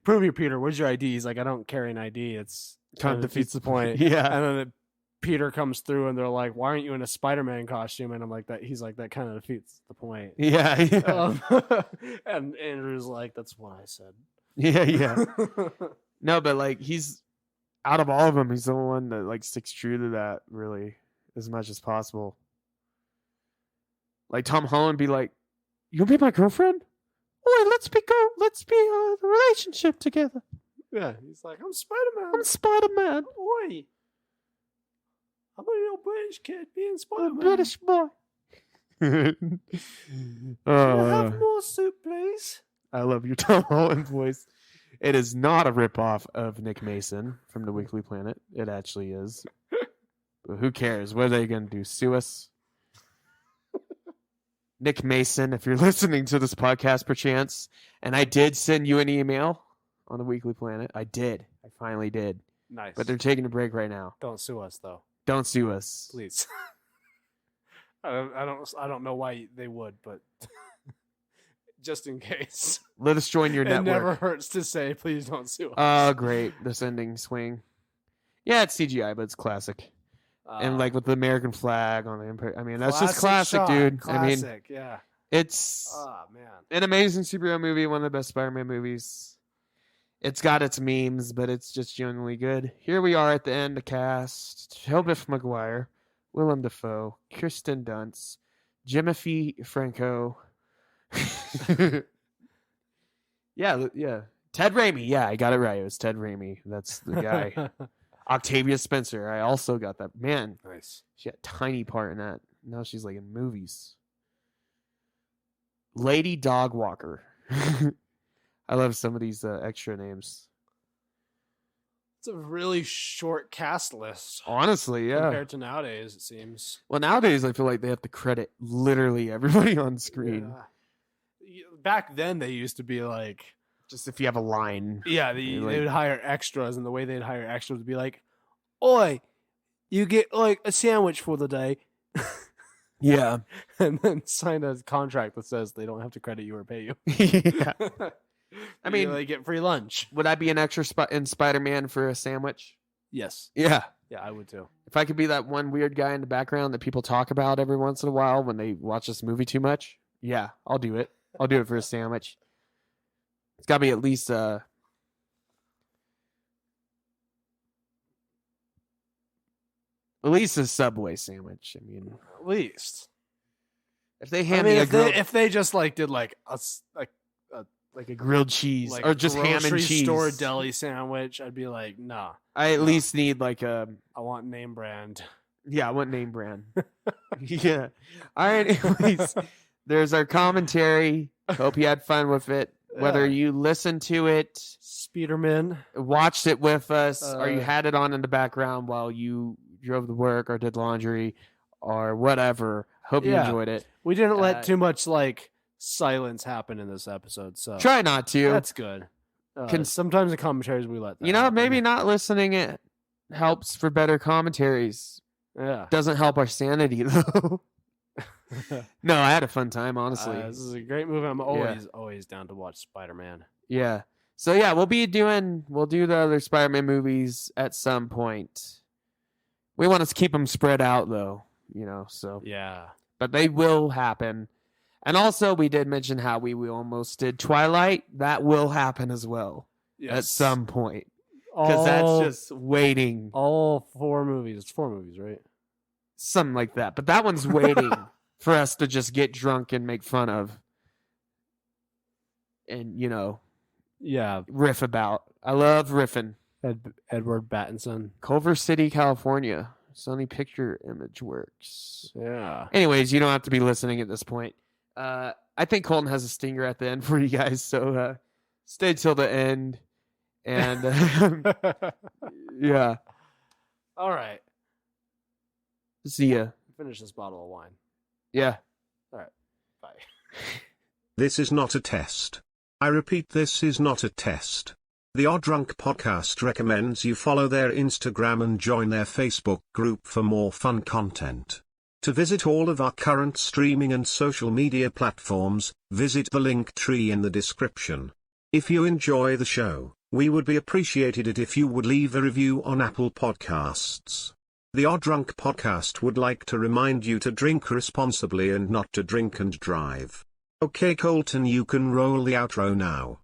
"Prove your Peter. Where's your ID?" He's like, "I don't carry an ID. It's kind of defeats the point." Yeah, And then Peter comes through, and they're like, "Why aren't you in a Spider-Man costume?" And I'm like, "That." He's like, "That kind of defeats the point." yeah, yeah, And Andrew's like, "That's what I said." yeah. No, but like he's out of all of them, he's the one that like sticks true to that really as much as possible. Like Tom Holland be like, "You'll be my girlfriend? Oi, let's be a relationship together." Yeah, he's like, "I'm Spider-Man. I'm Spider-Man. Oi, I'm a little British kid being I'm Spider-Man. a British boy." Can I have more soup, please?" I love your Tom Holland voice. It is not a ripoff of Nick Mason from the Weekly Planet. It actually is. But who cares? What are they going to do? Sue us? Nick Mason, if you're listening to this podcast perchance, and I did send you an email on the Weekly Planet. I did. I finally did. Nice. But they're taking a break right now. Don't sue us, though, Don't sue us. please. I don't know why they would, but just in case. Let us join your It network. never hurts to say, please don't sue us. Oh, great. This ending swing. Yeah, it's CGI, but it's classic. And like with the American flag on the Empire. I mean, that's just classic, shot. dude. Classic, I mean, yeah. it's Oh, man. an amazing superhero movie, one of the best Spider-Man movies. It's got its memes, but it's just genuinely good. Here we are at the end, the cast. Tobey Maguire, Willem Dafoe, Kirsten Dunst, Jimothy Franco. yeah. Ted Raimi. Yeah, I got it right. It was Ted Raimi. That's the guy. Octavia Spencer. I also got that. Man, Nice. she had a tiny part in that. Now she's like in movies. Lady Dogwalker. I love some of these extra names. It's a really short cast list Honestly, yeah. compared to nowadays, it seems. Well, nowadays I feel like they have to credit literally everybody on screen. Yeah. Back then, they used to be like, Just if you have a line. yeah, You're they like- would hire extras, and the way they'd hire extras would be like, "Oi, you get like a sandwich for the day." Yeah. And then sign a contract that says they don't have to credit you or pay you. Yeah. I mean, they get free lunch. Would I be an extra in Spider-Man for a sandwich? Yes. Yeah. Yeah, I would too. If I could be that one weird guy in the background that people talk about every once in a while when they watch this movie too much, yeah, I'll do it. I'll do it for a sandwich. It's got to be at least a Subway sandwich. I mean, At least. if they hand me a grilled, if they just like did like a grilled cheese like or just ham and grocery cheese, store deli sandwich, I'd be like, nah. I at least need like a. I want name brand. Yeah, I want name brand. Yeah. All right. Anyways, there's our commentary. Hope you had fun with it. Whether you listened to it, Speederman, watched it with us, or you had it on in the background while you drove to work or did laundry or whatever. Hope you enjoyed it. We didn't let too much like silence happen in this episode, so try not to. That's good. Sometimes the commentaries we let that happen. Maybe not listening it helps for better commentaries. Yeah. Doesn't help our sanity though. No, I had a fun time, honestly. This is a great movie. I'm always down to watch Spider-Man. Yeah. So yeah, we'll do the other Spider-Man movies at some point. We want to keep them spread out though, so. Yeah. But they will happen. And also we did mention how we almost did Twilight. That will happen as well. Yes. At some point. Because that's just waiting. All 4 movies. It's 4 movies, right? Something like that. But that one's waiting for us to just get drunk and make fun of. And, riff about. I love riffing. Edward Battinson. Culver City, California. Sony Picture Image Works. Yeah. Anyways, you don't have to be listening at this point. I think Colton has a stinger at the end for you guys. So stay till the end. And yeah. All right. See ya. Finish this bottle of wine. Yeah. All right. Bye. This is not a test. I repeat, this is not a test. The Odd Drunk Podcast recommends you follow their Instagram and join their Facebook group for more fun content. To visit all of our current streaming and social media platforms, visit the Linktree in the description. If you enjoy the show, we would be appreciated if you would leave a review on Apple Podcasts. The Odd Drunk Podcast would like to remind you to drink responsibly and not to drink and drive. Okay, Colton, you can roll the outro now.